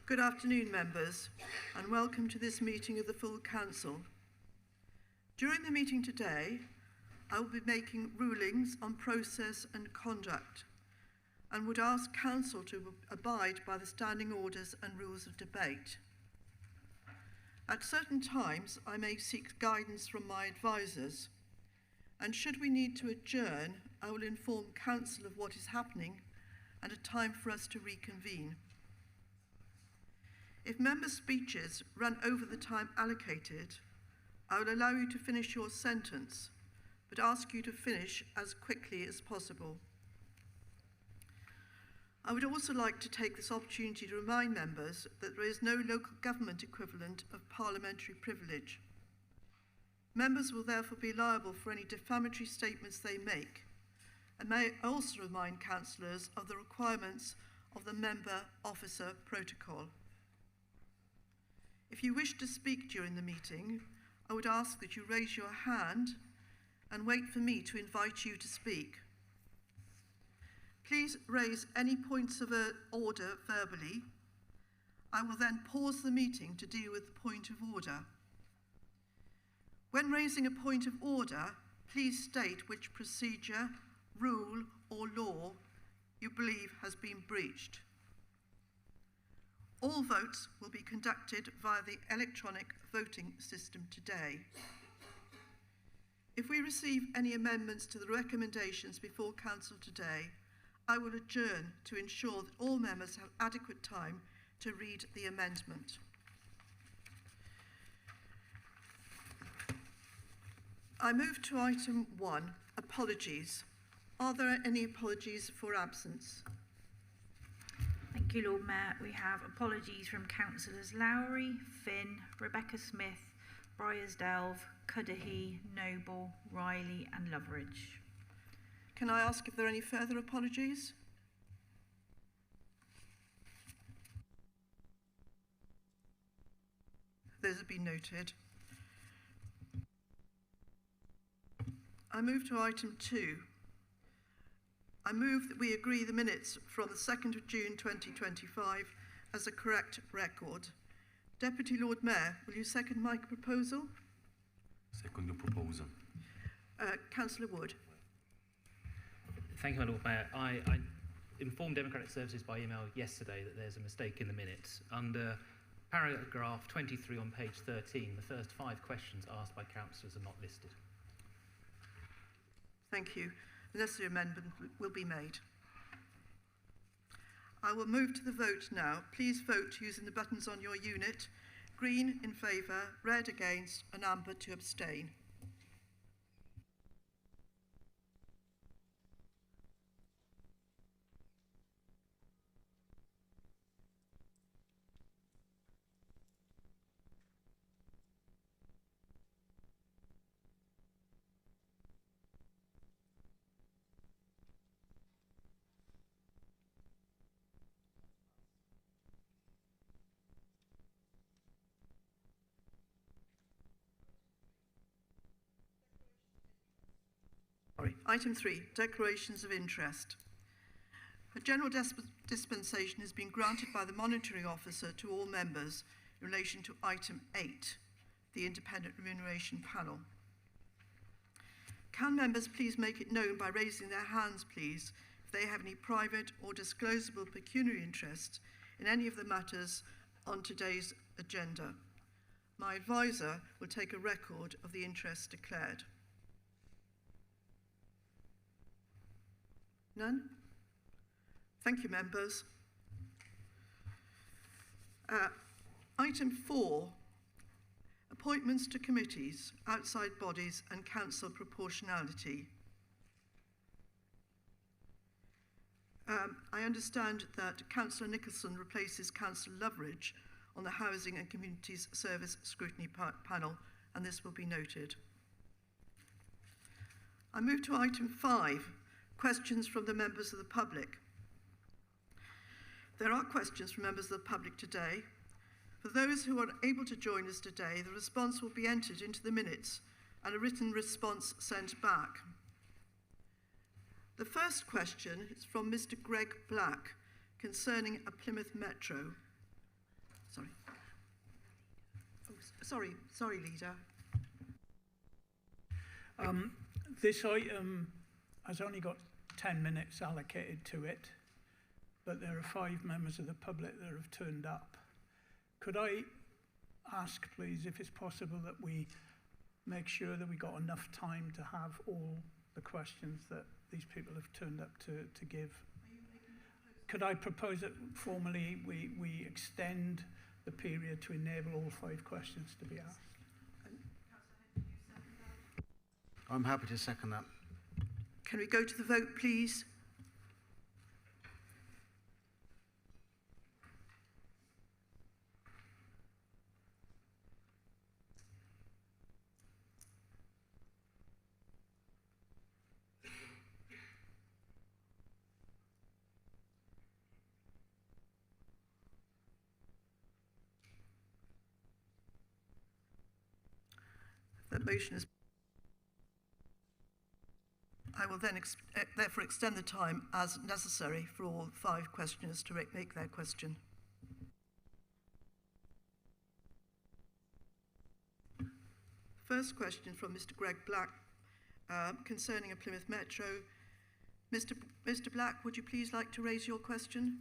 Good afternoon, members, and welcome to this meeting of the full Council. During the meeting today, I will be making rulings on process and conduct and would ask Council to abide by the standing orders and rules of debate. At certain times, I may seek guidance from my advisors, and should we need to adjourn, I will inform Council of what is happening and a time for us to reconvene. If members' speeches run over the time allocated, I will allow you to finish your sentence, but ask you to finish as quickly as possible. I would also like to take this opportunity to remind members that there is no local government equivalent of parliamentary privilege. Members will therefore be liable for any defamatory statements they make, and may also remind councillors of the requirements of the Member Officer Protocol. If you wish to speak during the meeting, I would ask that you raise your hand and wait for me to invite you to speak. Please raise any points of order verbally. I will then pause the meeting to deal with the point of order. When raising a point of order, please state which procedure, rule or law you believe has been breached. All votes will be conducted via the electronic voting system today. If we receive any amendments to the recommendations before Council today, I will adjourn to ensure that all members have adequate time to read the amendment. I move to item 1, apologies. Are there any apologies for absence? Thank you, Lord Mayor. We have apologies from Councillors Lowry, Finn, Rebecca Smith, Bryersdelve, Cudahy, Noble, Riley and Loveridge. Can I ask if there are any further apologies? Those have been noted. I move to item 2. I move that we agree the minutes from the 2nd of June 2025 as a correct record. Deputy Lord Mayor, will you second my proposal? Second the proposal. Councillor Wood. Thank you, Lord Mayor. I informed Democratic Services by email yesterday that there's a mistake in the minutes. Under paragraph 23 on page 13, the first 5 questions asked by councillors are not listed. Thank you. The necessary amendment will be made. I will move to the vote now. Please vote using the buttons on your unit. Green in favour, red against and amber to abstain. Item 3, declarations of interest. A general dispensation has been granted by the monitoring officer to all members in relation to item 8, the independent remuneration panel. Can members please make it known by raising their hands, please, if they have any private or disclosable pecuniary interest in any of the matters on today's agenda. My advisor will take a record of the interest declared. None? Thank you, members. Item 4, appointments to committees, outside bodies and council proportionality. I understand that Councillor Nicholson replaces Councillor Loveridge on the Housing and Communities Service Scrutiny Panel, and this will be noted. I move to item 5, questions from the members of the public. There are questions from members of the public today. For those who are able to join us today, the response will be entered into the minutes and a written response sent back. The first question is from Mr. Greg Black concerning a Plymouth Metro. Sorry. Oh, sorry, Leader. This item has only got 10 minutes allocated to it, but there are 5 members of the public that have turned up. Could I ask, please, if it's possible that we make sure that we got enough time to have all the questions that these people have turned up to give? Could I propose that formally we extend the period to enable all 5 questions to be asked? I'm happy to second that. Can we go to the vote, please? That motion is. I will then therefore extend the time as necessary for all 5 questioners to make their question. First question from Mr. Greg Black concerning a Plymouth Metro. Mr. Black, would you please like to raise your question?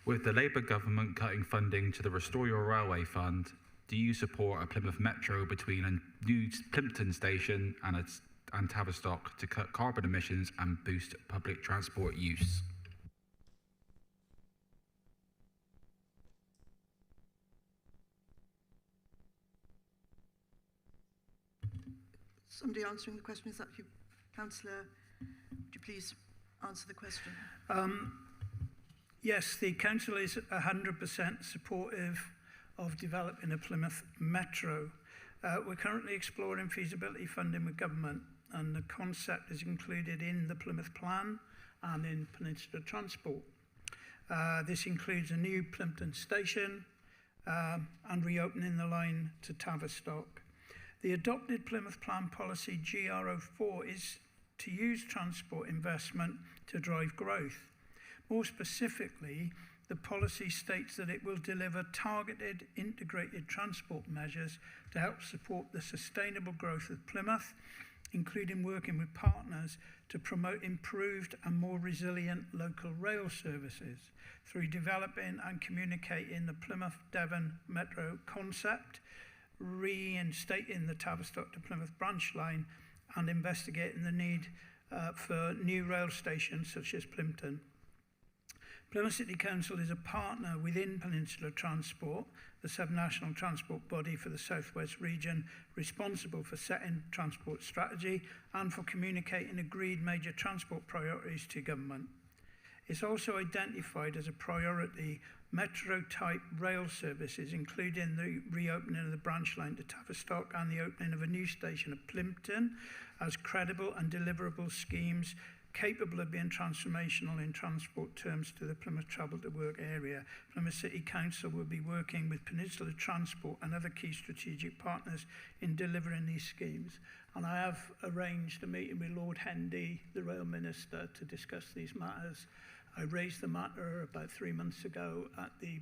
With the Labour government cutting funding to the Restore Your Railway Fund, do you support a Plymouth Metro between a new Plimpton station and Tavistock to cut carbon emissions and boost public transport use? Somebody answering the question, is that you, Councillor? Would you please answer the question? Yes, the council is 100% supportive of developing a Plymouth Metro. We're currently exploring feasibility funding with government, and the concept is included in the Plymouth Plan and in Peninsula Transport. This includes a new Plimpton station and reopening the line to Tavistock. The adopted Plymouth Plan policy GR04 is to use transport investment to drive growth. More specifically, the policy states that it will deliver targeted integrated transport measures to help support the sustainable growth of Plymouth, including working with partners to promote improved and more resilient local rail services through developing and communicating the Plymouth Devon Metro concept, reinstating the Tavistock to Plymouth branch line, and investigating the need for new rail stations such as Plimpton. Plymouth City Council is a partner within Peninsula Transport, the sub-national transport body for the South West region, responsible for setting transport strategy and for communicating agreed major transport priorities to government. It's also identified as a priority metro-type rail services, including the reopening of the branch line to Tavistock and the opening of a new station at Plimpton, as credible and deliverable schemes capable of being transformational in transport terms to the Plymouth Travel to Work area. Plymouth City Council will be working with Peninsula Transport and other key strategic partners in delivering these schemes. And I have arranged a meeting with Lord Hendy, the Rail Minister, to discuss these matters. I raised the matter about 3 months ago at the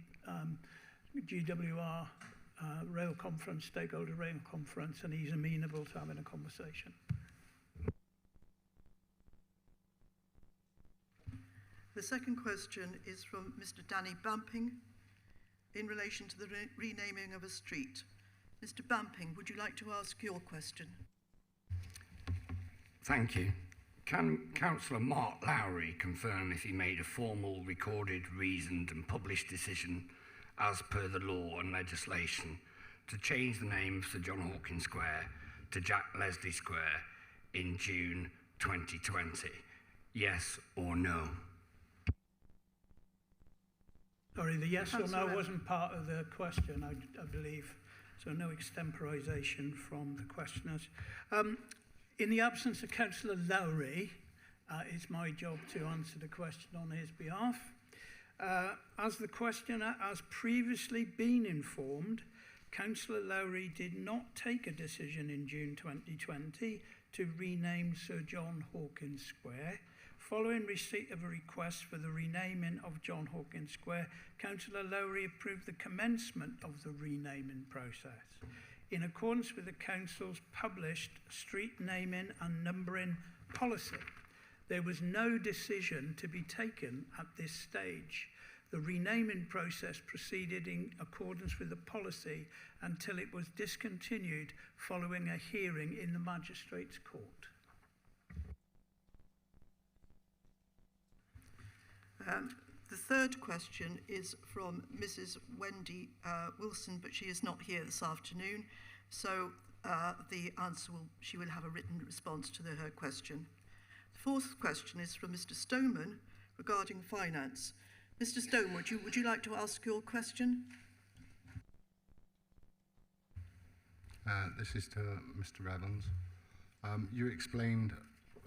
GWR Rail Conference, Stakeholder Rail Conference, and he's amenable to having a conversation. The second question is from Mr. Danny Bamping in relation to the renaming of a street. Mr. Bamping, would you like to ask your question? Thank you. Can Councillor Mark Lowry confirm if he made a formal, recorded, reasoned and published decision as per the law and legislation to change the name of Sir John Hawkins Square to Jack Leslie Square in June 2020? Yes or no? Sorry, the yes or no wasn't part of the question, I believe, so no extemporisation from the questioners. In the absence of Councillor Lowry, it's my job to answer the question on his behalf. As the questioner has previously been informed, Councillor Lowry did not take a decision in June 2020 to rename Sir John Hawkins Square. Following receipt of a request for the renaming of John Hawkins Square, Councillor Lowry approved the commencement of the renaming process. In accordance with the Council's published street naming and numbering policy, there was no decision to be taken at this stage. The renaming process proceeded in accordance with the policy until it was discontinued following a hearing in the Magistrates' Court. The third question is from Mrs. Wendy Wilson, but she is not here this afternoon, so she will have a written response to her question. The fourth question is from Mr. Stoneman regarding finance. Mr. Stone, would you like to ask your question? This is to Mr. Evans. You explained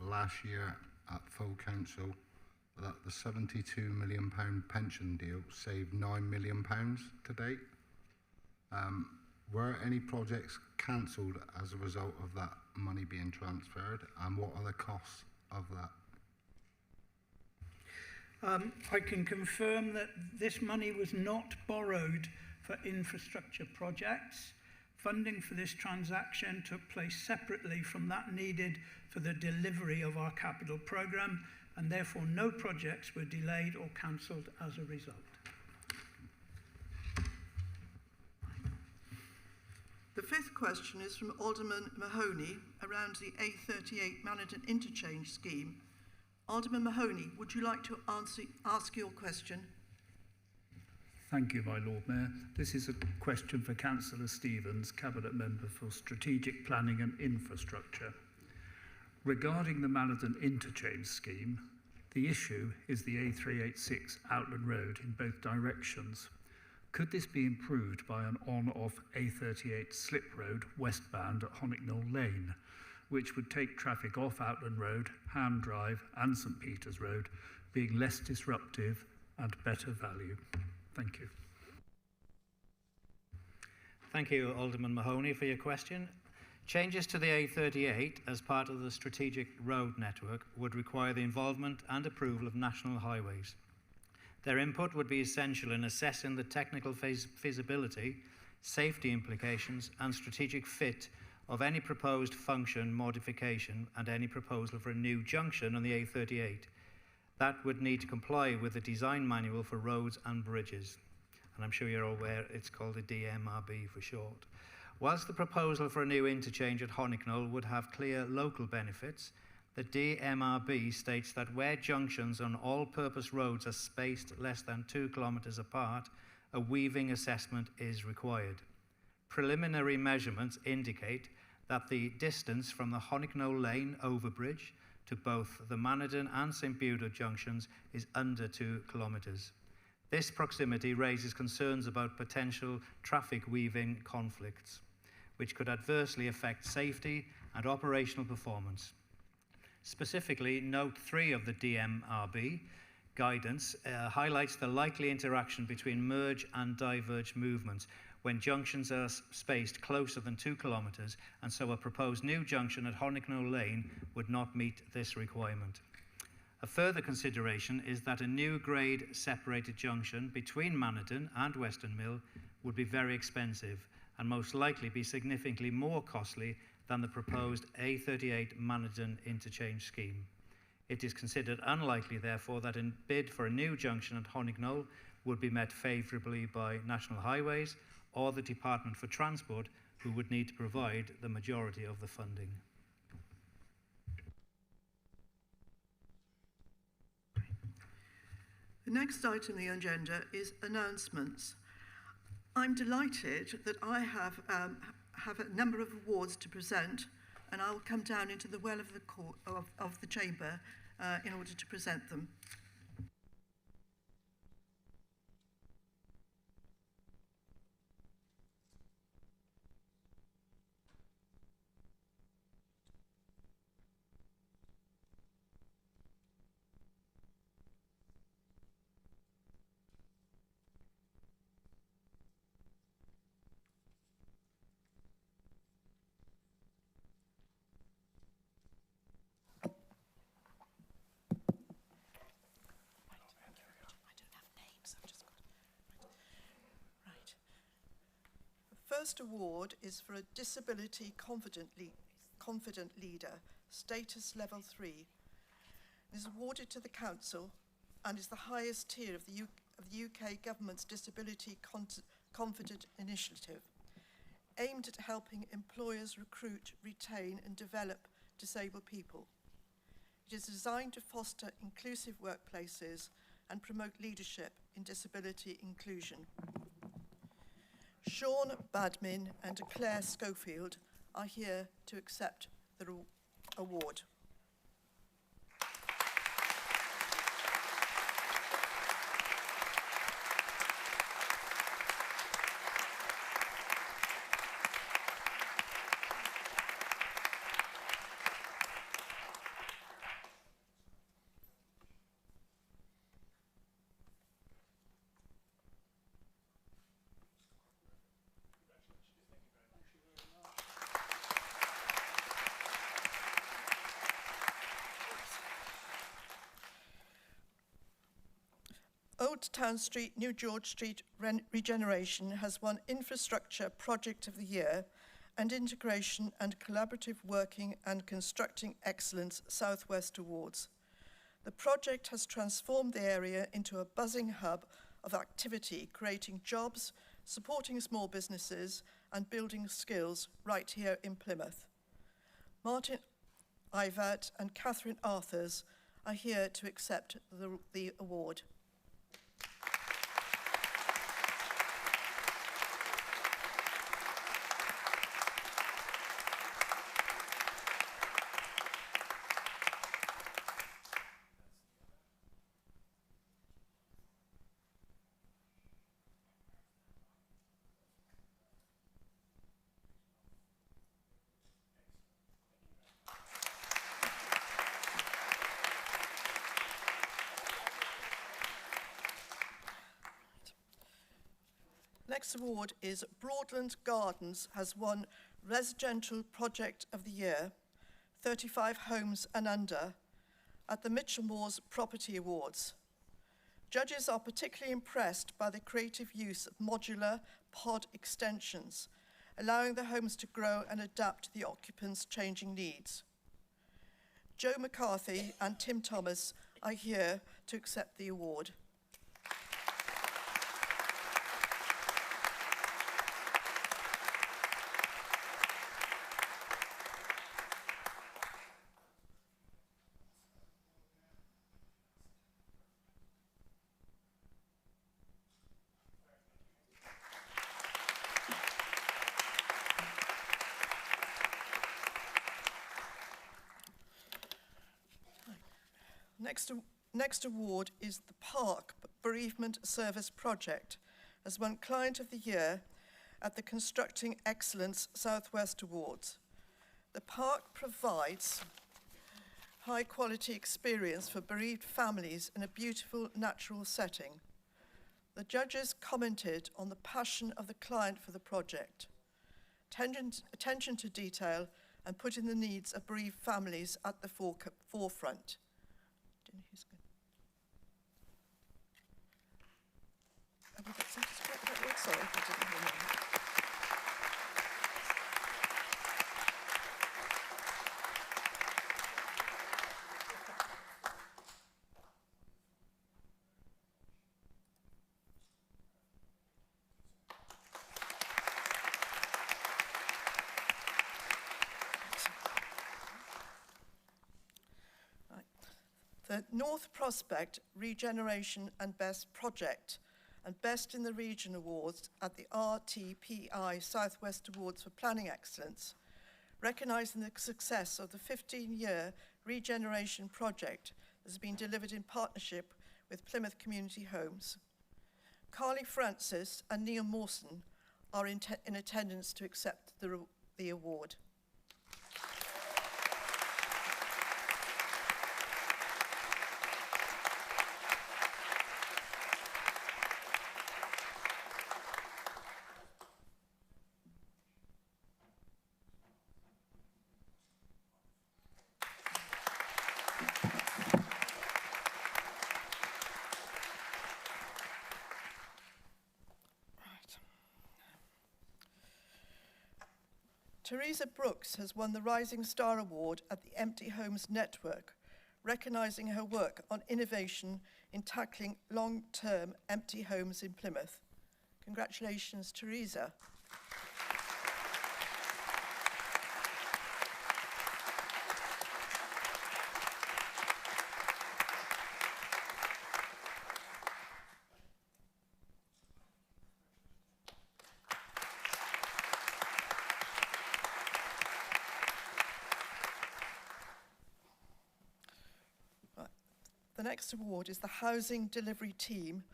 last year at full council that the £72 million pension deal saved £9 million to date. Were any projects cancelled as a result of that money being transferred, and what are the costs of that? I can confirm that this money was not borrowed for infrastructure projects. Funding for this transaction took place separately from that needed for the delivery of our capital programme, and therefore no projects were delayed or cancelled as a result. The fifth question is from Alderman Mahoney around the A38 Manadon Interchange scheme. Alderman Mahoney, would you like to ask your question? Thank you, my Lord Mayor. This is a question for Councillor Stevens, Cabinet Member for Strategic Planning and Infrastructure. Regarding the Manadon Interchange scheme, the issue is the A386 Outland Road in both directions. Could this be improved by an on-off A38 slip road westbound at Honicknall Lane, which would take traffic off Outland Road, Ham Drive and St Peter's Road, being less disruptive and better value? Thank you. Thank you, Alderman Mahoney, for your question. Changes to the A38 as part of the strategic road network would require the involvement and approval of National Highways. Their input would be essential in assessing the technical feasibility, safety implications and strategic fit of any proposed function modification and any proposal for a new junction on the A38. That would need to comply with the design manual for roads and bridges. And I'm sure you're aware it's called a DMRB for short. Whilst the proposal for a new interchange at Honicknall would have clear local benefits, the DMRB states that where junctions on all-purpose roads are spaced less than 2 kilometres apart, a weaving assessment is required. Preliminary measurements indicate that the distance from the Honicknall Lane overbridge to both the Manadon and St Buda junctions is under 2 kilometres. This proximity raises concerns about potential traffic weaving conflicts, which could adversely affect safety and operational performance. Specifically, Note 3 of the DMRB guidance highlights the likely interaction between merge and diverge movements when junctions are spaced closer than 2 kilometres, and so a proposed new junction at Honicknall Lane would not meet this requirement. A further consideration is that a new grade separated junction between Manadon and Western Mill would be very expensive and most likely be significantly more costly than the proposed A38 Manadon interchange scheme. It is considered unlikely, therefore, that a bid for a new junction at Honicknall would be met favourably by National Highways or the Department for Transport, who would need to provide the majority of the funding. The next item on the agenda is announcements. I'm delighted that I have a number of awards to present, and I will come down into the well of the chamber in order to present them. first award is for a Disability Confident Leader, status level 3. It is awarded to the Council and is the highest tier of the UK Government's Disability Confident Initiative, aimed at helping employers recruit, retain and develop disabled people. It is designed to foster inclusive workplaces and promote leadership in disability inclusion. Sean Badmin and Claire Schofield are here to accept the award. Old Town Street, New George Street regeneration has won Infrastructure Project of the Year and Integration and Collaborative Working and Constructing Excellence Southwest Awards. The project has transformed the area into a buzzing hub of activity, creating jobs, supporting small businesses and building skills right here in Plymouth. Martin Ivert and Catherine Arthurs are here to accept the award. Next award is Broadland Gardens has won Residential Project of the Year, 35 homes and under, at the Mitchell Moores Property Awards. Judges are particularly impressed by the creative use of modular pod extensions, allowing the homes to grow and adapt to the occupants' changing needs. Joe McCarthy and Tim Thomas are here to accept the award. Next award is the Park Bereavement Service Project, as won Client of the Year at the Constructing Excellence Southwest Awards. The park provides high-quality experience for bereaved families in a beautiful natural setting. The judges commented on the passion of the client for the project, attention to detail, and putting the needs of bereaved families at the forefront. Have we got something to correct that word? Sorry, I didn't hear that. The North Prospect Regeneration and Best Project and Best in the Region Awards at the RTPI Southwest Awards for Planning Excellence, recognising the success of the 15-year regeneration project that has been delivered in partnership with Plymouth Community Homes. Carly Francis and Neil Mawson are in attendance to accept the award. Teresa Brooks has won the Rising Star Award at the Empty Homes Network, recognising her work on innovation in tackling long-term empty homes in Plymouth. Congratulations, Teresa. The next award is the Housing Delivery Team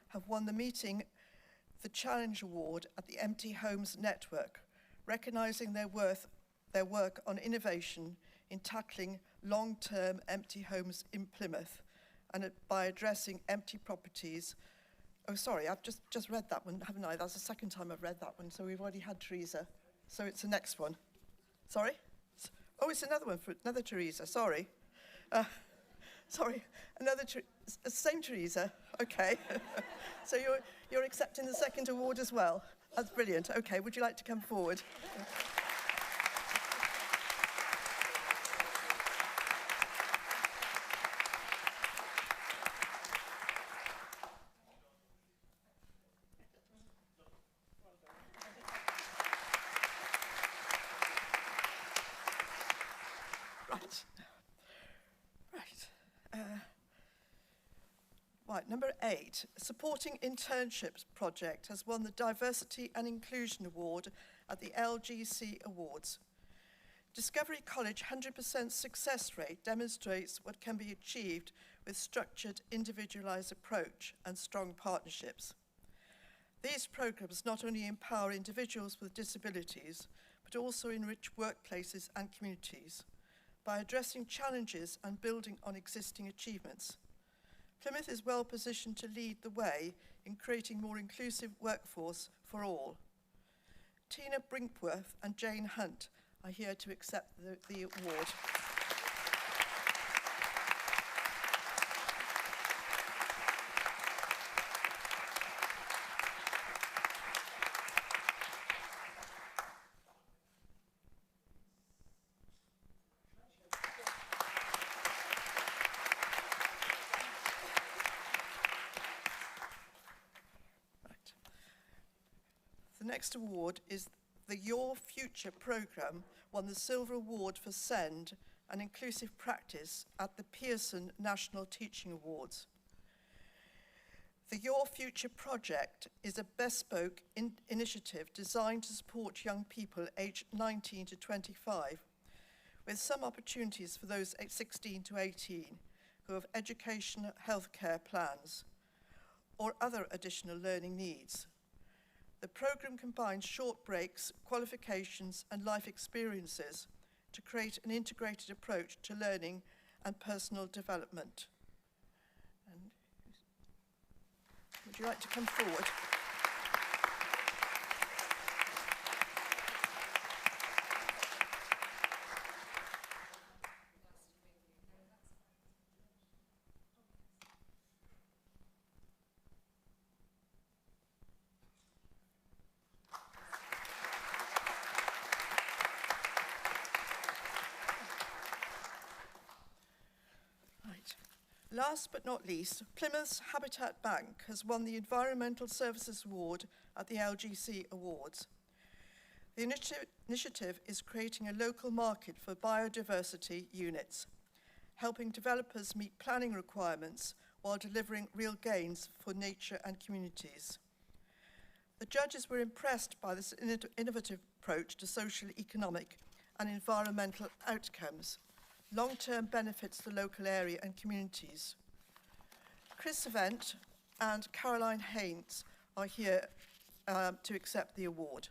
have won the Challenge Award at the Empty Homes Network, recognising their work on innovation in tackling long-term empty homes in Plymouth and by addressing empty properties. Oh, sorry, I've just read that one, haven't I? That's the second time I've read that one, so we've already had Teresa. So it's the next one. Sorry? Oh, it's another one for another Teresa, sorry. Sorry, same Teresa, okay. So you're accepting the second award as well? That's brilliant, okay, would you like to come forward? Right, number 8, Supporting Internships Project has won the Diversity and Inclusion Award at the LGC Awards. Discovery College 100% success rate demonstrates what can be achieved with structured, individualised approach and strong partnerships. These programmes not only empower individuals with disabilities, but also enrich workplaces and communities by addressing challenges and building on existing achievements. Plymouth is well positioned to lead the way in creating more inclusive workforce for all. Tina Brinkworth and Jane Hunt are here to accept the award. The next award is the Your Future programme, won the Silver Award for SEND and Inclusive Practice at the Pearson National Teaching Awards. The Your Future project is a bespoke initiative designed to support young people aged 19 to 25, with some opportunities for those 16 to 18 who have education, healthcare plans, or other additional learning needs. The programme combines short breaks, qualifications and life experiences to create an integrated approach to learning and personal development. And would you like to come forward? Last but not least, Plymouth's Habitat Bank has won the Environmental Services Award at the LGC Awards. The initiative is creating a local market for biodiversity units, helping developers meet planning requirements while delivering real gains for nature and communities. The judges were impressed by this innovative approach to social, economic and environmental outcomes. Long-term benefits the local area and communities. Chris Event and Caroline Haynes are here to accept the award.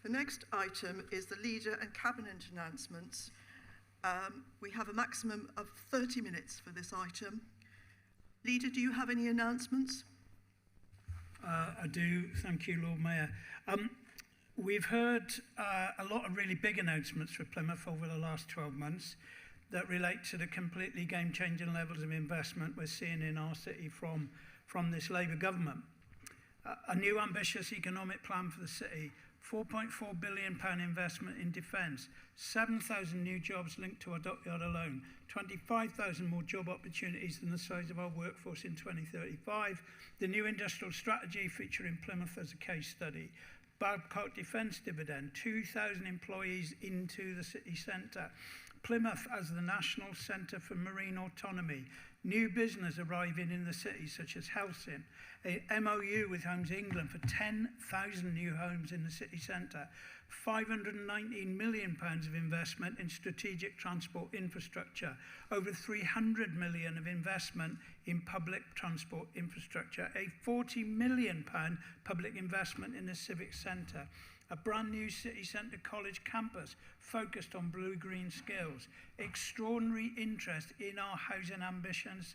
The next item is the Leader and Cabinet announcements. We have a maximum of 30 minutes for this item. Leader, do you have any announcements? I do, thank you, Lord Mayor. We've heard a lot of really big announcements for Plymouth over the last 12 months that relate to the completely game-changing levels of investment we're seeing in our city from this Labour government. A new ambitious economic plan for the city, £4.4 billion investment in defence, 7,000 new jobs linked to our dockyard alone, 25,000 more job opportunities than the size of our workforce in 2035, the new industrial strategy featuring Plymouth as a case study, Babcock Defence dividend, 2,000 employees into the city centre, Plymouth as the national centre for marine autonomy, new business arriving in the city such as Helsing, a MOU with Homes England for 10,000 new homes in the city centre, £519 million of investment in strategic transport infrastructure, over £300 million of investment in public transport infrastructure, a £40 million public investment in the civic centre, a brand new city centre college campus focused on blue-green skills, extraordinary interest in our housing ambitions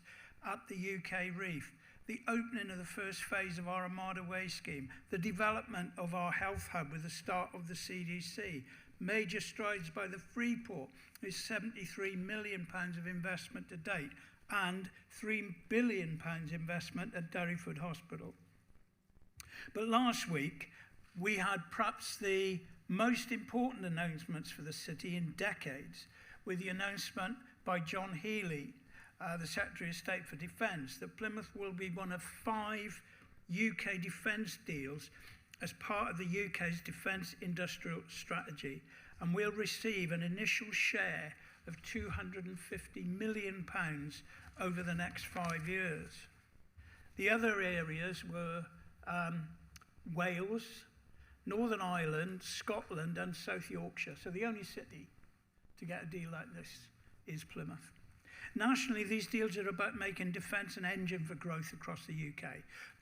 at the UK Reef, the opening of the first phase of our Armada Way scheme, the development of our health hub with the start of the CDC, major strides by the Freeport with £73 million of investment to date, and £3 billion investment at Derryford Hospital. But last week, we had perhaps the most important announcements for the city in decades, with the announcement by John Healey, the Secretary of State for Defence, that Plymouth will be one of 5 UK defence deals as part of the UK's defence industrial strategy, and will receive an initial share of £250 million over the next 5 years. The other areas were Wales, Northern Ireland, Scotland and South Yorkshire. So the only city to get a deal like this is Plymouth. Nationally, these deals are about making defence an engine for growth across the UK,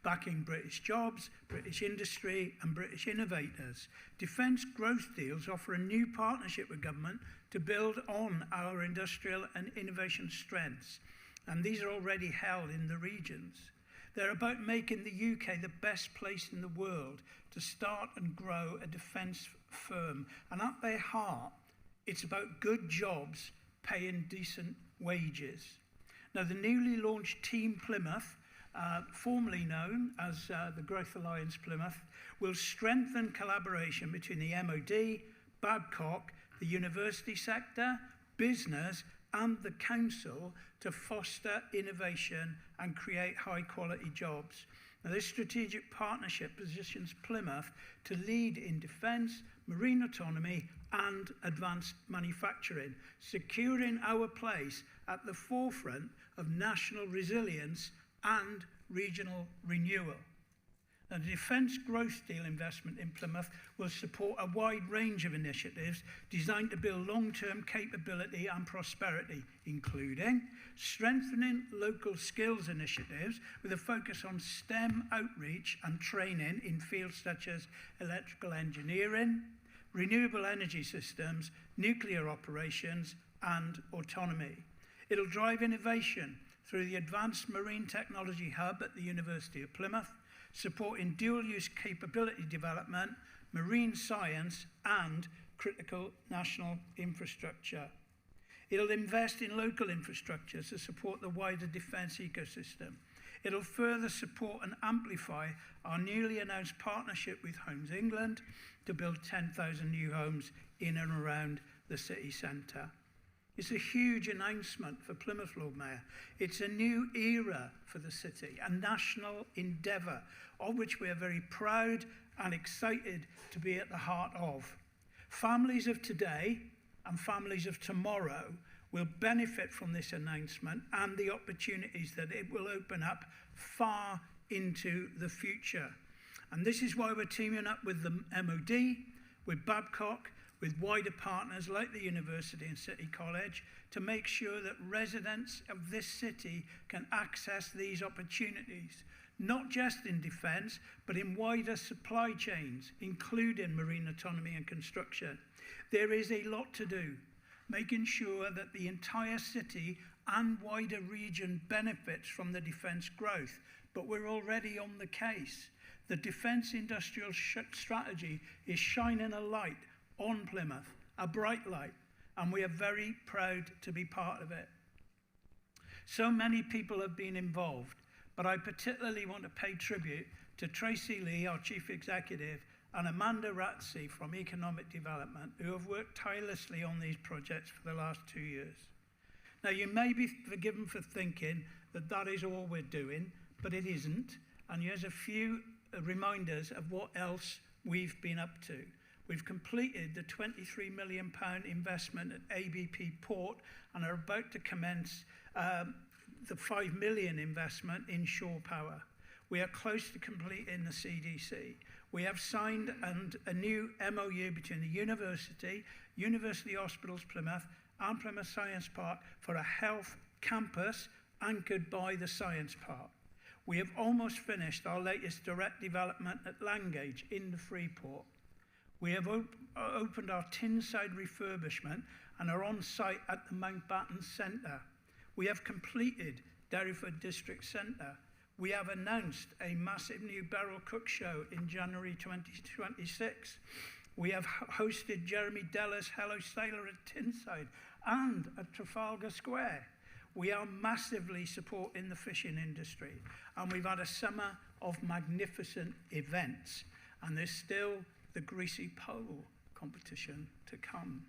backing British jobs, British industry and British innovators. Defence growth deals offer a new partnership with government to build on our industrial and innovation strengths, and these are already held in the regions. They're about making the UK the best place in the world to start and grow a defence firm, and at their heart, it's about good jobs paying decent wages. Now, the newly launched Team Plymouth, formerly known as the Growth Alliance Plymouth, will strengthen collaboration between the MOD, Babcock, the university sector, business and the council to foster innovation and create high quality jobs. Now, this strategic partnership positions Plymouth to lead in defence, marine autonomy and advanced manufacturing, securing our place at the forefront of national resilience and regional renewal. Now, the Defence Growth Deal investment in Plymouth will support a wide range of initiatives designed to build long-term capability and prosperity, including strengthening local skills initiatives with a focus on STEM outreach and training in fields such as electrical engineering, renewable energy systems, nuclear operations and autonomy. It'll drive innovation through the Advanced Marine Technology Hub at the University of Plymouth, supporting dual-use capability development, marine science and critical national infrastructure. It'll invest in local infrastructure to support the wider defence ecosystem. It'll further support and amplify our newly announced partnership with Homes England to build 10,000 new homes in and around the city centre. It's a huge announcement for Plymouth, Lord Mayor. It's a new era for the city, a national endeavour of which we are very proud and excited to be at the heart of. Families of today and families of tomorrow will benefit from this announcement and the opportunities that it will open up far into the future. And this is why we're teaming up with the MOD, with Babcock, with wider partners like the University and City College to make sure that residents of this city can access these opportunities, not just in defence, but in wider supply chains, including marine autonomy and construction. There is a lot to do, making sure that the entire city and wider region benefits from the defence growth, but we're already on the case. The Defence Industrial Strategy is shining a light on Plymouth, a bright light, and we are very proud to be part of it. So many people have been involved, but I particularly want to pay tribute to Tracy Lee, our Chief Executive, and Amanda Ratsey from Economic Development, who have worked tirelessly on these projects for the last 2 years. Now, you may be forgiven for thinking that that is all we're doing, but it isn't, and here's a few reminders of what else we've been up to. We've completed the £23 million investment at ABP Port and are about to commence the £5 million investment in shore power. We are close to completing the CDC. We have signed a new MOU between the University Hospitals Plymouth and Plymouth Science Park for a health campus anchored by the Science Park. We have almost finished our latest direct development at Langage in the Freeport. We have opened our Tinside refurbishment and are on site at the Mountbatten Centre. We have completed Derryford District Centre. We have announced a massive new barrel cook show in January 2026. We have hosted Jeremy Della's Hello Sailor at Tinside and at Trafalgar Square. We are massively supporting the fishing industry, and we've had a summer of magnificent events, and there's still the greasy pole competition to come.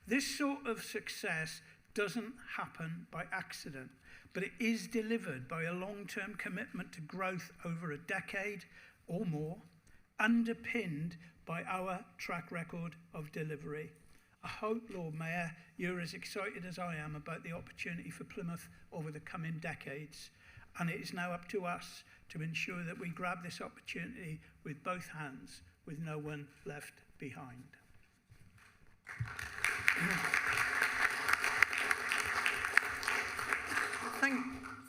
This sort of success doesn't happen by accident, but it is delivered by a long-term commitment to growth over a decade or more, underpinned by our track record of delivery. I hope, Lord Mayor, you're as excited as I am about the opportunity for Plymouth over the coming decades, and it is now up to us to ensure that we grab this opportunity with both hands, with no one left behind.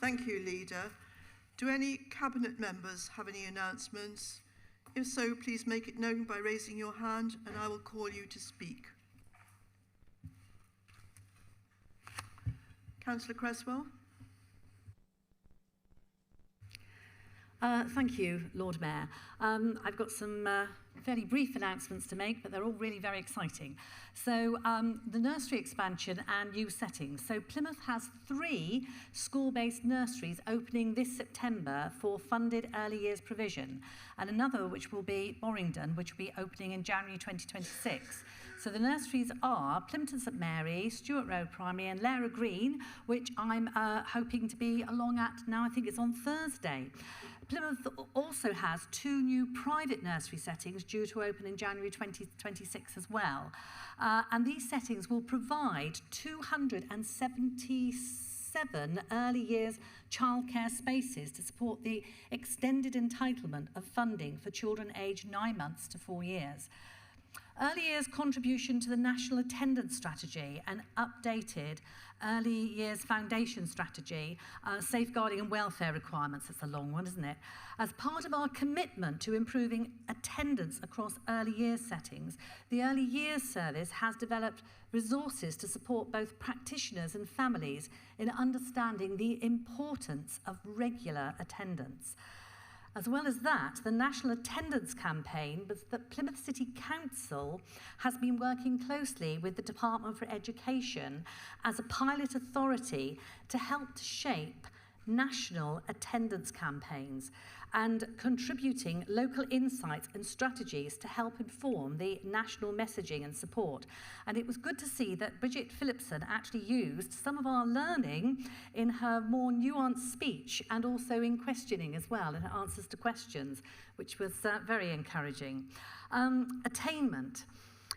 Thank you, Leader. Do any Cabinet members have any announcements? If so, please make it known by raising your hand and I will call you to speak. Councillor Cresswell. Thank you, Lord Mayor. I've got some fairly brief announcements to make, but they're all really very exciting. So the nursery expansion and new settings. So Plymouth has 3 school-based nurseries opening this September for funded early years provision, and another which will be Borringdon, which will be opening in January 2026. So the nurseries are Plymouth St Mary, Stewart Road Primary and Lara Green, which I'm hoping to be along at now. I think it's on Thursday. Plymouth also has 2 new private nursery settings due to open in January 2026 as well. And these settings will provide 277 early years childcare spaces to support the extended entitlement of funding for children aged 9 months to 4 years. Early years contribution to the National Attendance Strategy and updated Early Years Foundation Strategy, safeguarding and welfare requirements. It's a long one, isn't it? As part of our commitment to improving attendance across early years settings, the Early Years Service has developed resources to support both practitioners and families in understanding the importance of regular attendance. As well as that, the National Attendance Campaign, but the Plymouth City Council has been working closely with the Department for Education as a pilot authority to help to shape national attendance campaigns and contributing local insights and strategies to help inform the national messaging and support. And it was good to see that Bridget Phillipson actually used some of our learning in her more nuanced speech and also in questioning as well, in her answers to questions, which was very encouraging. Attainment.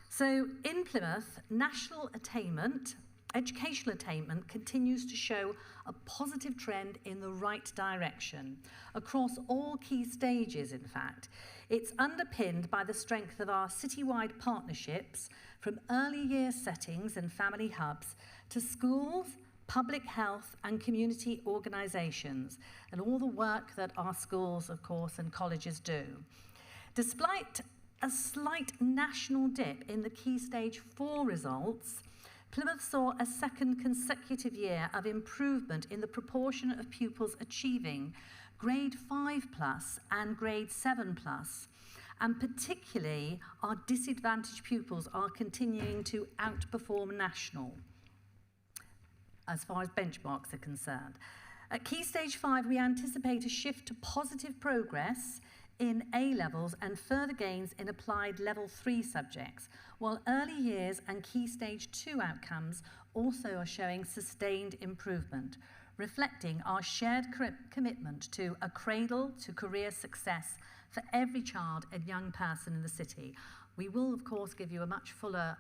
So in Plymouth, national attainment, educational attainment continues to show a positive trend in the right direction across all key stages, in fact. It's underpinned by the strength of our citywide partnerships from early year settings and family hubs to schools, public health and community organisations, and all the work that our schools, of course, and colleges do. Despite a slight national dip in the Key Stage 4 results, Plymouth saw a second consecutive year of improvement in the proportion of pupils achieving Grade 5 plus and Grade 7 plus, and particularly our disadvantaged pupils are continuing to outperform national as far as benchmarks are concerned. At Key Stage 5, we anticipate a shift to positive progress in A levels and further gains in applied level 3 subjects, while early years and Key Stage 2 outcomes also are showing sustained improvement, reflecting our shared commitment to a cradle to career success for every child and young person in the city. We will, of course, give you a much fuller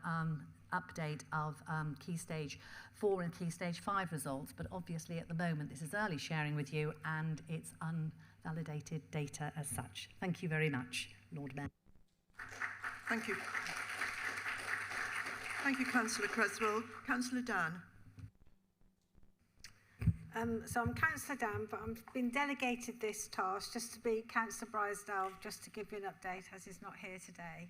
update of Key Stage 4 and Key Stage 5 results, but obviously at the moment this is early sharing with you and it's unvalidated data as such. Thank you very much, Lord Mayor. Thank you. Thank you, Councillor Creswell. Councillor Dan. So I'm Councillor Dan, but I've been delegated this task just to be Councillor Brydesdale, just to give you an update as he's not here today.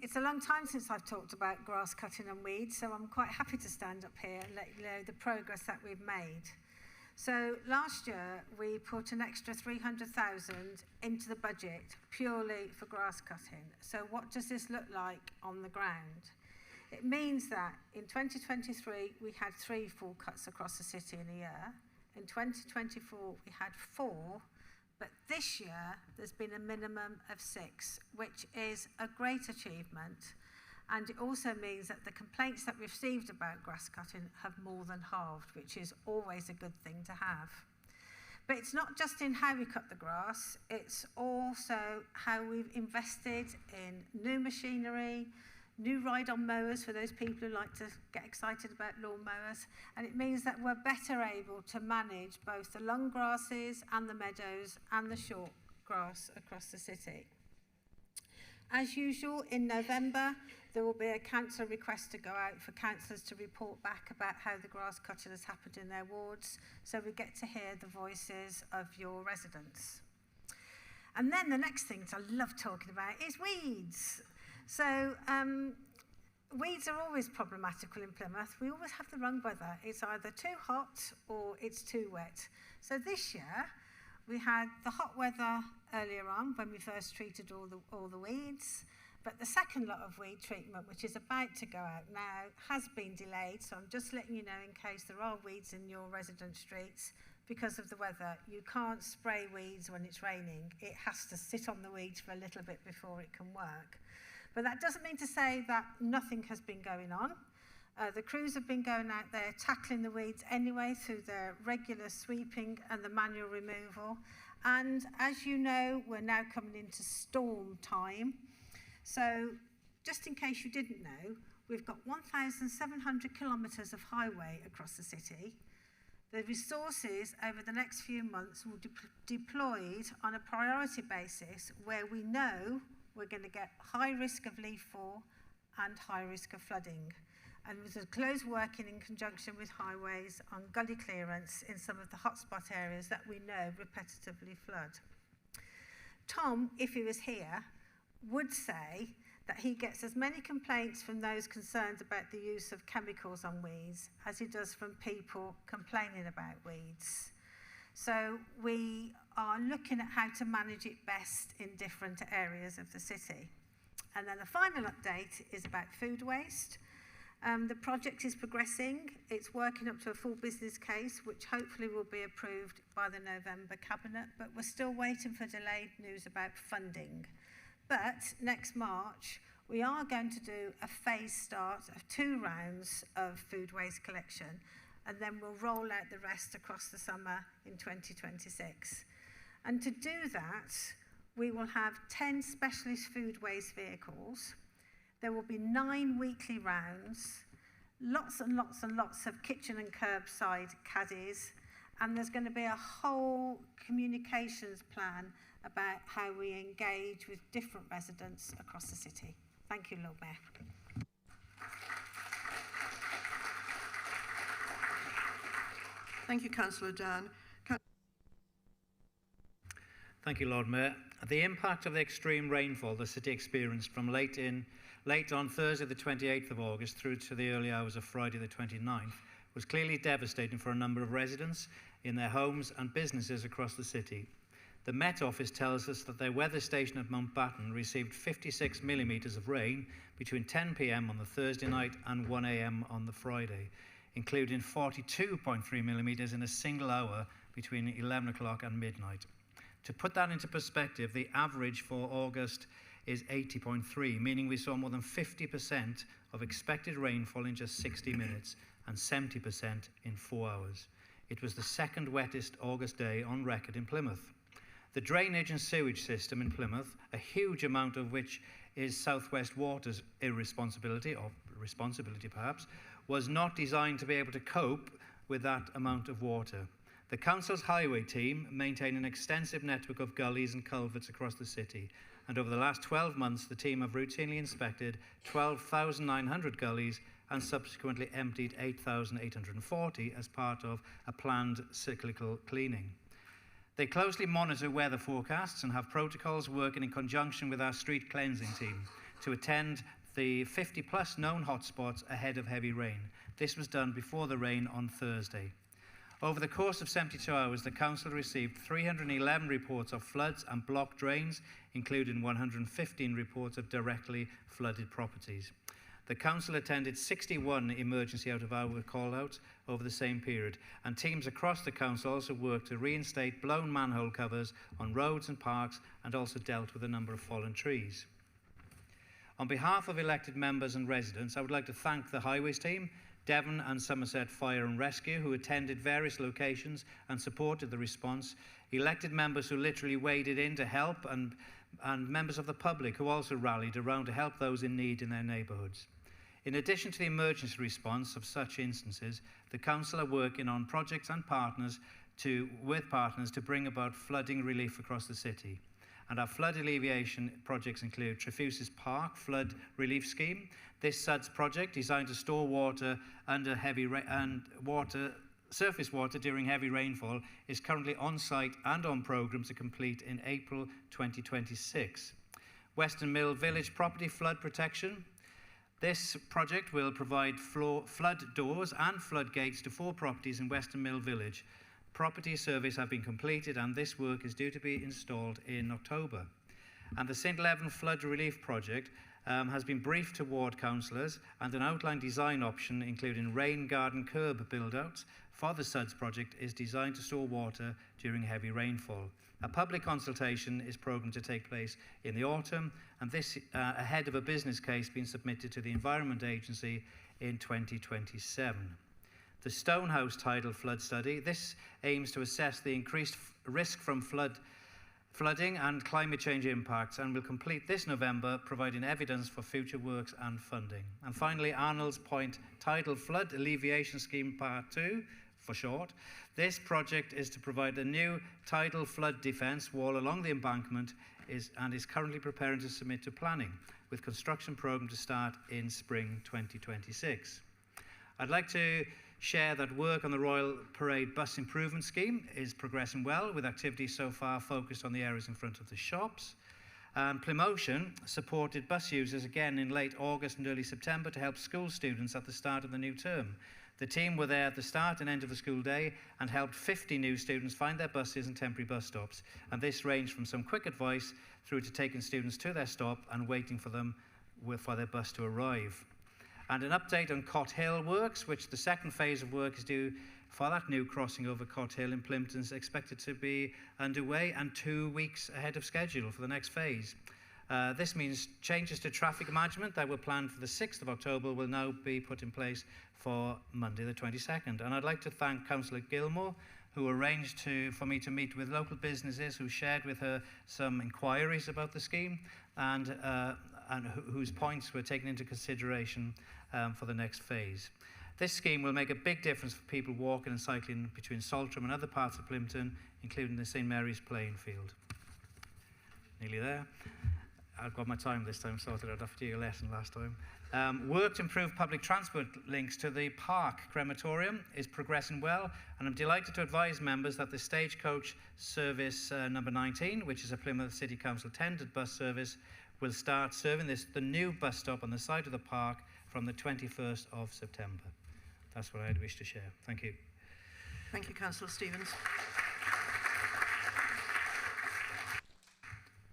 It's a long time since I've talked about grass cutting and weeds, so I'm quite happy to stand up here and let you know the progress that we've made. So last year, we put an extra 300,000 into the budget purely for grass cutting. So what does this look like on the ground? It means that in 2023, we had 3 full cuts across the city in a year. In 2024, we had 4. But this year, there's been a minimum of 6, which is a great achievement. And it also means that the complaints that we've received about grass cutting have more than halved, which is always a good thing to have. But it's not just in how we cut the grass, it's also how we've invested in new machinery, new ride-on mowers for those people who like to get excited about lawn mowers, and it means that we're better able to manage both the long grasses and the meadows and the short grass across the city. As usual, in November, there will be a council request to go out for councillors to report back about how the grass cutting has happened in their wards, so we get to hear the voices of your residents. And then the next thing I love talking about is weeds. So weeds are always problematical in Plymouth. We always have the wrong weather. It's either too hot or it's too wet. So this year, we had the hot weather earlier on when we first treated all the weeds. But the second lot of weed treatment, which is about to go out now, has been delayed. So I'm just letting you know in case there are weeds in your resident streets because of the weather. You can't spray weeds when it's raining. It has to sit on the weeds for a little bit before it can work. But that doesn't mean to say that nothing has been going on. The crews have been going out there tackling the weeds anyway through their regular sweeping and the manual removal. And as you know, we're now coming into storm time. So just in case you didn't know, we've got 1,700 kilometres of highway across the city. The resources over the next few months will be deployed on a priority basis where we know we're going to get high risk of leaf fall and high risk of flooding. And with a close working in conjunction with highways on gully clearance in some of the hotspot areas that we know repetitively flood. Tom, if he was here, would say that he gets as many complaints from those concerned about the use of chemicals on weeds as he does from people complaining about weeds. So we are looking at how to manage it best in different areas of the city. And then the final update is about food waste. The project is progressing. It's working up to a full business case, which hopefully will be approved by the November Cabinet, but we're still waiting for delayed news about funding. But next March, we are going to do a phased start of 2 rounds of food waste collection, and then we'll roll out the rest across the summer in 2026. And to do that, we will have 10 specialist food waste vehicles. There will be 9 weekly rounds, lots and lots and lots of kitchen and curbside caddies, and there's going to be a whole communications plan about how we engage with different residents across the city. Thank you, Lord Mayor. Thank you, Councillor Dan. Thank you, Lord Mayor. The impact of the extreme rainfall the city experienced from late on Thursday the 28th of August through to the early hours of Friday the 29th was clearly devastating for a number of residents in their homes and businesses across the city. The Met Office tells us that their weather station at Mountbatten received 56 millimetres of rain between 10 p.m. on the Thursday night and 1 a.m. on the Friday, including 42.3 millimetres in a single hour between 11 o'clock and midnight. To put that into perspective, the average for August is 80.3, meaning we saw more than 50% of expected rainfall in just 60 minutes and 70% in 4 hours. It was the second wettest August day on record in Plymouth. The drainage and sewage system in Plymouth, a huge amount of which is South West Water's irresponsibility, or responsibility perhaps, was not designed to be able to cope with that amount of water. The council's highway team maintain an extensive network of gullies and culverts across the city, and over the last 12 months the team have routinely inspected 12,900 gullies and subsequently emptied 8,840 as part of a planned cyclical cleaning. They closely monitor weather forecasts and have protocols working in conjunction with our street cleansing team to attend the 50-plus known hotspots ahead of heavy rain. This was done before the rain on Thursday. Over the course of 72 hours, the council received 311 reports of floods and blocked drains, including 115 reports of directly flooded properties. The council attended 61 emergency out-of-hour call-outs over the same period, and teams across the council also worked to reinstate blown manhole covers on roads and parks, and also dealt with a number of fallen trees. On behalf of elected members and residents, I would like to thank the Highways team, Devon and Somerset Fire and Rescue, who attended various locations and supported the response, elected members who literally waded in to help, and members of the public who also rallied around to help those in need in their neighbourhoods. In addition to the emergency response of such instances, the council are working on projects and with partners to bring about flooding relief across the city. And our flood alleviation projects include Trefusis Park Flood Relief Scheme. This SUDS project, designed to store water under surface water during heavy rainfall, is currently on site and on programme to complete in April 2026. Western Mill Village Property Flood Protection. This project will provide flood doors and floodgates to 4 properties in Western Mill Village. Property surveys have been completed and this work is due to be installed in October. And the St. Leven Flood Relief Project has been briefed to ward councillors, and an outline design option including rain garden curb build-outs for the SUDS project is designed to store water during heavy rainfall. A public consultation is programmed to take place in the autumn, and this ahead of a business case being submitted to the Environment Agency in 2027. The Stonehouse Tidal Flood Study. This aims to assess the increased risk from flooding and climate change impacts, and will complete this November, providing evidence for future works and funding. And finally, Arnold's Point Tidal Flood Alleviation Scheme Part 2, for short. This project is to provide a new tidal flood defence wall along the embankment and is currently preparing to submit to planning, with construction programme to start in spring 2026. I'd like to share that work on the Royal Parade Bus Improvement Scheme is progressing well, with activities so far focused on the areas in front of the shops. Plymouth supported bus users again in late August and early September to help school students at the start of the new term. The team were there at the start and end of the school day and helped 50 new students find their buses and temporary bus stops. And this ranged from some quick advice through to taking students to their stop and waiting for them for their bus to arrive. And an update on Cot Hill works, which the second phase of work is due for that new crossing over Cot Hill in Plympton is expected to be underway and 2 weeks ahead of schedule for the next phase. This means changes to traffic management that were planned for the 6th of October will now be put in place for Monday the 22nd. And I'd like to thank Councillor Gilmore, who arranged for me to meet with local businesses who shared with her some inquiries about the scheme and whose points were taken into consideration for the next phase. This scheme will make a big difference for people walking and cycling between Saltram and other parts of Plympton, including the St Mary's playing field. Nearly there. I've got my time this time sorted out after your lesson last time. Work to improve public transport links to the Park crematorium is progressing well, and I'm delighted to advise members that the Stagecoach Service number 19, which is a Plymouth City Council tendered bus service, will start serving the new bus stop on the site of the park from the 21st of September. That's what I'd wish to share. Thank you. Thank you, Councillor Stevens.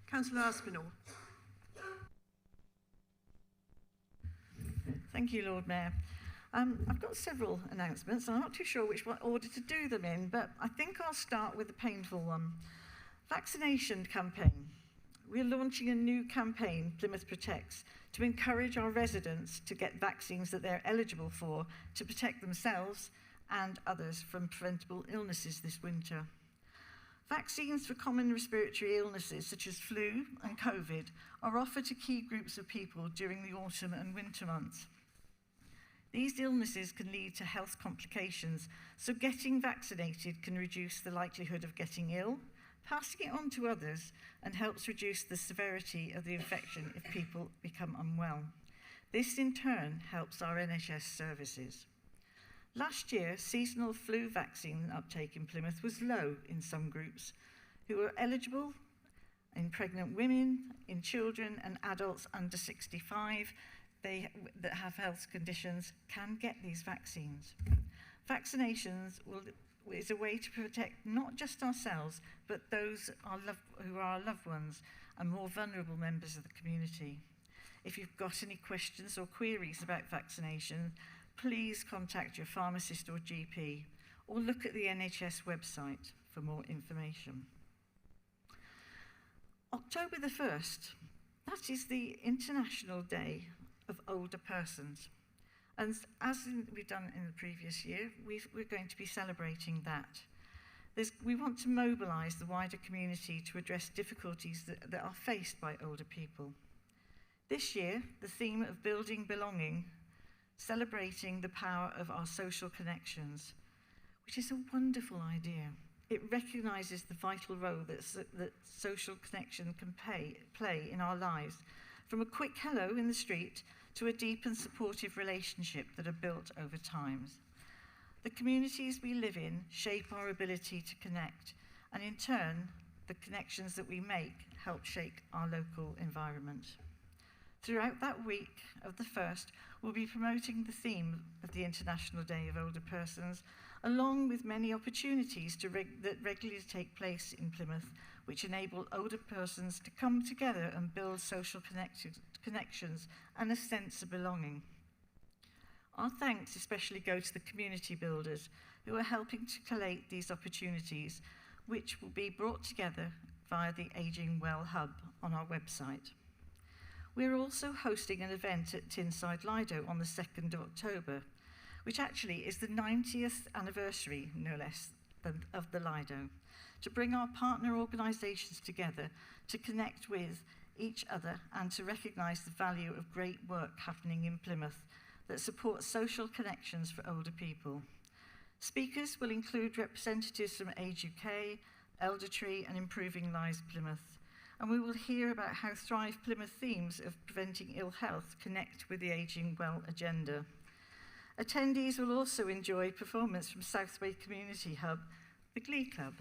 Councillor Aspinall. Thank you, Lord Mayor. I've got several announcements. I'm not too sure which order to do them in, but I think I'll start with the painful one. Vaccination campaign. We're launching a new campaign, Plymouth Protects, to encourage our residents to get vaccines that they're eligible for to protect themselves and others from preventable illnesses this winter. Vaccines for common respiratory illnesses such as flu and COVID are offered to key groups of people during the autumn and winter months. These illnesses can lead to health complications, so getting vaccinated can reduce the likelihood of getting ill, passing it on to others, and helps reduce the severity of the infection if people become unwell. This in turn helps our NHS services. Last year, seasonal flu vaccine uptake in Plymouth was low in some groups who were eligible in pregnant women, in children and adults under 65 that have health conditions can get these vaccines. Vaccinations is a way to protect not just ourselves, but those who are our loved ones and more vulnerable members of the community. If you've got any questions or queries about vaccination, please contact your pharmacist or GP, or look at the NHS website for more information. October the 1st, that is the International Day of Older Persons. And as we've done in the previous year, we're going to be celebrating that. We want to mobilise the wider community to address difficulties that are faced by older people. This year, the theme of Building Belonging, celebrating the power of our social connections, which is a wonderful idea. It recognises the vital role that social connection can play in our lives, from a quick hello in the street to a deep and supportive relationship that are built over time. The communities we live in shape our ability to connect, and in turn, the connections that we make help shape our local environment. Throughout that week of the 1st, we'll be promoting the theme of the International Day of Older Persons, along with many opportunities that regularly take place in Plymouth, which enable older persons to come together and build social connections and a sense of belonging. Our thanks especially go to the community builders who are helping to collate these opportunities, which will be brought together via the Ageing Well Hub on our website. We're also hosting an event at Tinside Lido on the 2nd of October, which actually is the 90th anniversary, no less, of the Lido, to bring our partner organisations together to connect with each other and to recognise the value of great work happening in Plymouth that supports social connections for older people. Speakers will include representatives from Age UK, Eldertree and Improving Lives Plymouth, and we will hear about how Thrive Plymouth themes of preventing ill health connect with the Ageing Well agenda. Attendees will also enjoy performance from Southway Community Hub, the Glee Club.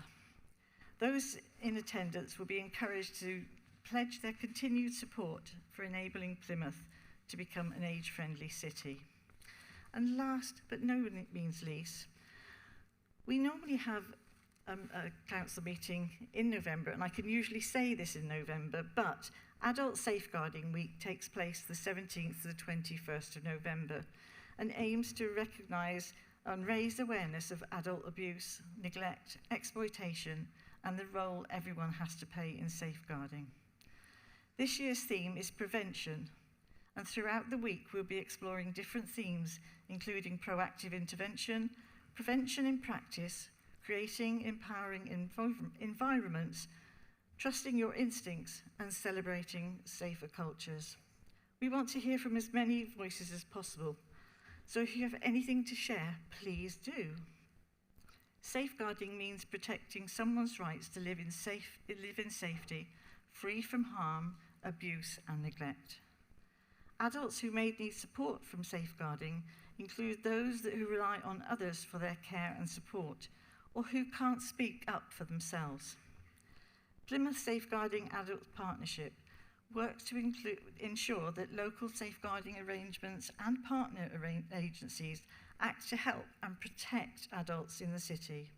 Those in attendance will be encouraged to pledge their continued support for enabling Plymouth to become an age-friendly city. And last but no means least, we normally have a council meeting in November, and I can usually say this in November, but Adult Safeguarding Week takes place the 17th to the 21st of November and aims to recognise and raise awareness of adult abuse, neglect, exploitation, and the role everyone has to play in safeguarding. This year's theme is prevention, and throughout the week we'll be exploring different themes, including proactive intervention, prevention in practice, creating empowering environments, trusting your instincts, and celebrating safer cultures. We want to hear from as many voices as possible, so if you have anything to share, please do. Safeguarding means protecting someone's rights to live in safety, free from harm, abuse and neglect. Adults who may need support from safeguarding include those who rely on others for their care and support, or who can't speak up for themselves. Plymouth Safeguarding Adults Partnership works to ensure that local safeguarding arrangements and partner agencies act to help and protect adults in the city.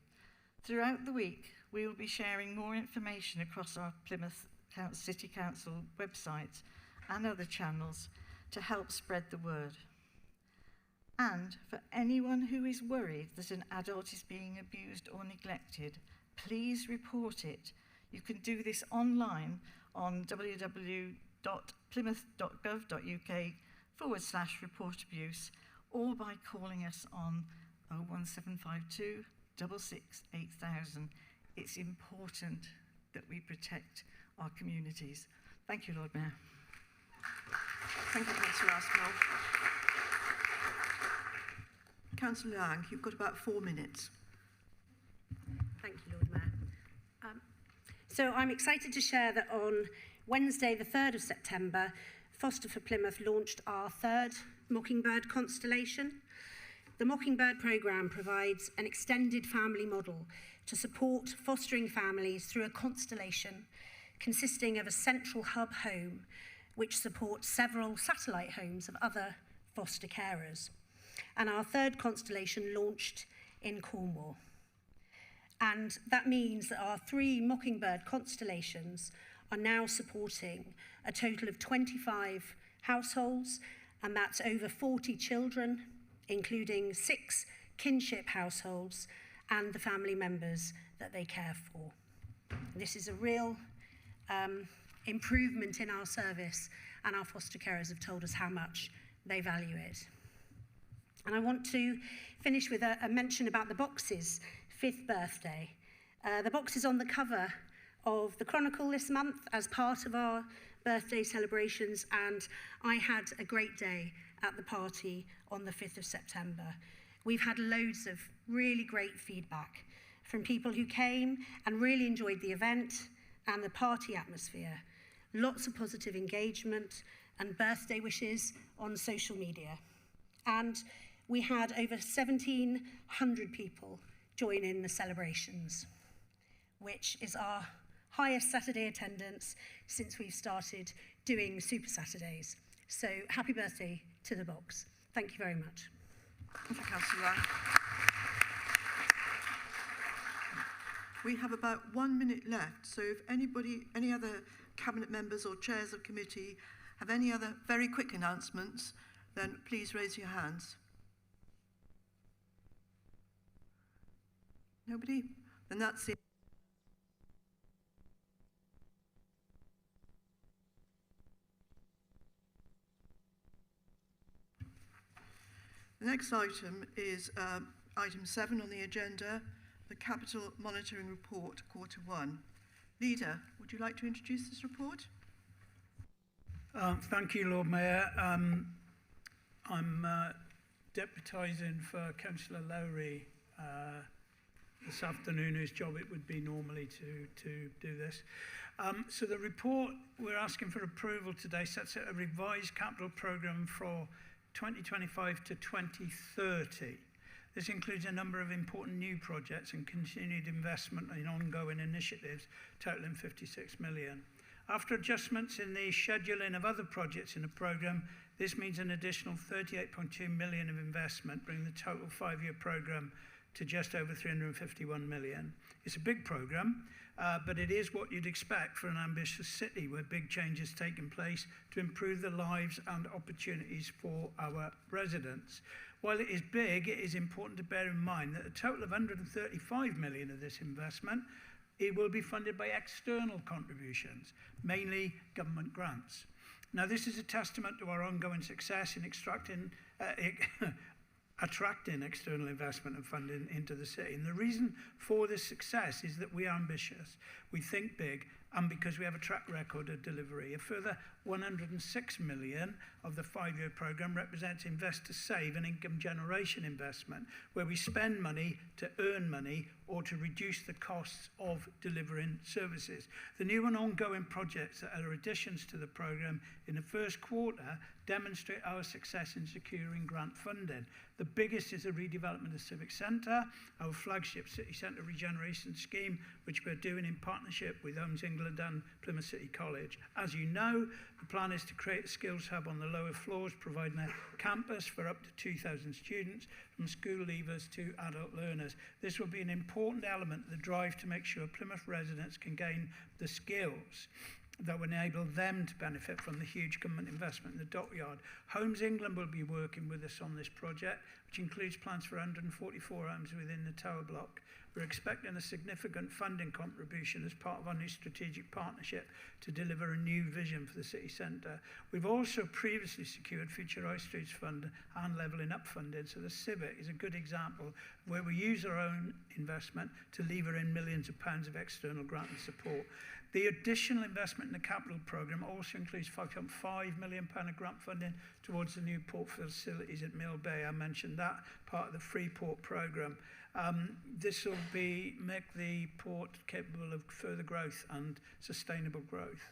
Throughout the week, we will be sharing more information across our Plymouth City Council website and other channels to help spread the word. And for anyone who is worried that an adult is being abused or neglected, please report it. You can do this online on www.plymouth.gov.uk/report-abuse or by calling us on 01752 66 8000. It's important that we protect our communities. Thank you, Lord Mayor. Thank you, Councillor Aspinall. Councillor Lang, you've got about 4 minutes. Thank you, Lord Mayor. So I'm excited to share that on Wednesday, the 3rd of September, Foster for Plymouth launched our third Mockingbird constellation. The Mockingbird programme provides an extended family model to support fostering families through a constellation consisting of a central hub home which supports several satellite homes of other foster carers. And our third constellation launched in Cornwall. And that means that our 3 Mockingbird constellations are now supporting a total of 25 households, and that's over 40 children, including 6 kinship households and the family members that they care for. This is a real improvement in our service, and our foster carers have told us how much they value it. And I want to finish with a mention about the Box's 5th birthday. The Box is on the cover of the Chronicle this month as part of our birthday celebrations, and I had a great day at the party on the 5th of September. We've had loads of really great feedback from people who came and really enjoyed the event and the party atmosphere. Lots of positive engagement and birthday wishes on social media. And we had over 1,700 people join in the celebrations, which is our highest Saturday attendance since we've started doing Super Saturdays. So happy birthday to the Box. Thank you very much. Thank you, Councillor Lang. We have about 1 minute left, so if any other cabinet members or chairs of committee have any other very quick announcements, then please raise your hands. Nobody? Then that's it. The next item is item 7 on the agenda, the Capital Monitoring Report, Quarter 1. Leader, would you like to introduce this report? Thank you, Lord Mayor. I'm deputising for Councillor Lowry this afternoon, whose job it would be normally to do this. So the report we're asking for approval today sets out a revised capital programme for 2025 to 2030. This includes a number of important new projects and continued investment in ongoing initiatives, totaling 56 million. After adjustments in the scheduling of other projects in the programme, this means an additional 38.2 million of investment, bringing the total 5-year programme to just over 351 million. It's a big programme, but it is what you'd expect for an ambitious city where big changes taking place to improve the lives and opportunities for our residents. While it is big, it is important to bear in mind that a total of 135 million of this investment, it will be funded by external contributions, mainly government grants. Now, this is a testament to our ongoing success in attracting external investment and funding into the city. And the reason for this success is that we are ambitious, we think big, and because we have a track record of delivery. A further 106 million of the 5-year programme represents invest to save, an income generation investment, where we spend money to earn money or to reduce the costs of delivering services. The new and ongoing projects that are additions to the programme in the first quarter demonstrate our success in securing grant funding. The biggest is the redevelopment of the Civic Centre, our flagship city centre regeneration scheme, which we're doing in partnership with Homes England and Plymouth City College. As you know, the plan is to create a skills hub on the lower floors, providing a campus for up to 2,000 students, from school leavers to adult learners. This will be an important element of the drive to make sure Plymouth residents can gain the skills that will enable them to benefit from the huge government investment in the dockyard. Homes England will be working with us on this project, which includes plans for 144 homes within the tower block. We're expecting a significant funding contribution as part of our new strategic partnership to deliver a new vision for the city centre. We've also previously secured Future High Streets Fund and Levelling Up funding, so the Civic is a good example where we use our own investment to lever in millions of pounds of external grant and support. The additional investment in the capital programme also includes £5.5 million of grant funding towards the new port facilities at Mill Bay. I mentioned that, part of the Freeport programme. This will make the port capable of further growth and sustainable growth.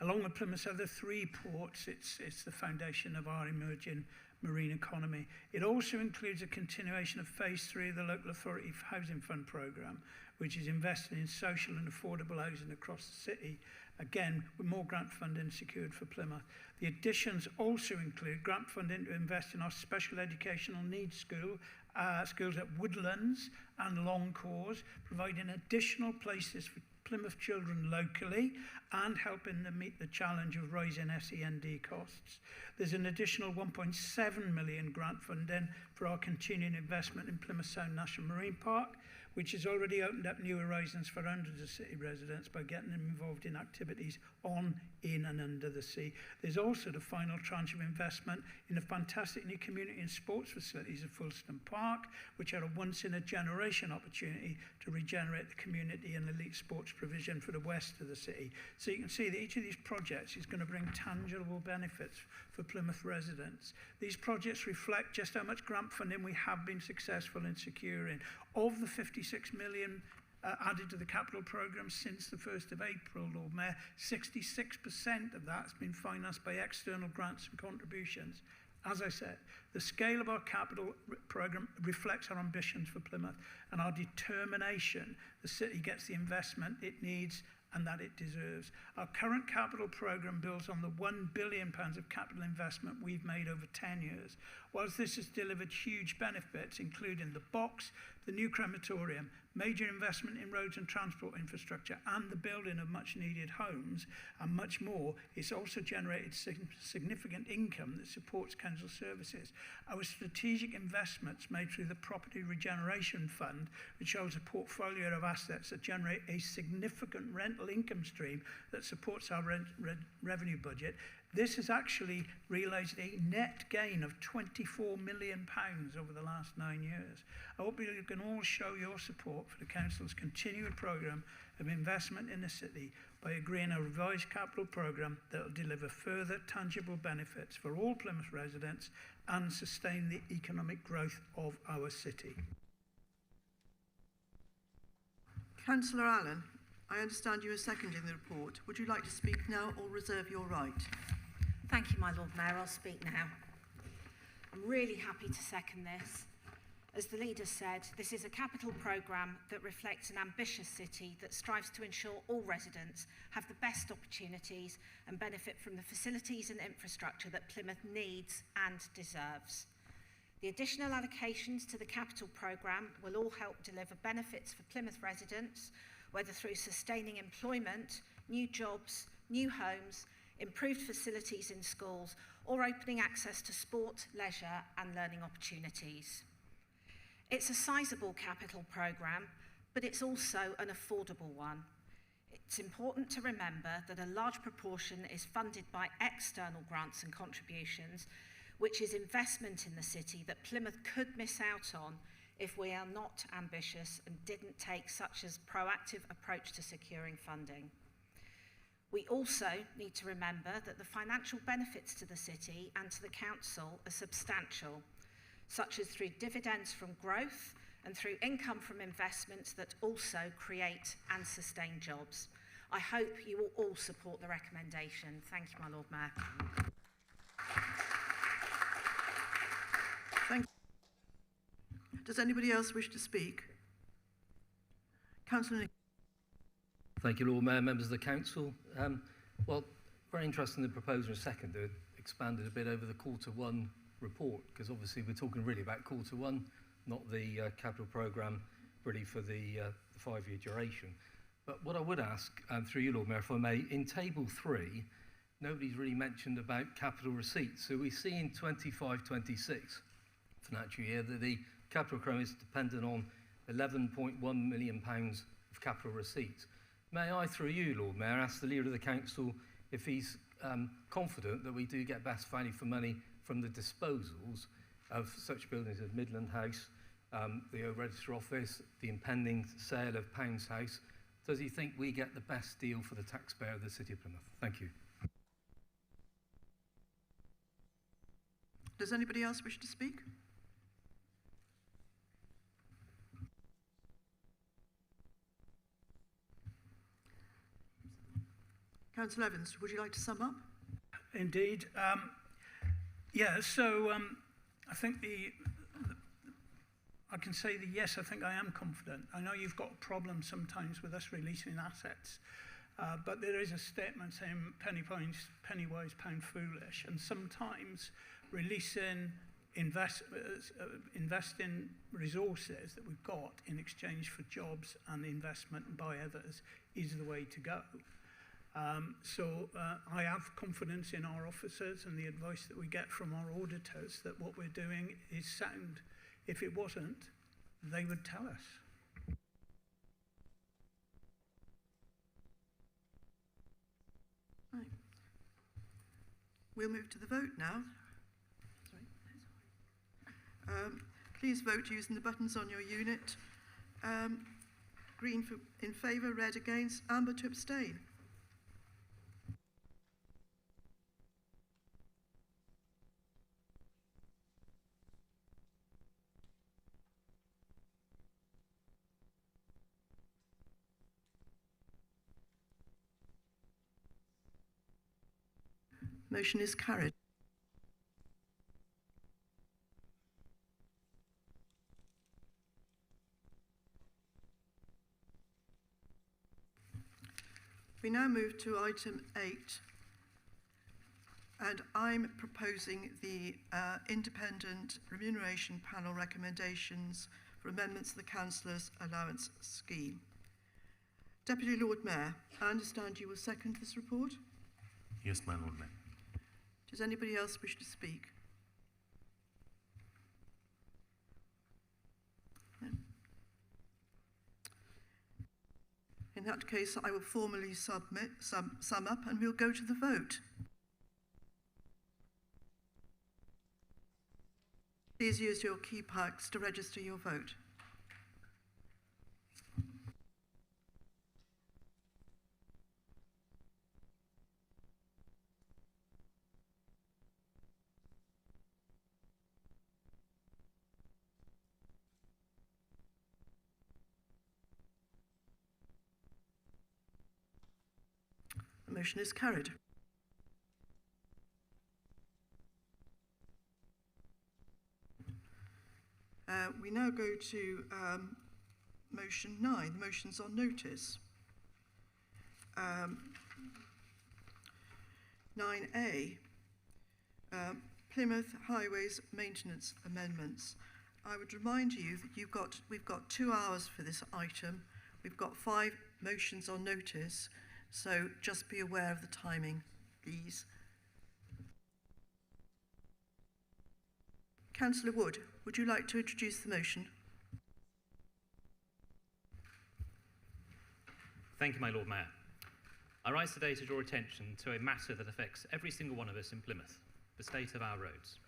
Along with Plymouth's other 3 ports, it's the foundation of our emerging marine economy. It also includes a continuation of phase 3 of the Local Authority Housing Fund programme, which is investing in social and affordable housing across the city, again with more grant funding secured for Plymouth. The additions also include grant funding to invest in our special educational needs schools at Woodlands and Longcores, providing additional places for Plymouth children locally and helping them meet the challenge of rising SEND costs. There's an additional 1.7 million grant funding for our continuing investment in Plymouth Sound National Marine Park, which has already opened up new horizons for hundreds of city residents by getting them involved in activities on, in and under the sea. There's also the final tranche of investment in the fantastic new community and sports facilities at Fulston Park, which are a once-in-a-generation opportunity to regenerate the community and elite sports provision for the west of the city. So you can see that each of these projects is going to bring tangible benefits for Plymouth residents. These projects reflect just how much grant funding we have been successful in securing. Of the 56 million added to the capital programme since the 1st of April, Lord Mayor, 66% of that has been financed by external grants and contributions. As I said, the scale of our capital programme reflects our ambitions for Plymouth and our determination the city gets the investment it needs and that it deserves. Our current capital programme builds on the £1 billion of capital investment we've made over 10 years. Whilst this has delivered huge benefits, including the box, the new crematorium, major investment in roads and transport infrastructure, and the building of much needed homes, and much more, it's also generated significant income that supports council services. Our strategic investments made through the Property Regeneration Fund, which holds a portfolio of assets that generate a significant rental income stream that supports our revenue budget. This has actually realised a net gain of £24 million over the last 9 years. I hope you can all show your support for the Council's continued programme of investment in the city by agreeing a revised capital programme that will deliver further tangible benefits for all Plymouth residents and sustain the economic growth of our city. Councillor Allen, I understand you are seconding the report. Would you like to speak now or reserve your right? Thank you, my Lord Mayor. I'll speak now. I'm really happy to second this. As the leader said, this is a capital programme that reflects an ambitious city that strives to ensure all residents have the best opportunities and benefit from the facilities and infrastructure that Plymouth needs and deserves. The additional allocations to the capital programme will all help deliver benefits for Plymouth residents, whether through sustaining employment, new jobs, new homes, improved facilities in schools, or opening access to sport, leisure and learning opportunities. It's a sizable capital programme, but it's also an affordable one. It's important to remember that a large proportion is funded by external grants and contributions, which is investment in the city that Plymouth could miss out on if we are not ambitious and didn't take such a proactive approach to securing funding. We also need to remember that the financial benefits to the city and to the council are substantial, such as through dividends from growth and through income from investments that also create and sustain jobs. I hope you will all support the recommendation. Thank you, my Lord Mayor. Thank you. Does anybody else wish to speak? Councillor Nick. Thank you, Lord Mayor, members of the council. Well, very interesting the proposal in a second to expand it a bit over the Q1 report, because obviously we're talking really about Q1, not the capital programme really for the 5-year duration. But what I would ask, through you, Lord Mayor, if I may, in table 3, nobody's really mentioned about capital receipts. So we see in 25-26 financial year that the capital programme is dependent on £11.1 million of capital receipts. May I, through you, Lord Mayor, ask the Leader of the Council if he's confident that we do get best value for money from the disposals of such buildings as Midland House, the Old Register Office, the impending sale of Pounds House. Does he think we get the best deal for the taxpayer of the City of Plymouth? Thank you. Does anybody else wish to speak? Councillor Evans, would you like to sum up? Indeed. Yeah, so I think I can say the yes, I think I am confident. I know you've got problems sometimes with us releasing assets, but there is a statement saying penny wise, pound foolish, and sometimes releasing investing resources that we've got in exchange for jobs and investment by others is the way to go. So I have confidence in our officers and the advice that we get from our auditors that what we're doing is sound. If it wasn't, they would tell us. Right. We'll move to the vote now. Please vote using the buttons on your unit. Green in favour, red against, amber to abstain. Motion is carried. We now move to item 8, and I'm proposing the independent remuneration panel recommendations for amendments to the Councillors' Allowance Scheme. Deputy Lord Mayor, I understand you will second this report? Yes, my Lord Mayor. Does anybody else wish to speak? No. In that case, I will formally sum up and we'll go to the vote. Please use your key packs to register your vote. The motion is carried. We now go to motion 9, the motions on notice. 9A, Plymouth Highways Maintenance Amendments. I would remind you that we've got 2 hours for this item. We've got 5 motions on notice, so just be aware of the timing, please. Councillor Wood, would you like to introduce the motion? Thank you, my Lord Mayor. I rise today to draw attention to a matter that affects every single one of us in Plymouth, the state of our roads.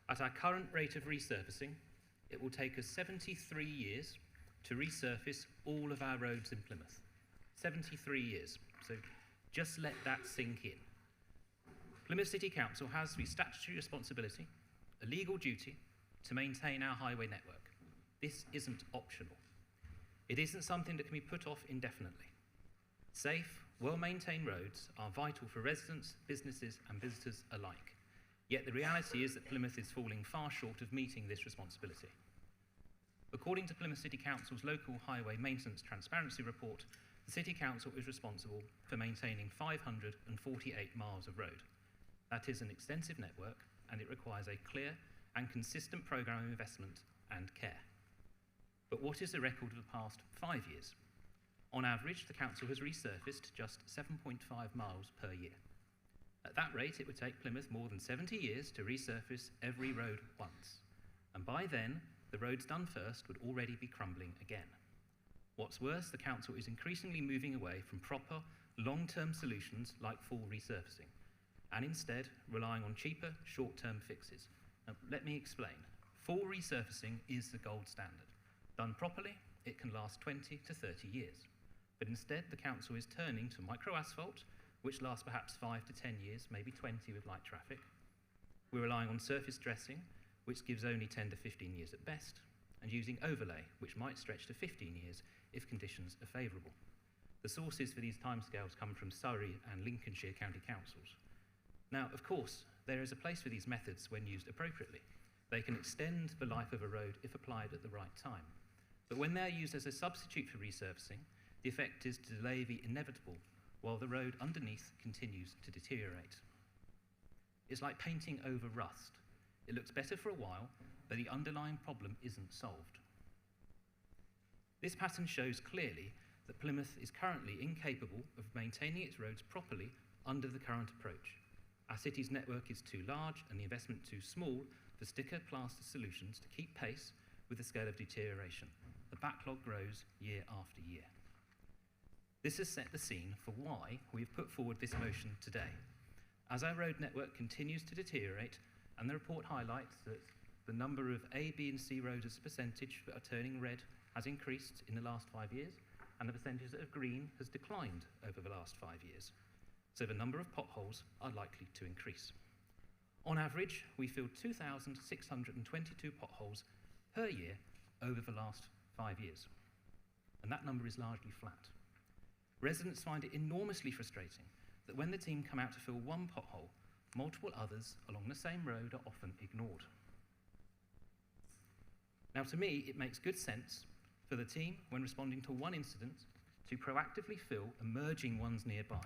At our current rate of resurfacing, it will take us 73 years to resurface all of our roads in Plymouth. 73 years. So Just let that sink in. Plymouth City Council has the statutory responsibility, a legal duty, to maintain our highway network. This isn't optional. It isn't something that can be put off indefinitely. Safe, well-maintained roads are vital for residents, businesses and visitors alike. Yet the reality is that Plymouth is falling far short of meeting this responsibility. According to Plymouth City Council's local highway maintenance transparency report, the City Council is responsible for maintaining 548 miles of road. That is an extensive network, and it requires a clear and consistent programme of investment and care. But what is the record of the past 5 years? On average, the Council has resurfaced just 7.5 miles per year. At that rate, it would take Plymouth more than 70 years to resurface every road once. And by then, the roads done first would already be crumbling again. What's worse, the Council is increasingly moving away from proper, long-term solutions like full resurfacing, and instead relying on cheaper, short-term fixes. Now, let me explain. Full resurfacing is the gold standard. Done properly, it can last 20 to 30 years. But instead, the Council is turning to micro-asphalt, which lasts perhaps 5 to 10 years, maybe 20 with light traffic. We're relying on surface dressing, which gives only 10 to 15 years at best, and using overlay, which might stretch to 15 years if conditions are favourable. The sources for these timescales come from Surrey and Lincolnshire County Councils. Now, of course, there is a place for these methods when used appropriately. They can extend the life of a road if applied at the right time. But when they're used as a substitute for resurfacing, the effect is to delay the inevitable while the road underneath continues to deteriorate. It's like painting over rust. It looks better for a while, but the underlying problem isn't solved. This pattern shows clearly that Plymouth is currently incapable of maintaining its roads properly under the current approach. Our city's network is too large and the investment too small for sticker plaster solutions to keep pace with the scale of deterioration. The backlog grows year after year. This has set the scene for why we have put forward this motion today. As our road network continues to deteriorate, and the report highlights that the number of A, B and C roads as a percentage that are turning red has increased in the last 5 years, and the percentage that are green has declined over the last 5 years. So the number of potholes are likely to increase. On average, we filled 2,622 potholes per year over the last 5 years. And that number is largely flat. Residents find it enormously frustrating that when the team come out to fill one pothole, multiple others along the same road are often ignored. Now, to me, it makes good sense for the team, when responding to one incident, to proactively fill emerging ones nearby.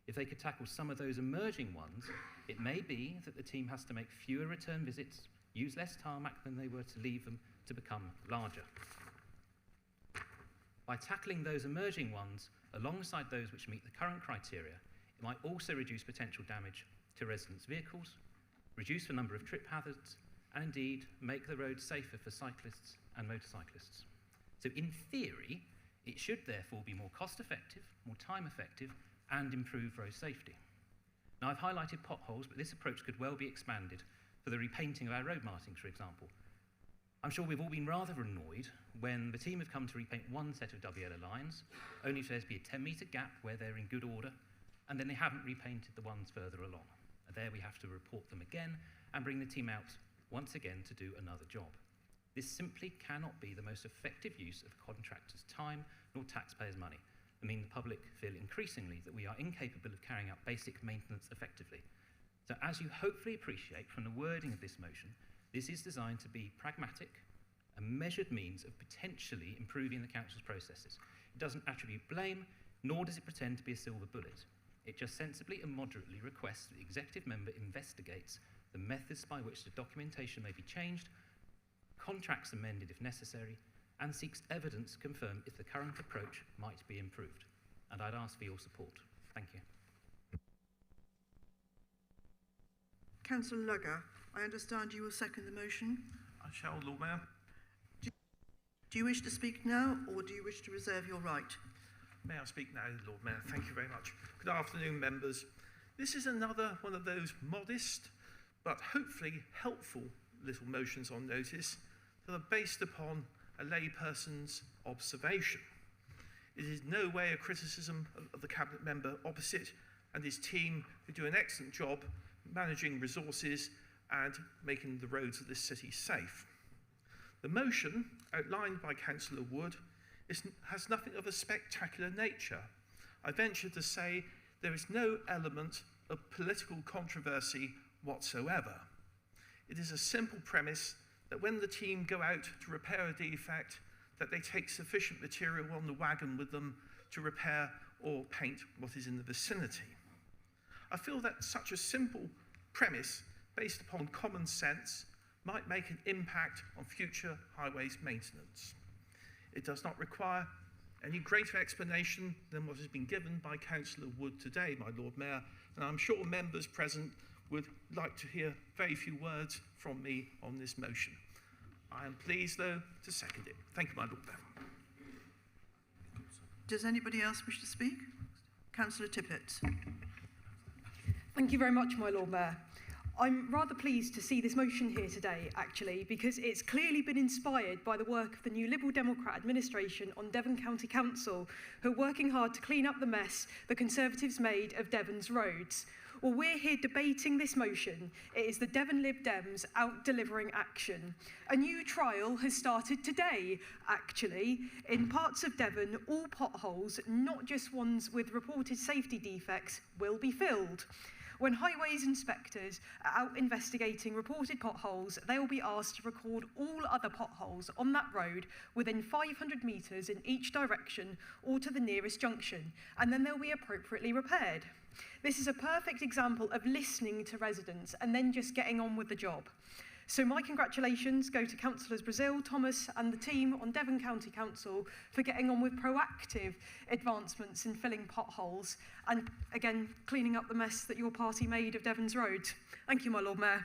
If they could tackle some of those emerging ones, it may be that the team has to make fewer return visits, use less tarmac than they were to leave them to become larger. By tackling those emerging ones alongside those which meet the current criteria, it might also reduce potential damage to residents' vehicles, reduce the number of trip hazards, and indeed make the roads safer for cyclists and motorcyclists. So in theory, it should therefore be more cost-effective, more time-effective, and improve road safety. Now, I've highlighted potholes, but this approach could well be expanded for the repainting of our road markings, for example. I'm sure we've all been rather annoyed when the team have come to repaint one set of double yellow lines, only for there to be a 10-metre gap where they're in good order, and then they haven't repainted the ones further along. And there we have to report them again and bring the team out once again to do another job. This simply cannot be the most effective use of contractors' time nor taxpayers' money. I mean, the public feel increasingly that we are incapable of carrying out basic maintenance effectively. So as you hopefully appreciate from the wording of this motion, this is designed to be pragmatic, a measured means of potentially improving the council's processes. It doesn't attribute blame, nor does it pretend to be a silver bullet. It just sensibly and moderately requests that the executive member investigates the methods by which the documentation may be changed, contracts amended if necessary, and seeks evidence to confirm if the current approach might be improved. And I'd ask for your support. Thank you. Councillor Lugger, I understand you will second the motion. I shall, Lord Mayor. Do you wish to speak now, or do you wish to reserve your right? May I speak now, Lord Mayor? Thank you very much. Good afternoon, members. This is another one of those modest, but hopefully helpful little motions on notice that are based upon a layperson's observation. It is no way a criticism of the Cabinet member opposite and his team, who do an excellent job managing resources and making the roads of this city safe. The motion outlined by Councillor Wood has nothing of a spectacular nature. I venture to say there is no element of political controversy whatsoever. It is a simple premise that when the team go out to repair a defect, that they take sufficient material on the wagon with them to repair or paint what is in the vicinity. I feel that such a simple premise, based upon common sense, might make an impact on future highways maintenance. It does not require any greater explanation than what has been given by Councillor Wood today, my Lord Mayor, and I'm sure members present would like to hear very few words from me on this motion. I am pleased, though, to second it. Thank you, my Lord Mayor. Does anybody else wish to speak? Councillor Tippett. Thank you very much, my Lord Mayor. I'm rather pleased to see this motion here today, actually, because it's clearly been inspired by the work of the new Liberal Democrat administration on Devon County Council, who are working hard to clean up the mess the Conservatives made of Devon's roads. Well, we're here debating this motion. It is the Devon Lib Dems out delivering action. A new trial has started today, actually. In parts of Devon, all potholes, not just ones with reported safety defects, will be filled. When highways inspectors are out investigating reported potholes, they will be asked to record all other potholes on that road within 500 metres in each direction or to the nearest junction, and then they'll be appropriately repaired. This is a perfect example of listening to residents and then just getting on with the job. So my congratulations go to Councillors Brazil, Thomas and the team on Devon County Council for getting on with proactive advancements in filling potholes and, again, cleaning up the mess that your party made of Devon's roads. Thank you, my Lord Mayor.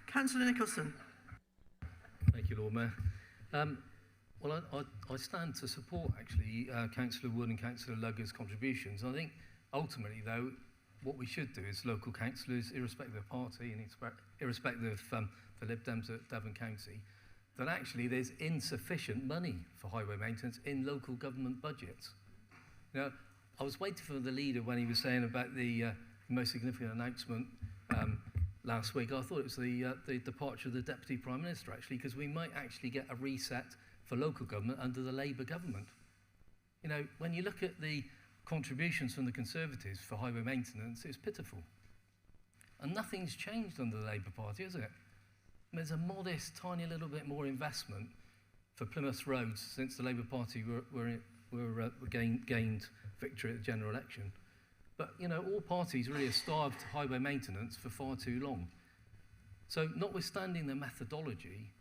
Councillor Nicholson. Thank you, Lord Mayor. Well, I stand to support, actually, Councillor Wood and Councillor Lugger's contributions. I think, ultimately, though, what we should do is local councillors, irrespective of party and irrespective of the Lib Dems at Devon County, that actually there's insufficient money for highway maintenance in local government budgets. You know, I was waiting for the leader when he was saying about the most significant announcement last week. I thought it was the departure of the Deputy Prime Minister, actually, because we might actually get a reset for local government under the Labour government. You know, when you look at the contributions from the Conservatives for highway maintenance, it's pitiful. And nothing's changed under the Labour Party, is it? There's a modest, tiny little bit more investment for Plymouth roads since the Labour Party gained victory at the general election. But, you know, all parties really have starved highway maintenance for far too long. So, notwithstanding the methodology,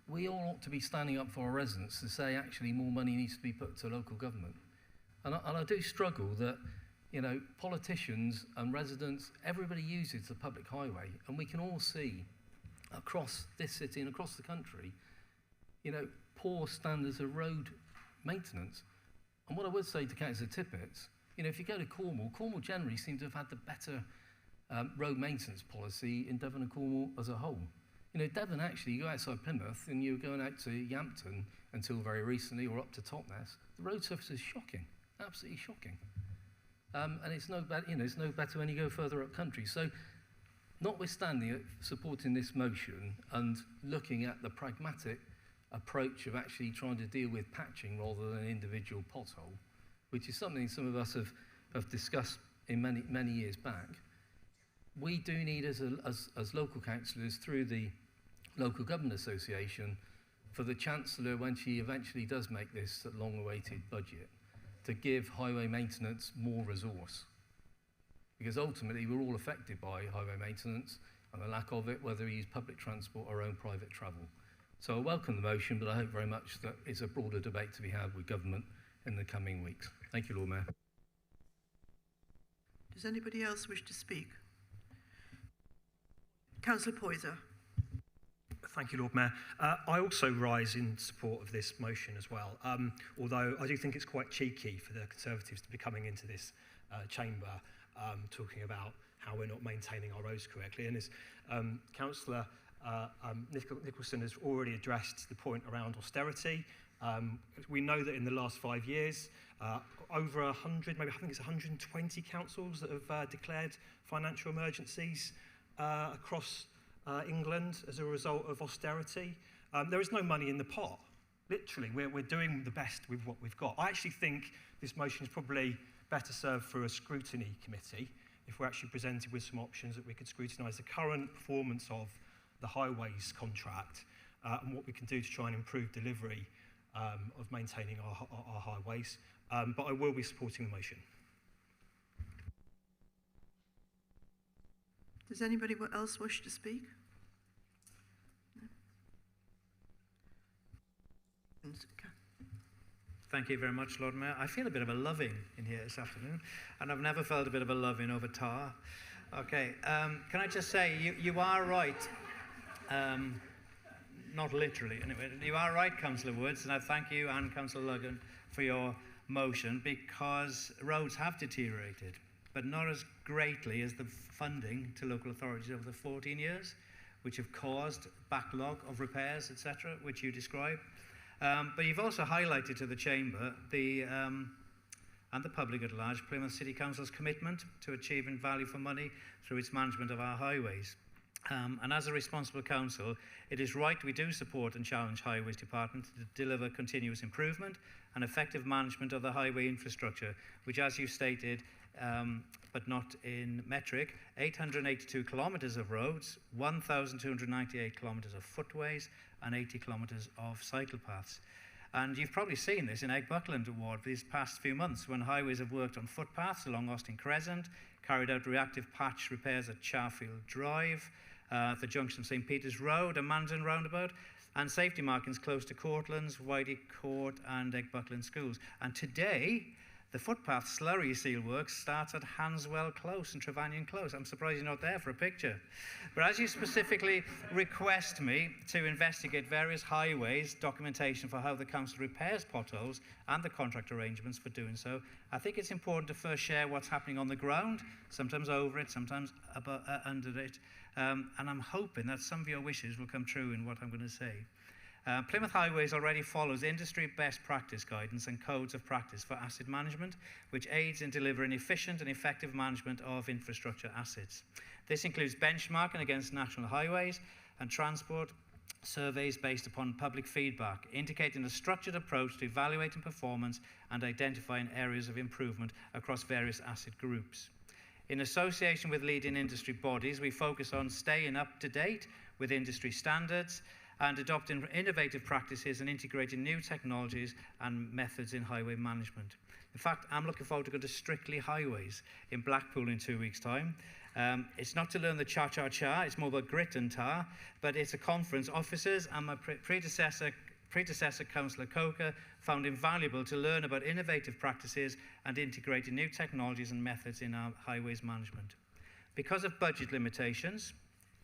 we all ought to be standing up for our residents to say, actually, more money needs to be put to local government. And I do struggle that, you know, politicians and residents, everybody uses the public highway, and we can all see across this city and across the country, you know, poor standards of road maintenance. And what I would say to Councillor Tippett, you know, if you go to Cornwall, Cornwall generally seem to have had the better road maintenance policy in Devon and Cornwall as a whole. You know, Devon actually, you go outside Plymouth and you're going out to Yampton until very recently, or up to Totnes, the road surface is shocking. Absolutely shocking. And it's no better, you know, it's no better when you go further up country. So, notwithstanding it, supporting this motion and looking at the pragmatic approach of actually trying to deal with patching rather than an individual pothole, which is something some of us have discussed in many years back, we do need as local councillors through the Local Government Association for the Chancellor, when she eventually does make this long-awaited budget, to give highway maintenance more resource. Because ultimately we're all affected by highway maintenance and the lack of it, whether we use public transport or own private travel. So I welcome the motion, but I hope very much that it's a broader debate to be had with government in the coming weeks. Thank you, Lord Mayor. Does anybody else wish to speak? Councillor Poyser. Thank you, Lord Mayor. I also rise in support of this motion as well, although I do think it's quite cheeky for the Conservatives to be coming into this chamber talking about how we're not maintaining our roads correctly. And as Councillor Nicholson has already addressed the point around austerity, We know that in the last 5 years, over 100, maybe I think it's 120 councils that have declared financial emergencies across England as a result of austerity. There is no money in the pot. Literally, we're doing the best with what we've got. I actually think this motion is probably better served for a scrutiny committee if we're actually presented with some options that we could scrutinise the current performance of the highways contract and what we can do to try and improve delivery of maintaining our highways. But I will be supporting the motion. Does anybody else wish to speak? No. Thank you very much, Lord Mayor. I feel a bit of a loving in here this afternoon, and I've never felt a bit of a loving over tar. Okay, can I just say, you are right, not literally, anyway. You are right, Councillor Woods, and I thank you and Councillor Luggan for your motion, because roads have deteriorated, but not as greatly as the funding to local authorities over the 14 years, which have caused backlog of repairs, etc., which you describe. But you've also highlighted to the Chamber and the public at large Plymouth City Council's commitment to achieving value for money through its management of our highways. And as a responsible council, it is right we do support and challenge Highways Department to deliver continuous improvement and effective management of the highway infrastructure, which, as you stated, but not in metric, 882 kilometres of roads, 1,298 kilometres of footways, and 80 kilometres of cycle paths. And you've probably seen this in Egg Buckland Ward these past few months, when highways have worked on footpaths along Austin Crescent, carried out reactive patch repairs at Charfield Drive, the junction of St Peter's Road and Manton Roundabout, and safety markings close to Courtlands, Whitey Court and Egg Buckland schools. And today, the footpath slurry seal work starts at Hanswell Close and Trevanion Close. I'm surprised you're not there for a picture. But as you specifically request me to investigate various highways, documentation for how the council repairs potholes and the contract arrangements for doing so, I think it's important to first share what's happening on the ground, sometimes over it, sometimes under it. And I'm hoping that some of your wishes will come true in what I'm going to say. Plymouth Highways already follows industry best practice guidance and codes of practice for asset management, which aids in delivering efficient and effective management of infrastructure assets. This includes benchmarking against national highways and transport surveys based upon public feedback, indicating a structured approach to evaluating performance and identifying areas of improvement across various asset groups. In association with leading industry bodies, we focus on staying up to date with industry standards and adopting innovative practices and integrating new technologies and methods in highway management. In fact, I'm looking forward to going to Strictly Highways in Blackpool in 2 weeks' time. It's not to learn the cha-cha-cha, it's more about grit and tar, but it's a conference officers and my predecessor, Councillor Coker, found invaluable to learn about innovative practices and integrating new technologies and methods in our highways management. Because of budget limitations,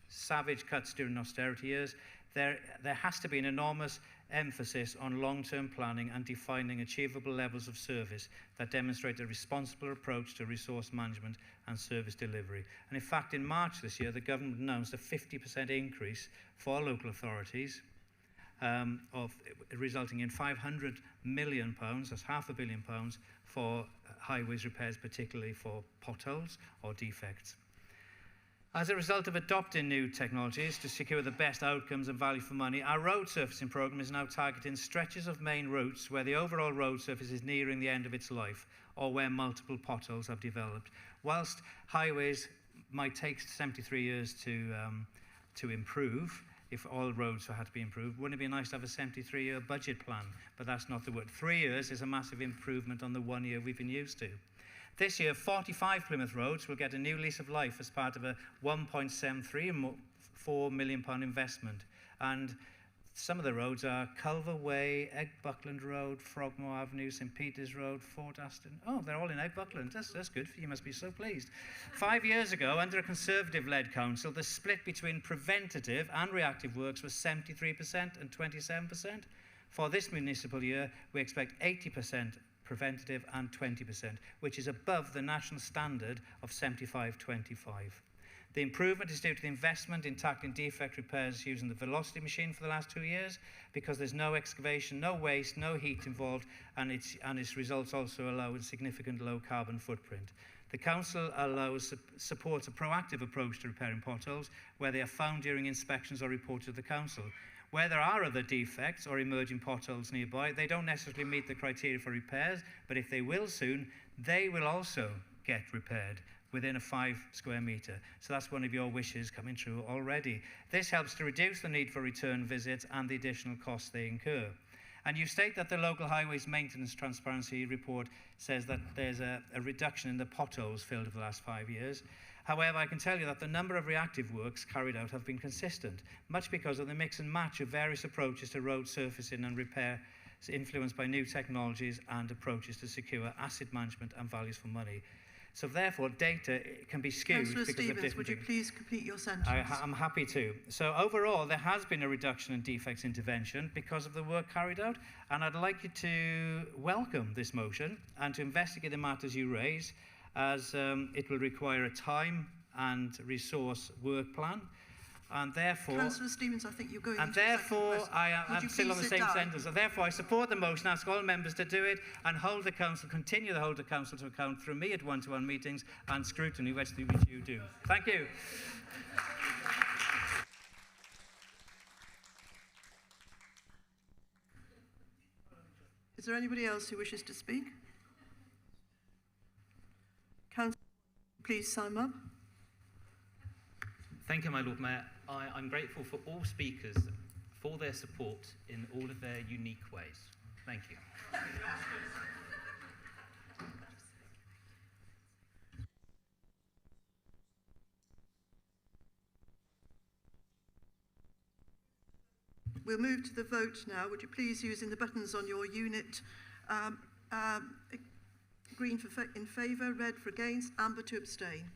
savage cuts during austerity years, there has to be an enormous emphasis on long-term planning and defining achievable levels of service that demonstrate a responsible approach to resource management and service delivery. And in fact, in March this year, the government announced a 50% increase for local authorities, resulting in £500 million, that's £500 million, for highways repairs, particularly for potholes or defects. As a result of adopting new technologies to secure the best outcomes and value for money, our road surfacing programme is now targeting stretches of main routes where the overall road surface is nearing the end of its life or where multiple potholes have developed. Whilst highways might take 73 years to improve, if all roads had to be improved, wouldn't it be nice to have a 73-year budget plan? But that's not the word. 3 years is a massive improvement on the 1 year we've been used to. This year, 45 Plymouth roads will get a new lease of life as part of a £1.734 million investment. And some of the roads are Culver Way, Egg Buckland Road, Frogmore Avenue, St Peter's Road, Fort Aston. Oh, they're all in Egg Buckland. That's good. You must be so pleased. 5 years ago, under a Conservative-led council, the split between preventative and reactive works was 73% and 27%. For this municipal year, we expect 80% preventative and 20%, which is above the national standard of 75-25. The improvement is due to the investment in tackling defect repairs using the velocity machine for the last 2 years, because there's no excavation, no waste, no heat involved, and its results also allow a significant low carbon footprint. The Council supports a proactive approach to repairing potholes where they are found during inspections or reported to the Council. Where there are other defects or emerging potholes nearby, they don't necessarily meet the criteria for repairs, but if they will soon, they will also get repaired within a 5 square metre. So that's one of your wishes coming true already. This helps to reduce the need for return visits and the additional costs they incur. And you state that the local highways maintenance transparency report says that there's a reduction in the potholes filled over the last 5 years. However, I can tell you that the number of reactive works carried out have been consistent, much because of the mix and match of various approaches to road surfacing and repair influenced by new technologies and approaches to secure asset management and values for money. So therefore, data can be skewed Councillor because of Stevens, different would you things. please complete your sentence? I'm happy to. So overall, there has been a reduction in defects intervention because of the work carried out, and I'd like you to welcome this motion and to investigate the matters you raise, as it will require a time and resource work plan. And therefore, Councillor Stevens, I think you're going and into a second therefore, question. I'm still on the same sentence. And therefore, I support the motion, ask all members to do it, and continue to hold the council to account through me at one-to-one meetings and scrutiny, which you do. Thank you. Is there anybody else who wishes to speak? Councillor, please sum up. Thank you, my Lord Mayor. I'm grateful for all speakers for their support in all of their unique ways. Thank you. We'll move to the vote now. Would you please, using the buttons on your unit, green for in favour, red for against, amber to abstain.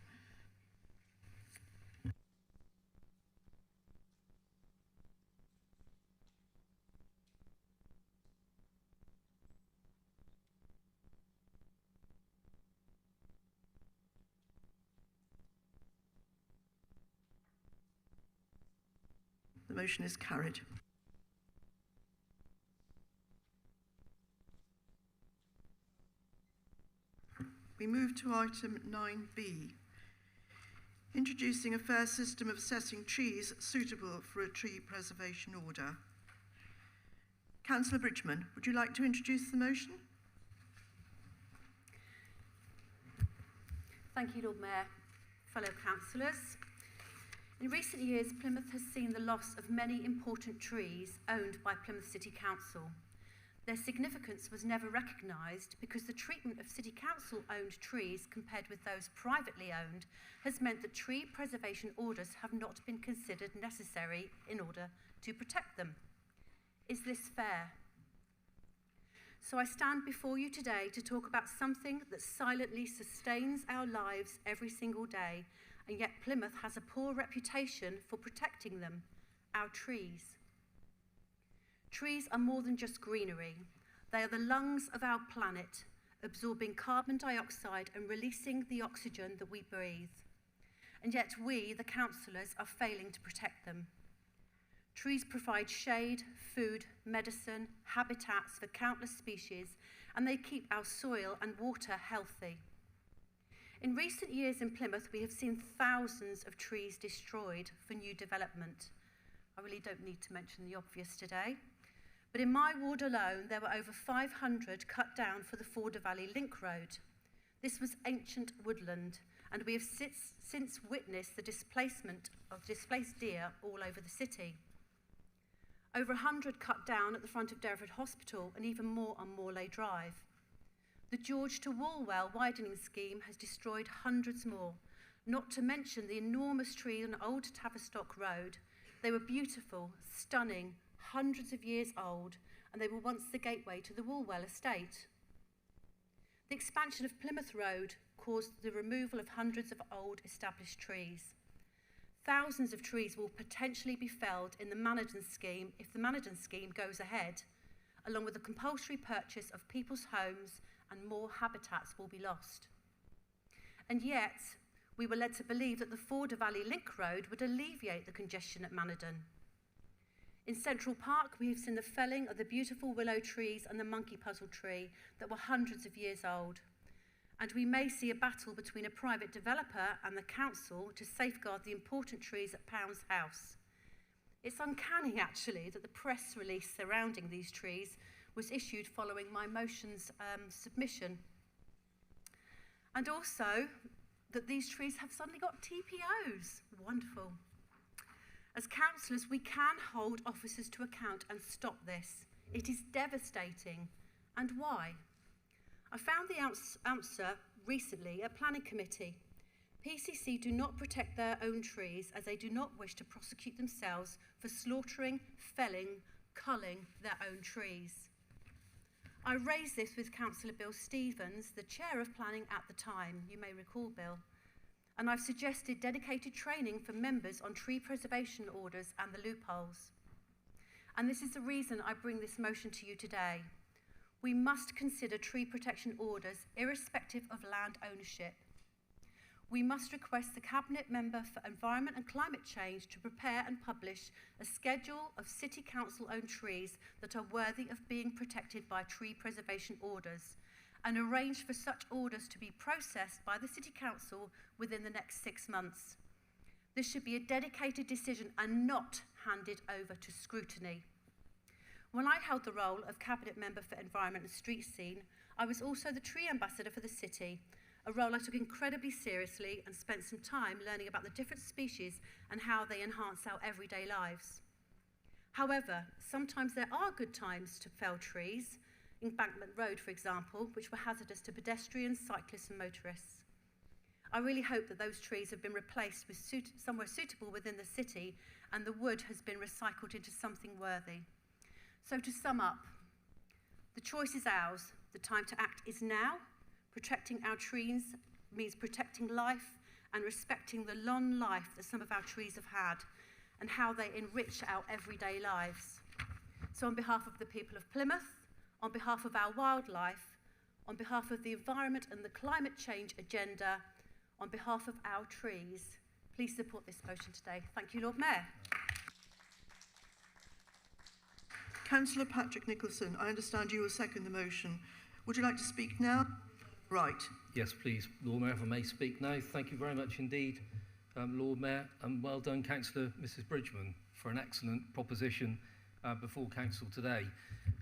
The motion is carried. We move to item 9B, introducing a fair system of assessing trees suitable for a tree preservation order. Councillor Bridgman, would you like to introduce the motion? Thank you, Lord Mayor, fellow councillors. In recent years, Plymouth has seen the loss of many important trees owned by Plymouth City Council. Their significance was never recognised because the treatment of City Council-owned trees compared with those privately owned has meant that tree preservation orders have not been considered necessary in order to protect them. Is this fair? So I stand before you today to talk about something that silently sustains our lives every single day, and yet Plymouth has a poor reputation for protecting them, our trees. Trees are more than just greenery. They are the lungs of our planet, absorbing carbon dioxide and releasing the oxygen that we breathe. And yet we, the councillors, are failing to protect them. Trees provide shade, food, medicine, habitats for countless species, and they keep our soil and water healthy. In recent years in Plymouth, we have seen thousands of trees destroyed for new development. I really don't need to mention the obvious today. But in my ward alone, there were over 500 cut down for the Forder Valley Link Road. This was ancient woodland, and we have since witnessed the displacement of displaced deer all over the city. Over 100 cut down at the front of Derriford Hospital, and even more on Morley Drive. The George to Walwell widening scheme has destroyed hundreds more, not to mention the enormous trees on Old Tavistock Road. They were beautiful, stunning, hundreds of years old, and they were once the gateway to the Walwell estate. The expansion of Plymouth Road caused the removal of hundreds of old established trees. Thousands of trees will potentially be felled in the management scheme if the management scheme goes ahead, along with the compulsory purchase of people's homes, and more habitats will be lost. And yet, we were led to believe that the Forder Valley Link Road would alleviate the congestion at Manadon. In Central Park, we have seen the felling of the beautiful willow trees and the monkey puzzle tree that were hundreds of years old. And we may see a battle between a private developer and the council to safeguard the important trees at Pounds House. It's uncanny, actually, that the press release surrounding these trees was issued following my motion's submission. And also that these trees have suddenly got TPOs. Wonderful. As councillors, we can hold officers to account and stop this. It is devastating. And why? I found the answer recently at Planning Committee. PCC do not protect their own trees as they do not wish to prosecute themselves for slaughtering, felling, culling their own trees. I raised this with Councillor Bill Stevens, the chair of planning at the time, you may recall, Bill, and I've suggested dedicated training for members on tree preservation orders and the loopholes. And this is the reason I bring this motion to you today. We must consider tree protection orders irrespective of land ownership. We must request the Cabinet Member for Environment and Climate Change to prepare and publish a schedule of City Council-owned trees that are worthy of being protected by tree preservation orders, and arrange for such orders to be processed by the City Council within the next 6 months. This should be a dedicated decision and not handed over to scrutiny. When I held the role of Cabinet Member for Environment and Street Scene, I was also the tree ambassador for the city, a role I took incredibly seriously and spent some time learning about the different species and how they enhance our everyday lives. However, sometimes there are good times to fell trees, Embankment Road, for example, which were hazardous to pedestrians, cyclists and motorists. I really hope that those trees have been replaced with somewhere suitable within the city and the wood has been recycled into something worthy. So to sum up, the choice is ours. The time to act is now. Protecting our trees means protecting life and respecting the long life that some of our trees have had and how they enrich our everyday lives. So on behalf of the people of Plymouth, on behalf of our wildlife, on behalf of the environment and the climate change agenda, on behalf of our trees, please support this motion today. Thank you, Lord Mayor. Councillor Patrick Nicholson, I understand you will second the motion. Would you like to speak now? Right. Yes, please, Lord Mayor, if I may speak now. Thank you very much indeed, Lord Mayor, and well done, Councillor Mrs Bridgman, for an excellent proposition before Council today.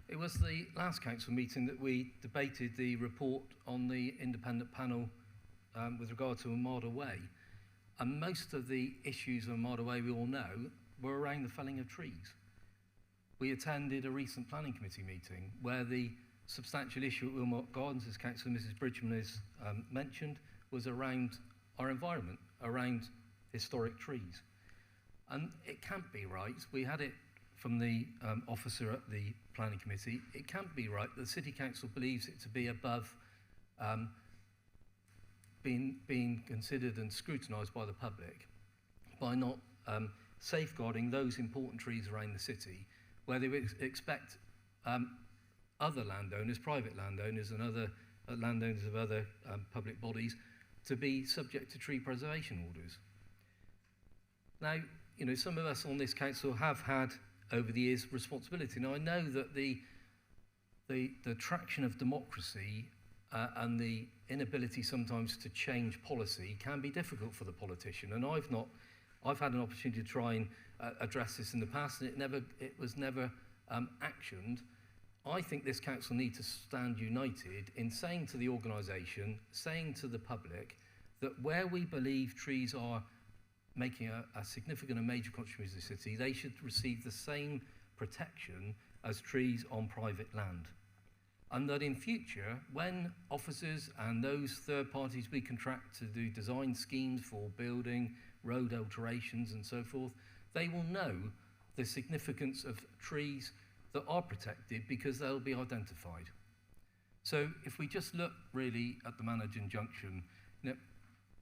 It was the last Council meeting that we debated the report on the independent panel with regard to Armada Way. And most of the issues of Armada Way, we all know, were around the felling of trees. We attended a recent planning committee meeting where the substantial issue at Wilmot Gardens, as Councillor Mrs Bridgman has mentioned, was around our environment, around historic trees. And it can't be right, we had it from the officer at the planning committee, it can't be right that the City Council believes it to be above being considered and scrutinised by the public by not safeguarding those important trees around the city, where they would expect other landowners, private landowners and other landowners of other public bodies to be subject to tree preservation orders. Now, you know, some of us on this council have had over the years responsibility. Now, I know that the traction of democracy and the inability sometimes to change policy can be difficult for the politician, and I've had an opportunity to try and address this in the past, and it was never actioned. I think this council needs to stand united in saying to the organisation, saying to the public, that where we believe trees are making a significant and major contribution to the city, they should receive the same protection as trees on private land. And that in future, when officers and those third parties we contract to do design schemes for building, road alterations and so forth, they will know the significance of trees that are protected because they'll be identified. So if we just look really at the Managing Junction, you know,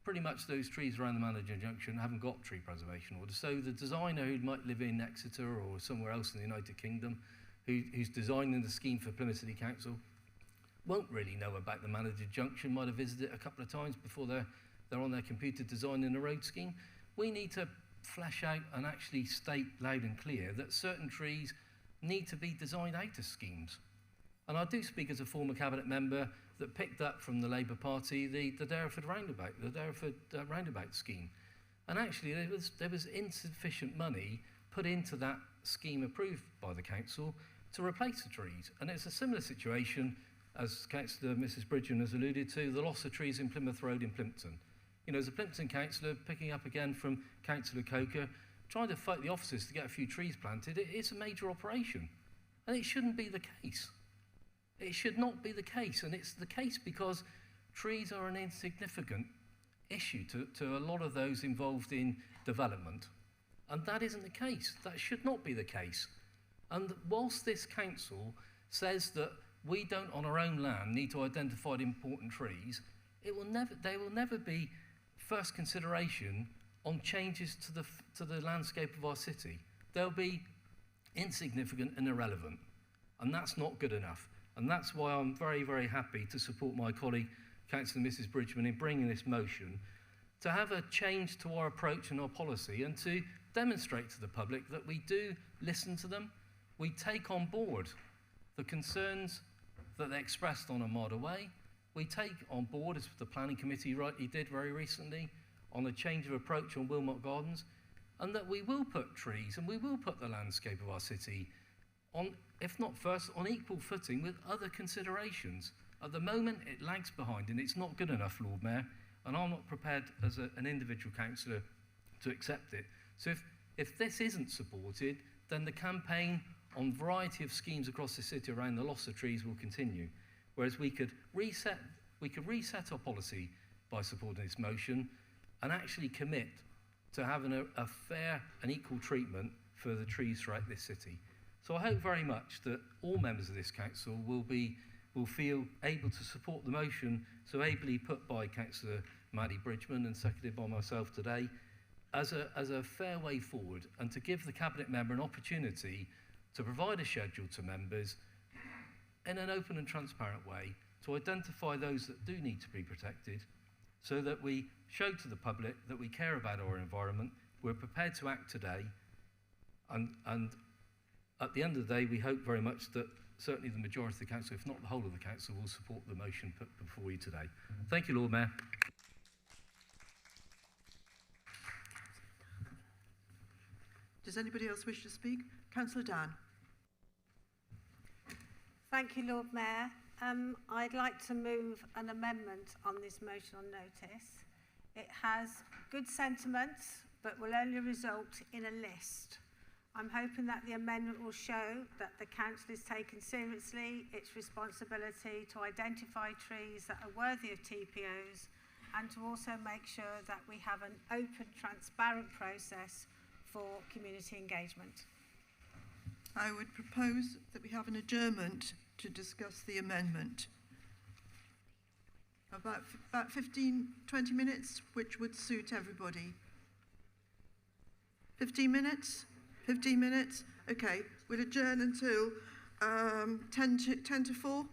pretty much those trees around the Managing Junction haven't got tree preservation orders. So the designer who might live in Exeter or somewhere else in the United Kingdom, who's designing the scheme for Plymouth City Council, won't really know about the Managing Junction, might have visited it a couple of times before they're they're on their computer designing a road scheme. We need to flesh out and actually state loud and clear that certain trees need to be designed out as schemes. And I do speak as a former cabinet member that picked up from the Labour Party the Derriford roundabout scheme. And actually there was insufficient money put into that scheme approved by the council to replace the trees. And it's a similar situation, as Councillor Mrs Bridgen has alluded to, the loss of trees in Plymouth Road in Plympton. You know, as a Plympton councillor, picking up again from Councillor Coker, trying to fight the officers to get a few trees planted, it's a major operation. And it shouldn't be the case. It should not be the case. And it's the case because trees are an insignificant issue to a lot of those involved in development. And that isn't the case. That should not be the case. And whilst this council says that we don't on our own land need to identify the important trees, they will never be first consideration on changes to the landscape of our city. They'll be insignificant and irrelevant. And that's not good enough. And that's why I'm very, very happy to support my colleague, Councillor Mrs Bridgman, in bringing this motion to have a change to our approach and our policy and to demonstrate to the public that we do listen to them. We take on board the concerns that they expressed on a Armada Way. We take on board, as the Planning Committee rightly did very recently, on a change of approach on Wilmot Gardens, and that we will put trees and we will put the landscape of our city on, if not first, on equal footing with other considerations. At the moment, it lags behind and it's not good enough, Lord Mayor, and I'm not prepared as an individual councillor to accept it. So if this isn't supported, then the campaign on a variety of schemes across the city around the loss of trees will continue. Whereas we could reset our policy by supporting this motion and actually commit to having a fair and equal treatment for the trees throughout this city. So I hope very much that all members of this council will feel able to support the motion so ably put by Councillor Maddie Bridgman and seconded by myself today as a fair way forward, and to give the Cabinet member an opportunity to provide a schedule to members in an open and transparent way to identify those that do need to be protected, so that we show to the public that we care about our environment, we're prepared to act today, and at the end of the day, we hope very much that certainly the majority of the council, if not the whole of the council, will support the motion put before you today. Thank you, Lord Mayor. Does anybody else wish to speak? Councillor Dan. Thank you, Lord Mayor. I'd like to move an amendment on this motion on notice. It has good sentiments, but will only result in a list. I'm hoping that the amendment will show that the council is taking seriously its responsibility to identify trees that are worthy of TPOs, and to also make sure that we have an open, transparent process for community engagement. I would propose that we have an adjournment to discuss the amendment. About 15, 20 minutes, which would suit everybody. 15 minutes? 15 minutes? Okay, we'll adjourn until 10 to 4.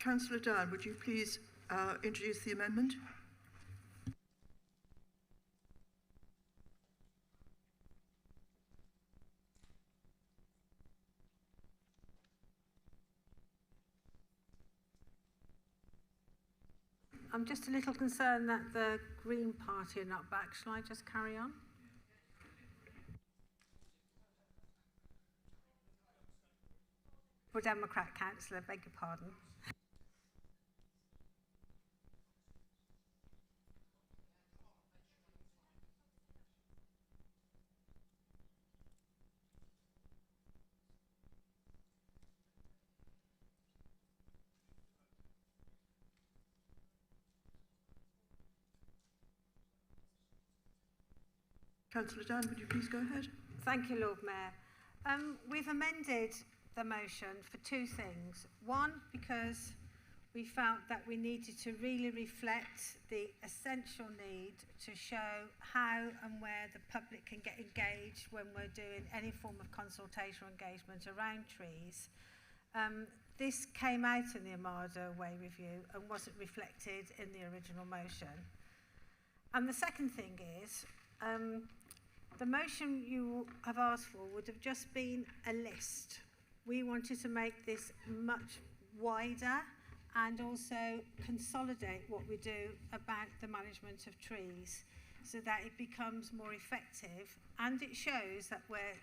Councillor Down, would you please introduce the amendment? I'm just a little concerned that the Green Party are not back. Shall I just carry on? For Democrat councillor, beg your pardon. Councillor Dunn, would you please go ahead? Thank you, Lord Mayor. We've amended the motion for two things. One, because we felt that we needed to really reflect the essential need to show how and where the public can get engaged when we're doing any form of consultation or engagement around trees. This came out in the Armada Way review and wasn't reflected in the original motion. And the second thing is, the motion you have asked for would have just been a list. We wanted to make this much wider and also consolidate what we do about the management of trees so that it becomes more effective, and it shows that where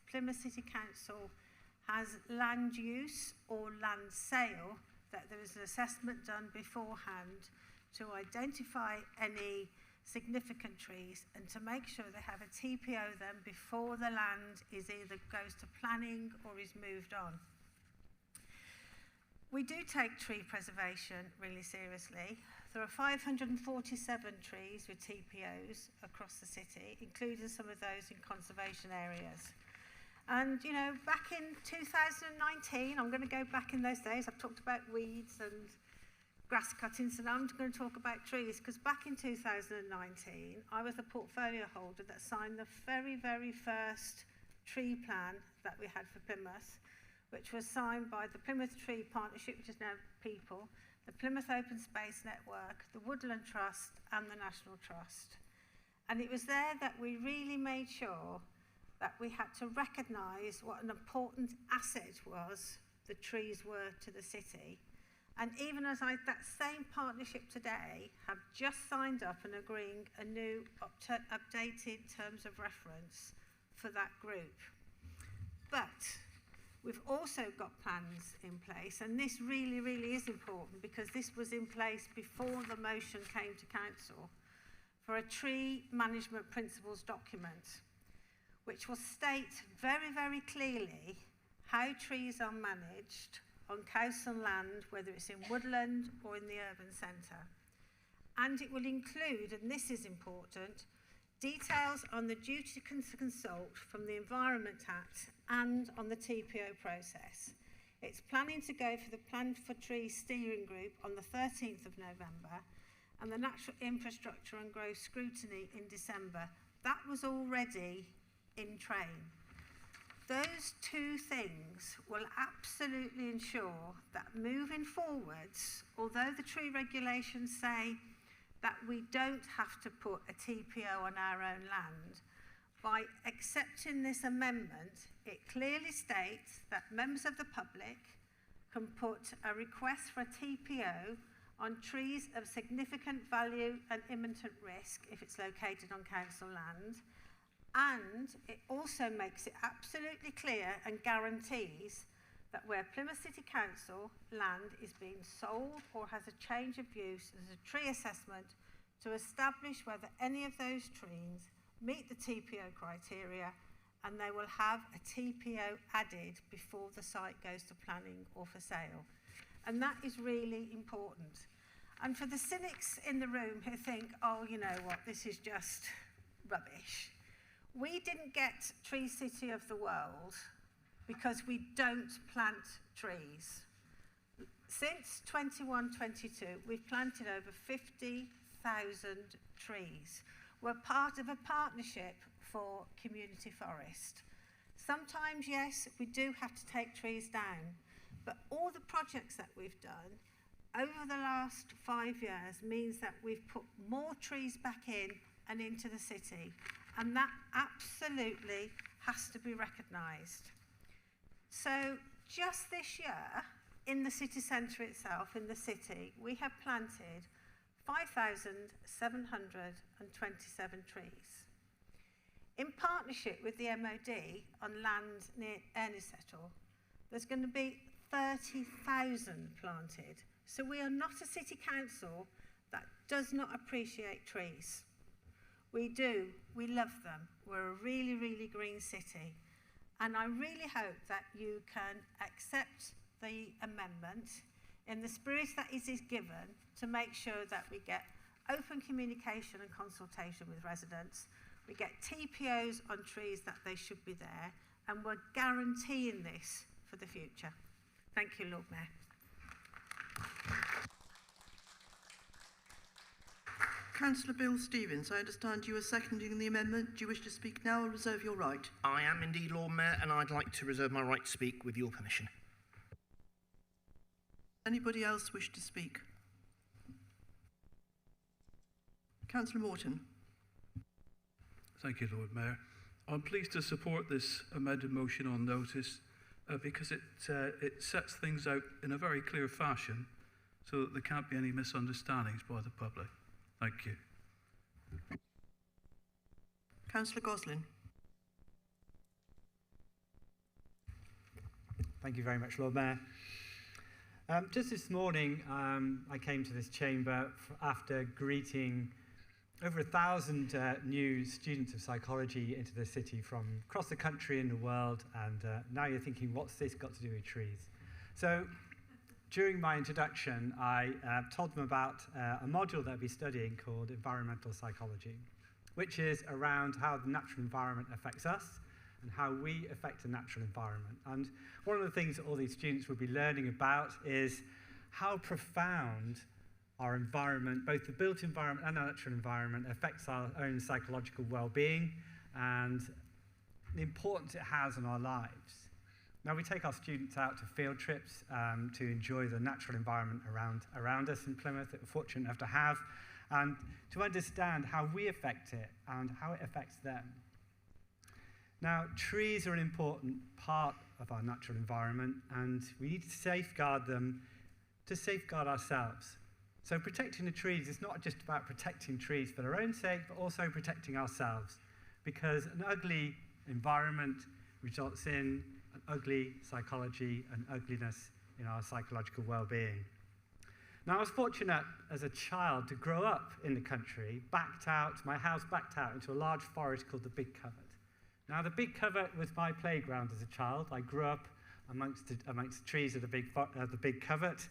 Plymouth City Council has land use or land sale, that there is an assessment done beforehand to identify any significant trees and to make sure they have a TPO then before the land is either goes to planning or is moved on. We do take tree preservation really seriously. There are 547 trees with TPOs across the city, including some of those in conservation areas. And, you know, back in 2019, I'm going to go back in those days, I've talked about weeds and grass cuttings, and I'm going to talk about trees, because back in 2019, I was the portfolio holder that signed the very, very first tree plan that we had for Plymouth, which was signed by the Plymouth Tree Partnership, which is now People, the Plymouth Open Space Network, the Woodland Trust, and the National Trust. And it was there that we really made sure that we had to recognise what an important asset was the trees were to the city. And even as that same partnership today have just signed up and agreeing a new updated terms of reference for that group. But we've also got plans in place, and this really, really is important because this was in place before the motion came to council, for a tree management principles document, which will state very, very clearly how trees are managed on council land, whether it's in woodland or in the urban centre. And it will include, and this is important, details on the duty to consult from the Environment Act and on the TPO process. It's planning to go for the Plan for Trees steering group on the 13th of November and the Natural Infrastructure and Growth Scrutiny in December. That was already in train. Those two things will absolutely ensure that moving forwards, although the tree regulations say that we don't have to put a TPO on our own land, by accepting this amendment, it clearly states that members of the public can put a request for a TPO on trees of significant value and imminent risk if it's located on council land. And it also makes it absolutely clear and guarantees that where Plymouth City Council land is being sold or has a change of use, there's a tree assessment to establish whether any of those trees meet the TPO criteria, and they will have a TPO added before the site goes to planning or for sale. And that is really important. And for the cynics in the room who think, oh, you know what, this is just rubbish. We didn't get Tree City of the World because we don't plant trees. Since 21-22, we've planted over 50,000 trees. We're part of a partnership for community forest. Sometimes, yes, we do have to take trees down, but all the projects that we've done over the last 5 years means that we've put more trees back in and into the city, and that absolutely has to be recognised. So just this year, in the city centre itself, in the city, we have planted 5,727 trees. In partnership with the MOD on land near Erniesettle, there's going to be 30,000 planted. So we are not a city council that does not appreciate trees. We do, we love them. We're a really, really green city. And I really hope that you can accept the amendment in the spirit that it is given to make sure that we get open communication and consultation with residents. We get TPOs on trees that they should be there, and we're guaranteeing this for the future. Thank you, Lord Mayor. Councillor Bill Stevens, I understand you are seconding the amendment. Do you wish to speak now or reserve your right? I am indeed, Lord Mayor, and I'd like to reserve my right to speak with your permission. Anybody else wish to speak? Councillor Morton. Thank you, Lord Mayor. I'm pleased to support this amended motion on notice because it sets things out in a very clear fashion so that there can't be any misunderstandings by the public. Thank you. Councillor Goslin. Thank you very much, Lord Mayor. Just this morning, I came to this chamber after greeting over 1,000 new students of psychology into the city from across the country and the world, and now you're thinking, what's this got to do with trees? So during my introduction, I told them about a module that I'll be studying called environmental psychology, which is around how the natural environment affects us and how we affect the natural environment. And one of the things that all these students will be learning about is how profound our environment, both the built environment and our natural environment, affects our own psychological well-being and the importance it has on our lives. Now, we take our students out to field trips to enjoy the natural environment around us in Plymouth that we're fortunate enough to have, and to understand how we affect it and how it affects them. Now, trees are an important part of our natural environment, and we need to safeguard them to safeguard ourselves. So protecting the trees is not just about protecting trees for their own sake, but also protecting ourselves, because an ugly environment results in an ugly psychology and ugliness in our psychological well-being. Now, I was fortunate as a child to grow up in the country, my house backed out into a large forest called the Big Covert. Now, the Big Covert was my playground as a child. I grew up amongst the trees of the Big Covert.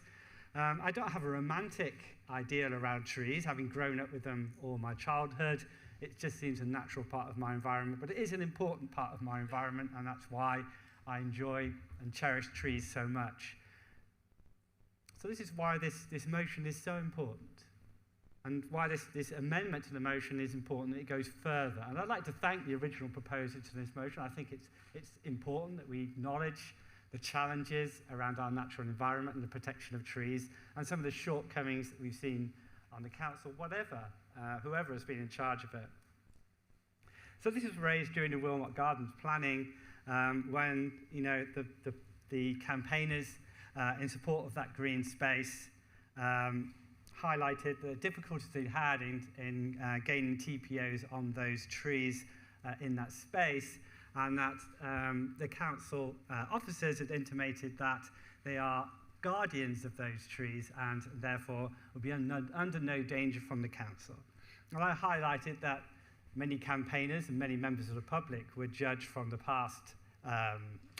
I don't have a romantic ideal around trees, having grown up with them all my childhood. It just seems a natural part of my environment, but it is an important part of my environment, and that's why I enjoy and cherish trees so much. So this is why this motion is so important, and why this amendment to the motion is important. It goes further, and I'd like to thank the original proposer to this motion. I think it's important that we acknowledge the challenges around our natural environment and the protection of trees, and some of the shortcomings that we've seen on the council, whoever has been in charge of it. So this was raised during the Wilmot Gardens planning when the campaigners in support of that green space highlighted the difficulties they had in gaining TPOs on those trees in that space, and that the council officers had intimated that they are guardians of those trees and therefore would be under no danger from the council. And I highlighted that many campaigners and many members of the public were judged from the past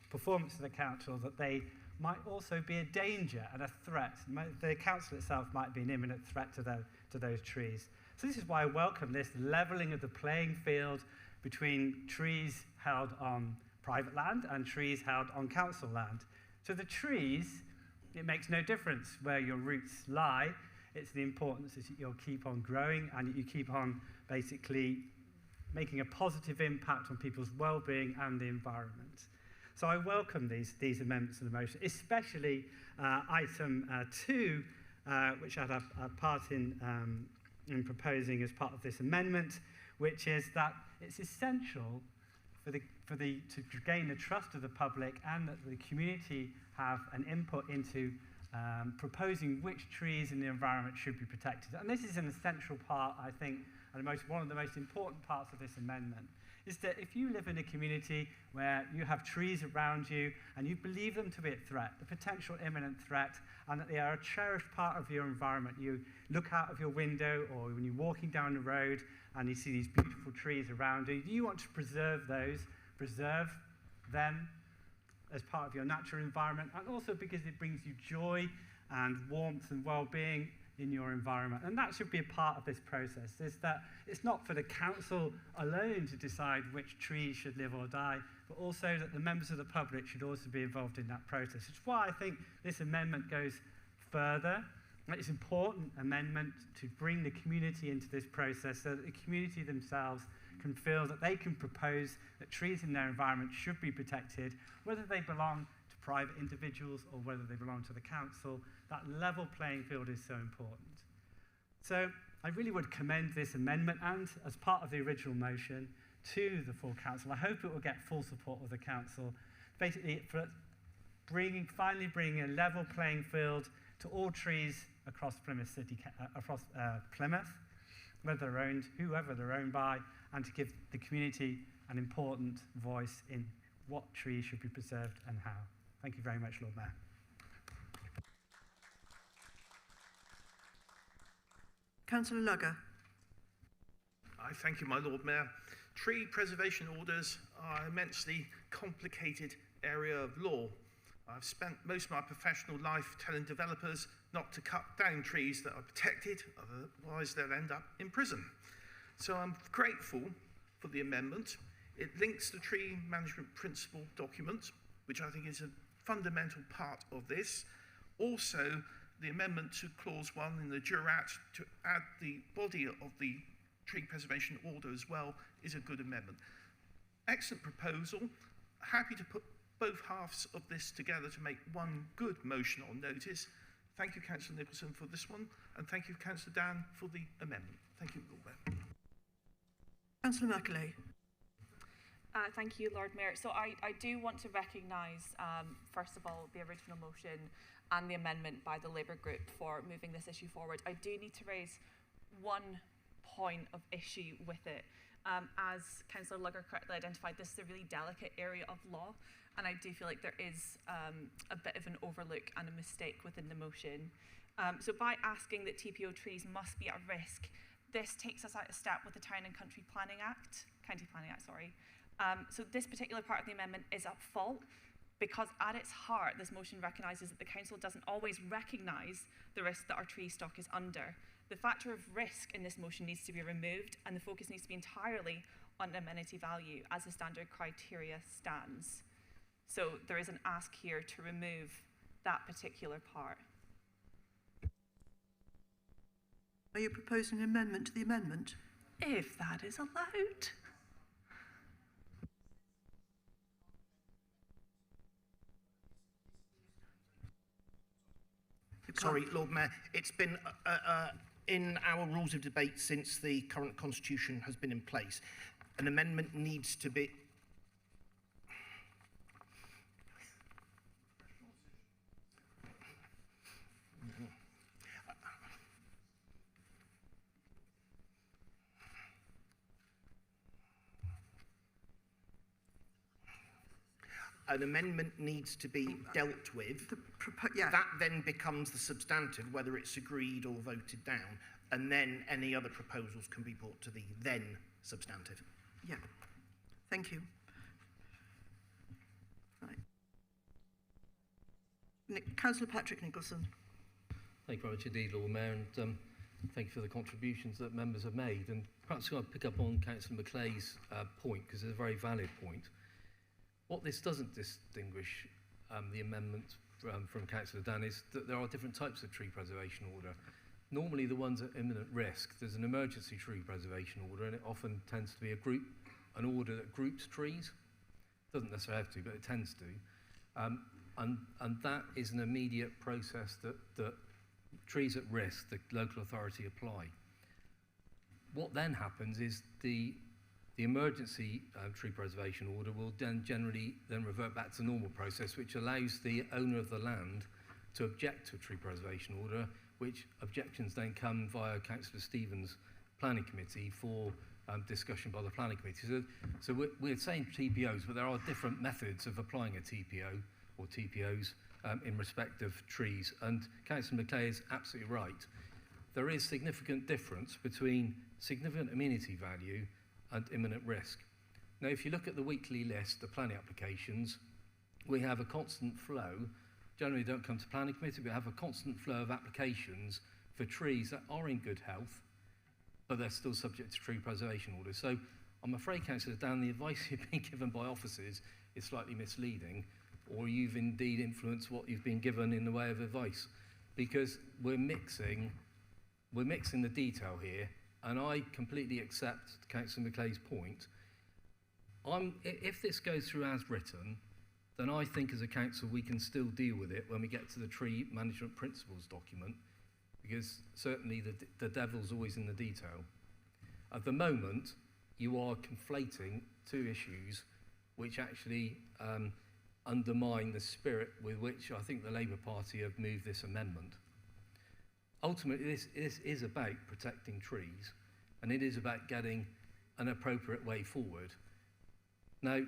performance of the council that they might also be a danger and a threat. The council itself might be an imminent threat to those trees. So this is why I welcome this levelling of the playing field between trees held on private land and trees held on council land. So the trees, it makes no difference where your roots lie. It's the importance is that you'll keep on growing and that you keep on basically making a positive impact on people's well-being and the environment. So I welcome these amendments to the motion, especially item 2, which I had a part in proposing as part of this amendment, which is that it's essential to gain the trust of the public and that the community have an input into proposing which trees in the environment should be protected. And this is an essential part, I think, and one of the most important parts of this amendment, is that if you live in a community where you have trees around you and you believe them to be a threat, a potential imminent threat, and that they are a cherished part of your environment, you look out of your window or when you're walking down the road and you see these beautiful trees around you, you want to preserve them as part of your natural environment, and also because it brings you joy and warmth and well-being in your environment. And that should be a part of this process, is that it's not for the council alone to decide which trees should live or die, but also that the members of the public should also be involved in that process. Which is why I think this amendment goes further. It's an important amendment to bring the community into this process so that the community themselves can feel that they can propose that trees in their environment should be protected, whether they belong to private individuals or whether they belong to the council. That level playing field is so important. So I really would commend this amendment and, as part of the original motion, to the full council. I hope it will get full support of the council, basically for finally bringing a level playing field to all trees across Plymouth City, Plymouth, whether they're owned, whoever they're owned by, and to give the community an important voice in what trees should be preserved and how. Thank you very much, Lord Mayor. Councillor Lugger. I thank you, my Lord Mayor. Tree preservation orders are an immensely complicated area of law. I've spent most of my professional life telling developers not to cut down trees that are protected, otherwise they'll end up in prison. So I'm grateful for the amendment. It links the tree management principle document, which I think is a fundamental part of this. Also, the amendment to clause 1 in the jurat to add the body of the tree preservation order as well is a good amendment. Excellent proposal. Happy to put both halves of this together to make one good motion on notice. Thank you, Councillor Nicholson, for this one, and thank you, Councillor Dan, for the amendment. Thank you, Lord Mayor. Councillor Macaulay. Thank you, Lord Mayor. So I do want to recognise, first of all, the original motion and the amendment by the Labour Group for moving this issue forward. I do need to raise one point of issue with it. As Councillor Lugger correctly identified, this is a really delicate area of law, and I do feel like there is a bit of an overlook and a mistake within the motion. So by asking that TPO trees must be at risk, this takes us out of step with the Town and County Planning Act, So this particular part of the amendment is at fault because at its heart, this motion recognises that the council doesn't always recognise the risk that our tree stock is under. The factor of risk in this motion needs to be removed and the focus needs to be entirely on amenity value as the standard criteria stands. So there is an ask here to remove that particular part. Are you proposing an amendment to the amendment? If that is allowed. Sorry, Lord Mayor, it's been in our rules of debate since the current constitution has been in place. An amendment needs to be... An amendment needs to be dealt with. That then becomes the substantive, whether it's agreed or voted down, and then any other proposals can be brought to the then substantive. Yeah, thank you. Right. Councillor Patrick Nicholson. Thank you very much indeed, Lord Mayor, and thank you for the contributions that members have made. And perhaps I'll pick up on Councillor Macleigh's point, because it's a very valid point. What this doesn't distinguish the amendment from Councillor Dan is that there are different types of tree preservation order. Normally the ones at imminent risk, there's an emergency tree preservation order, and it often tends to be an order that groups trees. Doesn't necessarily have to, but it tends to. And that is an immediate process that trees at risk, the local authority apply. What then happens is the emergency tree preservation order will then generally revert back to the normal process, which allows the owner of the land to object to a tree preservation order, which objections then come via Councillor Stevens' planning committee for discussion by the planning committee. So we're saying TPOs, but there are different methods of applying a TPO or TPOs in respect of trees. And Councillor McClay is absolutely right. There is significant difference between significant amenity value and imminent risk. Now, if you look at the weekly list, the planning applications, we have a constant flow. Generally don't come to planning committee, we have a constant flow of applications for trees that are in good health, but they're still subject to tree preservation orders. So I'm afraid, Councillor Dan, the advice you've been given by officers is slightly misleading, or you've indeed influenced what you've been given in the way of advice, because we're mixing the detail here, and I completely accept Councillor McClay's point. If this goes through as written, then I think as a council we can still deal with it when we get to the tree management principles document, because certainly the devil's always in the detail. At the moment, you are conflating two issues which actually undermine the spirit with which I think the Labour Party have moved this amendment. Ultimately, this is about protecting trees, and it is about getting an appropriate way forward. Now,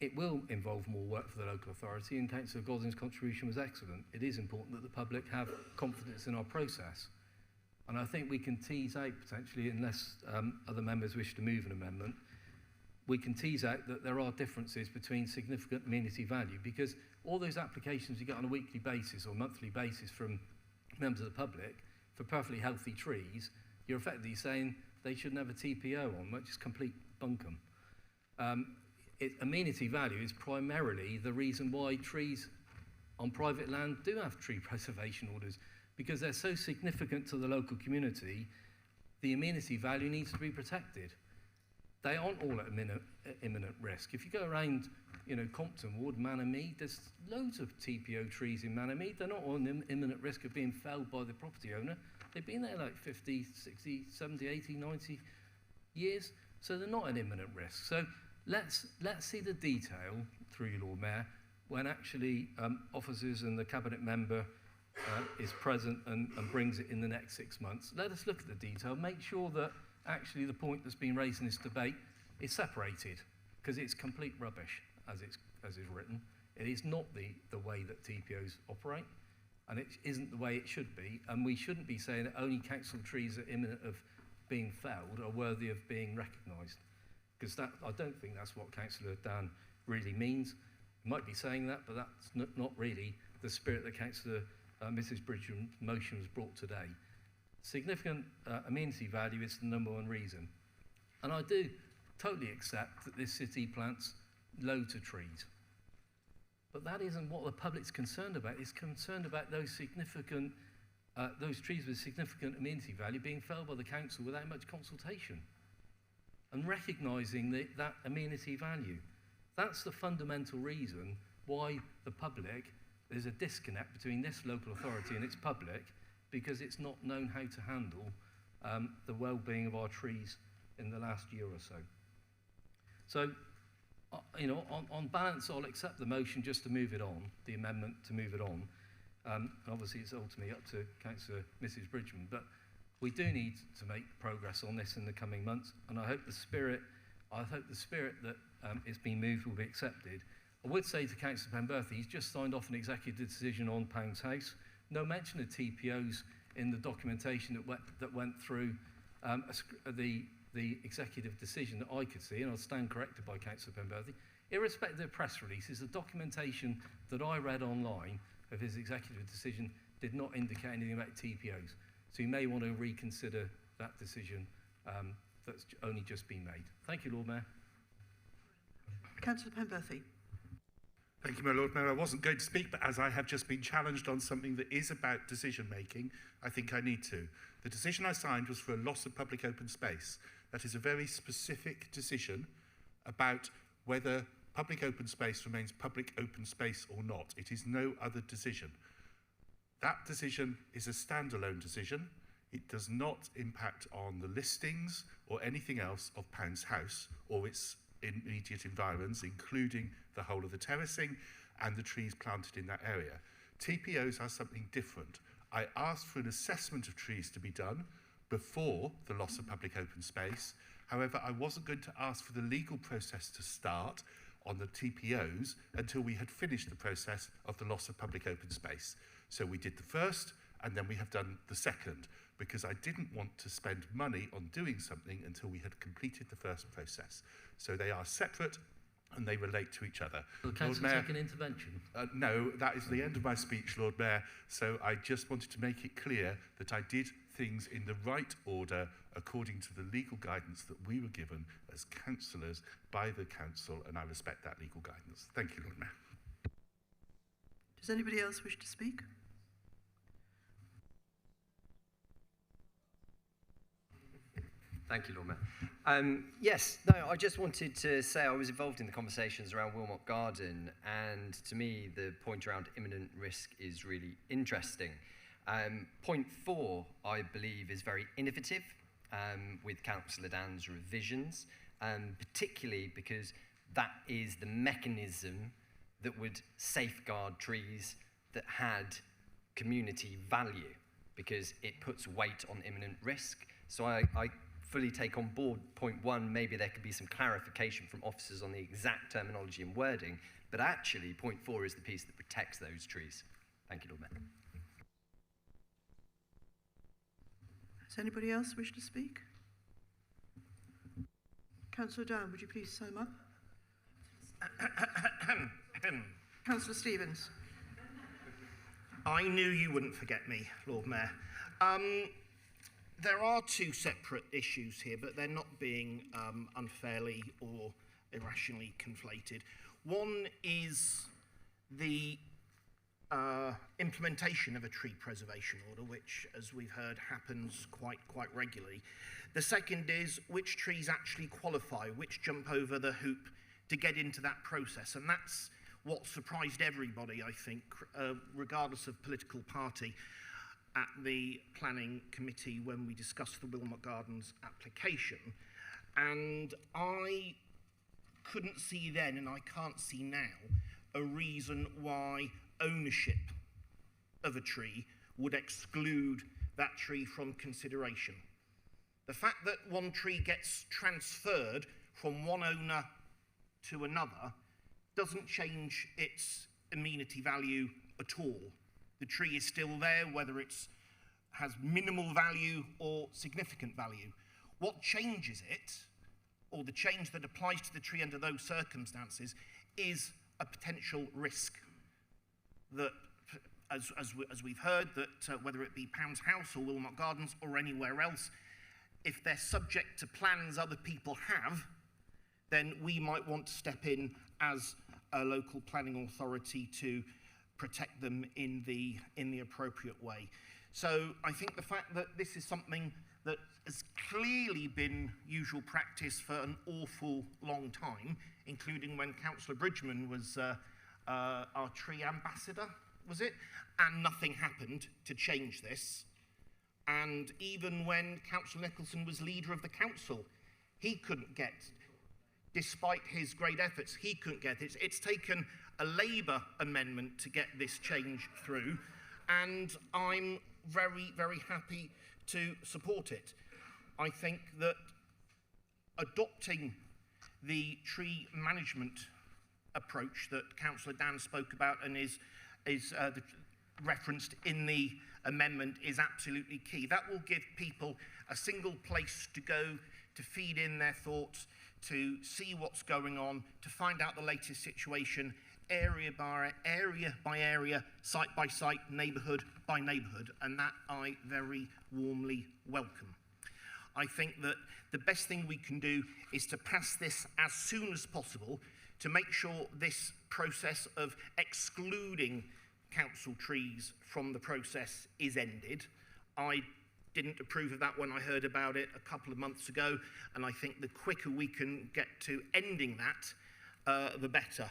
it will involve more work for the local authority, and Councillor Gosling's contribution was excellent. It is important that the public have confidence in our process. And I think we can tease out, potentially, unless other members wish to move an amendment, we can tease out that there are differences between significant amenity value, because all those applications you get on a weekly basis or monthly basis from members of the public for perfectly healthy trees, you're effectively saying they shouldn't have a TPO on, which is complete bunkum. Amenity value is primarily the reason why trees on private land do have tree preservation orders, because they're so significant to the local community. The amenity value needs to be protected. They aren't all at imminent risk. If you go around, Compton Ward, Manor-Mead, there's loads of TPO trees in Manor-Mead. They're not on imminent risk of being felled by the property owner. They've been there like 50, 60, 70, 80, 90 years, so they're not an imminent risk. So let's see the detail, through you, Lord Mayor, when actually officers and the cabinet member is present and brings it in the next 6 months. Let us look at the detail, make sure that actually the point that's been raised in this debate is separated, because it's complete rubbish as is written. It is not the way that TPOs operate, and it isn't the way it should be, and we shouldn't be saying that only council trees that are imminent of being felled are worthy of being recognised, because I don't think that's what Councillor Dan really means. He might be saying that, but that's not really the spirit that Councillor Mrs. Bridgman's motion was brought today. Significant amenity value is the #1 reason. And I do totally accept that this city plants loads of trees. But that isn't what the public's concerned about. It's concerned about those trees with significant amenity value being felled by the council without much consultation, and recognising that amenity value. That's the fundamental reason why there's a disconnect between this local authority and its public, because it's not known how to handle the well-being of our trees in the last year or so. So, on balance, I'll accept the motion just to move it on, the amendment to move it on. Obviously, it's ultimately up to Councillor Mrs. Bridgman, but we do need to make progress on this in the coming months, and I hope the spirit that is being moved will be accepted. I would say to Councillor Penberthy, he's just signed off an executive decision on Pounds House. No mention of TPOs in the documentation that went through the executive decision that I could see, and I'll stand corrected by Councillor Penberthy. Irrespective of press releases, the documentation that I read online of his executive decision did not indicate anything about TPOs. So you may want to reconsider that decision that's only just been made. Thank you, Lord Mayor. Councillor Penberthy. Thank you, my Lord Mayor. I wasn't going to speak, but as I have just been challenged on something that is about decision-making, I think I need to. The decision I signed was for a loss of public open space. That is a very specific decision about whether public open space remains public open space or not. It is no other decision. That decision is a standalone decision. It does not impact on the listings or anything else of Pounds House or its immediate environs, including the whole of the terracing and the trees planted in that area. TPOs are something different. I asked for an assessment of trees to be done before the loss of public open space. However, I wasn't going to ask for the legal process to start on the TPOs until we had finished the process of the loss of public open space. So we did the first, and then we have done the second, because I didn't want to spend money on doing something until we had completed the first process. So they are separate and they relate to each other. Will the council take an intervention? No, that is the end of my speech, Lord Mayor. So I just wanted to make it clear that I did things in the right order according to the legal guidance that we were given as councillors by the council, and I respect that legal guidance. Thank you, Lord Mayor. Does anybody else wish to speak? Thank you, Lord Mayor. Yes, no, I just wanted to say I was involved in the conversations around Wilmot Garden, and to me, the point around imminent risk is really interesting. Point 4, I believe, is very innovative with Councillor Dan's revisions, particularly because that is the mechanism that would safeguard trees that had community value, because it puts weight on imminent risk. So I fully take on board point 1. Maybe there could be some clarification from officers on the exact terminology and wording, but actually point 4 is the piece that protects those trees. Thank you, Lord Mayor. Does anybody else wish to speak? Councillor Down, would you please sum up? Councillor Stevens. I knew you wouldn't forget me, Lord Mayor. There are two separate issues here, but they're not being unfairly or irrationally conflated. One is the implementation of a tree preservation order, which, as we've heard, happens quite regularly. The second is which trees actually qualify, which jump over the hoop to get into that process. And that's what surprised everybody, I think, regardless of political party, at the planning committee when we discussed the Wilmot Gardens application. And I couldn't see then, and I can't see now, a reason why ownership of a tree would exclude that tree from consideration. The fact that one tree gets transferred from one owner to another doesn't change its amenity value at all. The tree is still there, whether it has minimal value or significant value. What changes it, or the change that applies to the tree under those circumstances, is a potential risk that, as we've heard, that whether it be Pounds House or Wilmot Gardens or anywhere else, if they're subject to plans other people have, then we might want to step in as a local planning authority to protect them in the appropriate way. So I think the fact that this is something that has clearly been usual practice for an awful long time, including when Councillor Bridgman was our tree ambassador, was it? And nothing happened to change this. And even when Councillor Nicholson was leader of the council, he couldn't get, despite his great efforts, he couldn't get it. It's taken a Labour amendment to get this change through, and I'm very happy to support it. I think that adopting the tree management approach that Councillor Dan spoke about and is referenced in the amendment is absolutely key. That will give people a single place to go to feed in their thoughts, to see what's going on, to find out the latest situation, area by area, site by site, neighbourhood by neighbourhood, and that I very warmly welcome. I think that the best thing we can do is to pass this as soon as possible to make sure this process of excluding council trees from the process is ended. I didn't approve of that when I heard about it a couple of months ago, and I think the quicker we can get to ending that, the better.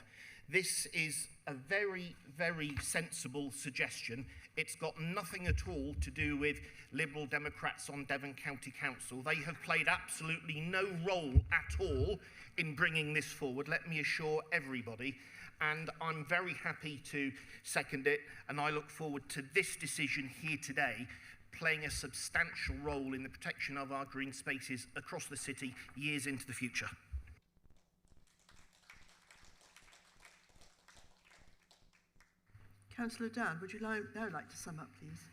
This is a very, very sensible suggestion. It's got nothing at all to do with Liberal Democrats on Devon County Council. They have played absolutely no role at all in bringing this forward, let me assure everybody. And I'm very happy to second it, and I look forward to this decision here today playing a substantial role in the protection of our green spaces across the city years into the future. Councillor Dan, would you now like to sum up, please?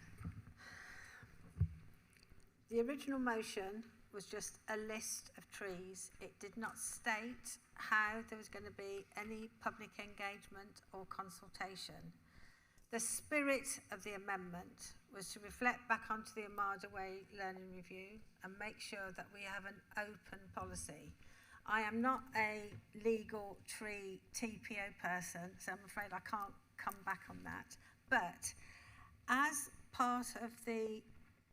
The original motion was just a list of trees. It did not state how there was going to be any public engagement or consultation. The spirit of the amendment was to reflect back onto the Armada Way Learning Review and make sure that we have an open policy. I am not a legal tree TPO person, so I'm afraid I can't come back on that. But as part of the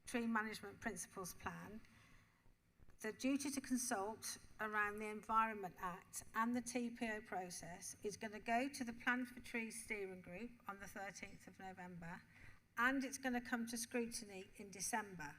Tree Management Principles Plan, the duty to consult around the Environment Act and the TPO process is going to go to the Plan for Trees Steering Group on the 13th of November, and it's going to come to scrutiny in December.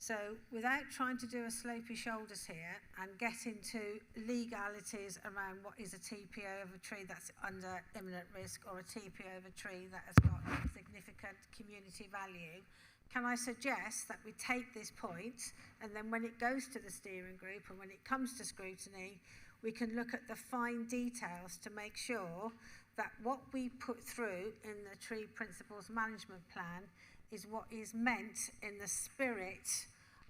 So without trying to do a slopey shoulders here and get into legalities around what is a TPO of a tree that's under imminent risk or a TPO of a tree that has got significant community value, can I suggest that we take this point, and then when it goes to the steering group and when it comes to scrutiny, we can look at the fine details to make sure that what we put through in the Tree Principles Management Plan is what is meant in the spirit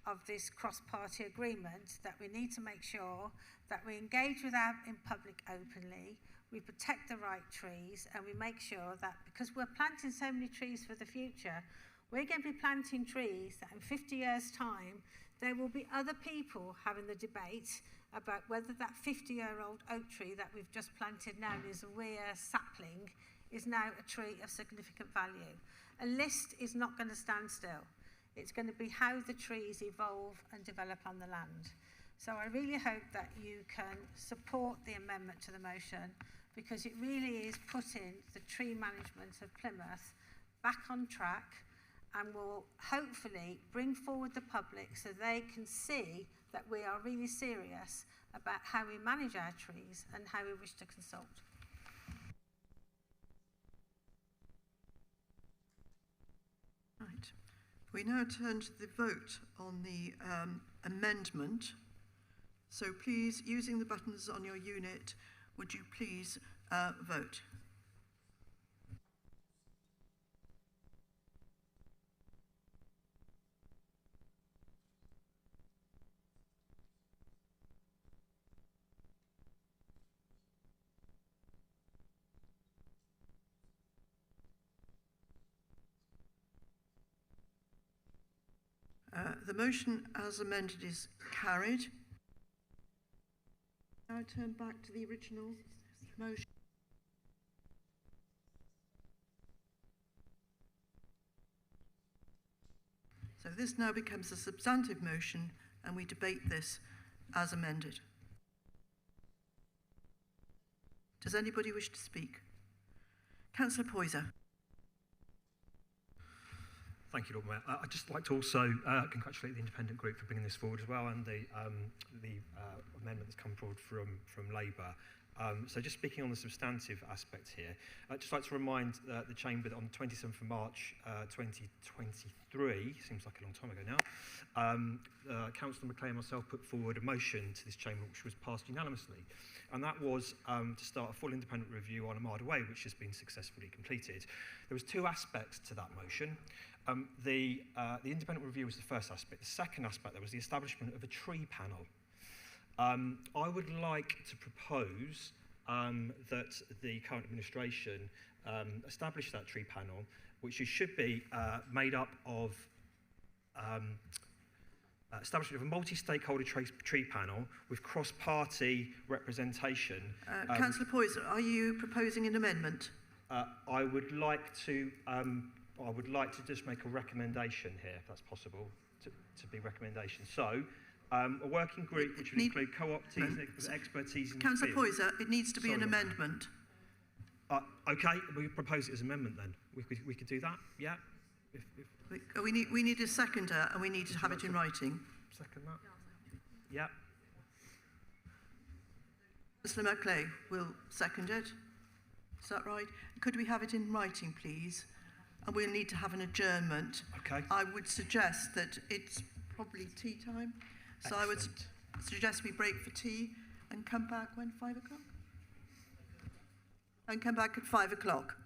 of this cross-party agreement, that we need to make sure that we engage with our in public openly, we protect the right trees, and we make sure that, because we're planting so many trees for the future, we're going to be planting trees that in 50 years' time, there will be other people having the debate about whether that 50-year-old oak tree that we've just planted now is a weir sapling is now a tree of significant value. A list is not going to stand still. It's going to be how the trees evolve and develop on the land. So I really hope that you can support the amendment to the motion, because it really is putting the tree management of Plymouth back on track and will hopefully bring forward the public so they can see that we are really serious about how we manage our trees and how we wish to consult. Right. We now turn to the vote on the amendment. So please, using the buttons on your unit, would you please vote? The motion as amended is carried. Now turn back to the original motion. So this now becomes a substantive motion, and we debate this as amended. Does anybody wish to speak? Councillor Poyser. Thank you, Lord Mayor. I'd just like to also congratulate the independent group for bringing this forward as well, and the amendment that's come forward from Labour. So just speaking on the substantive aspect here, I'd just like to remind the Chamber that on the 27th of March 2023, seems like a long time ago now, Councillor McLean and myself put forward a motion to this Chamber which was passed unanimously. And that was to start a full independent review on Armada Way, which has been successfully completed. There was two aspects to that motion. The independent review was the first aspect. The second aspect, there was the establishment of a tree panel. I would like to propose that the current administration establish that tree panel, which should be made up of establishment of a multi-stakeholder tree panel with cross-party representation. Councillor Poyser, are you proposing an amendment? I would like to just make a recommendation here, if that's possible, to be recommendation. So, a working group which would include co-op teams, expertise in the Councillor field. Poyser, it needs to be an amendment. Okay, we propose it as amendment then. We could do that, yeah? We need a seconder and we need to have it in writing. Second that? Yeah. Mr Maclay will second it. Is that right? Could we have it in writing, please? And we'll need to have an adjournment. Okay. I would suggest that it's probably tea time. So I would suggest we break for tea and come back when, 5 o'clock? And come back at 5 o'clock.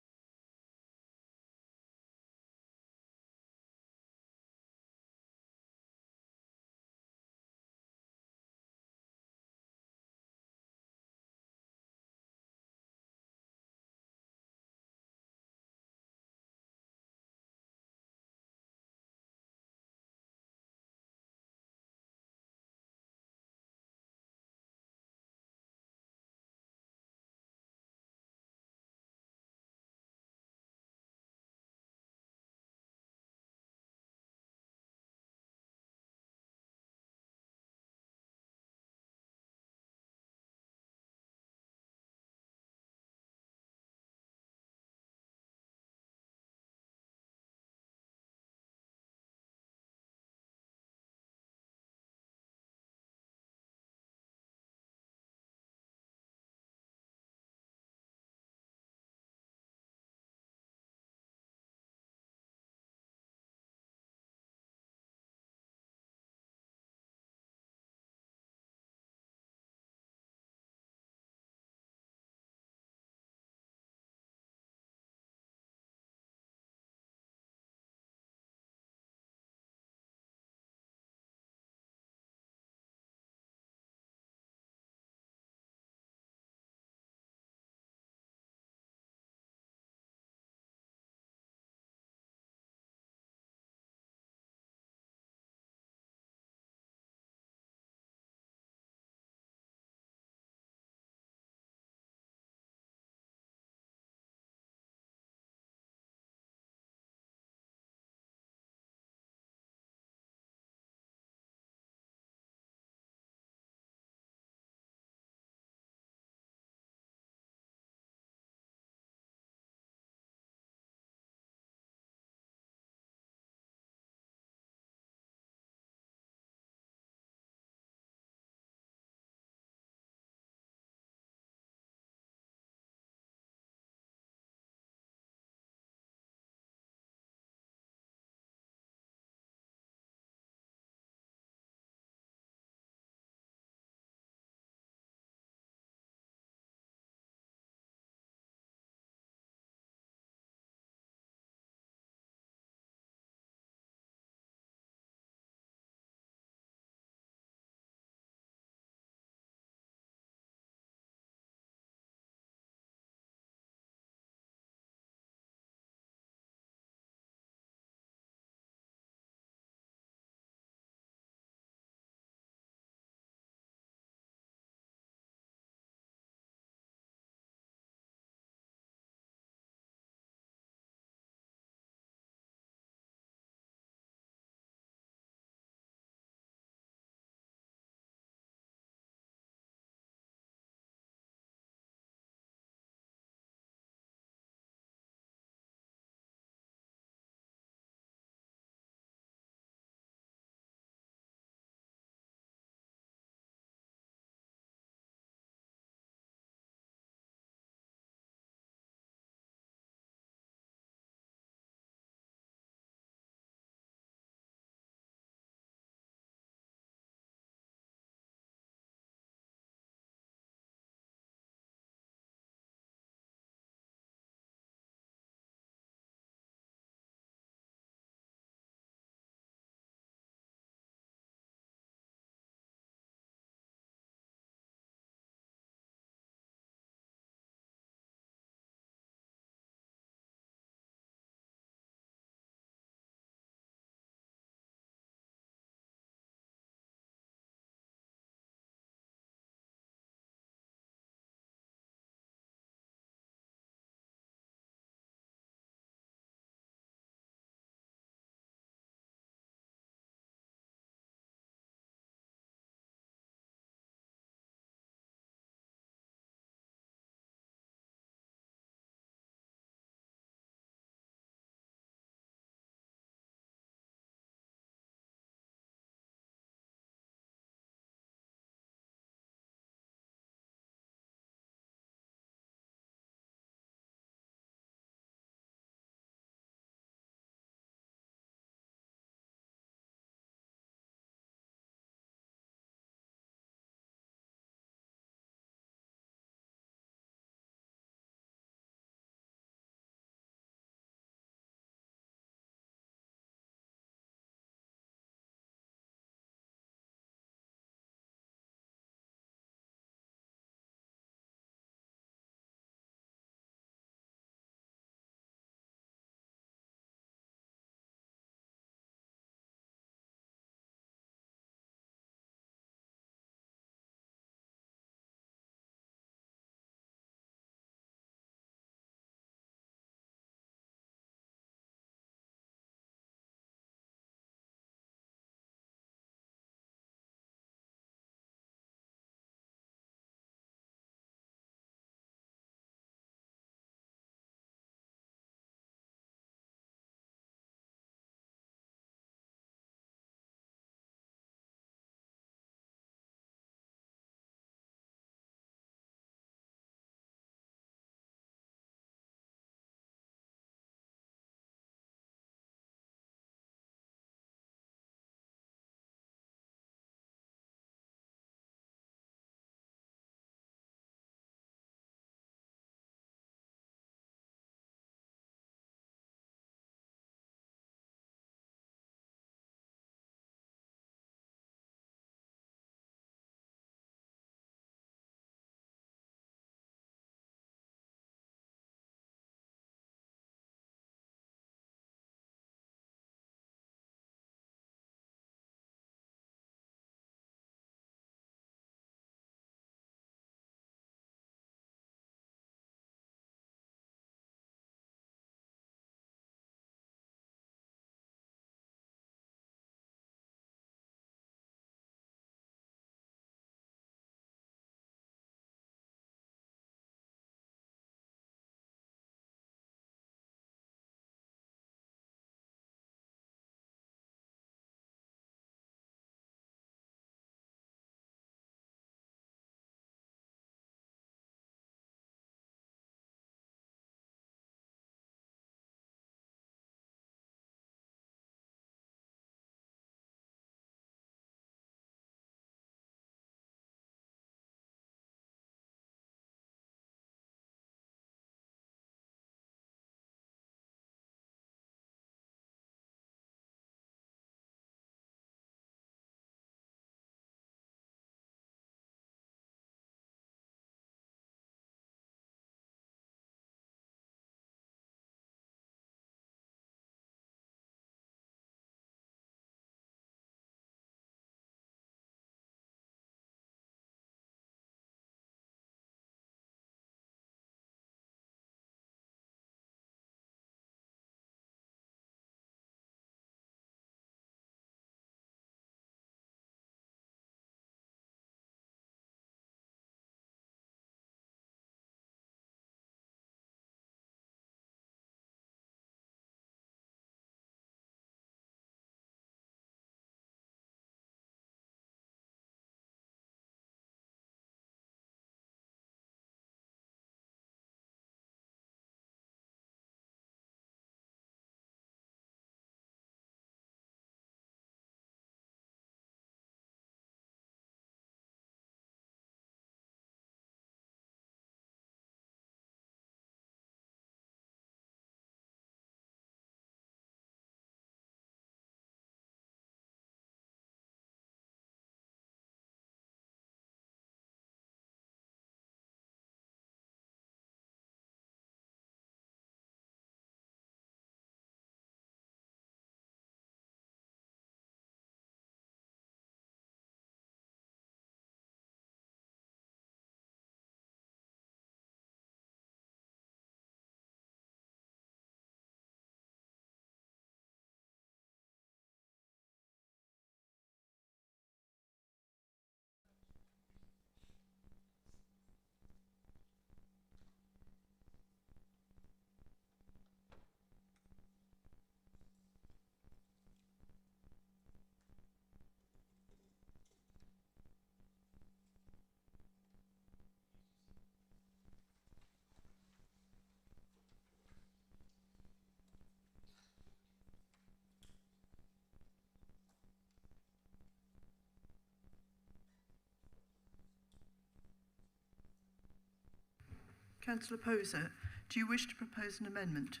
Councillor Poser, do you wish to propose an amendment?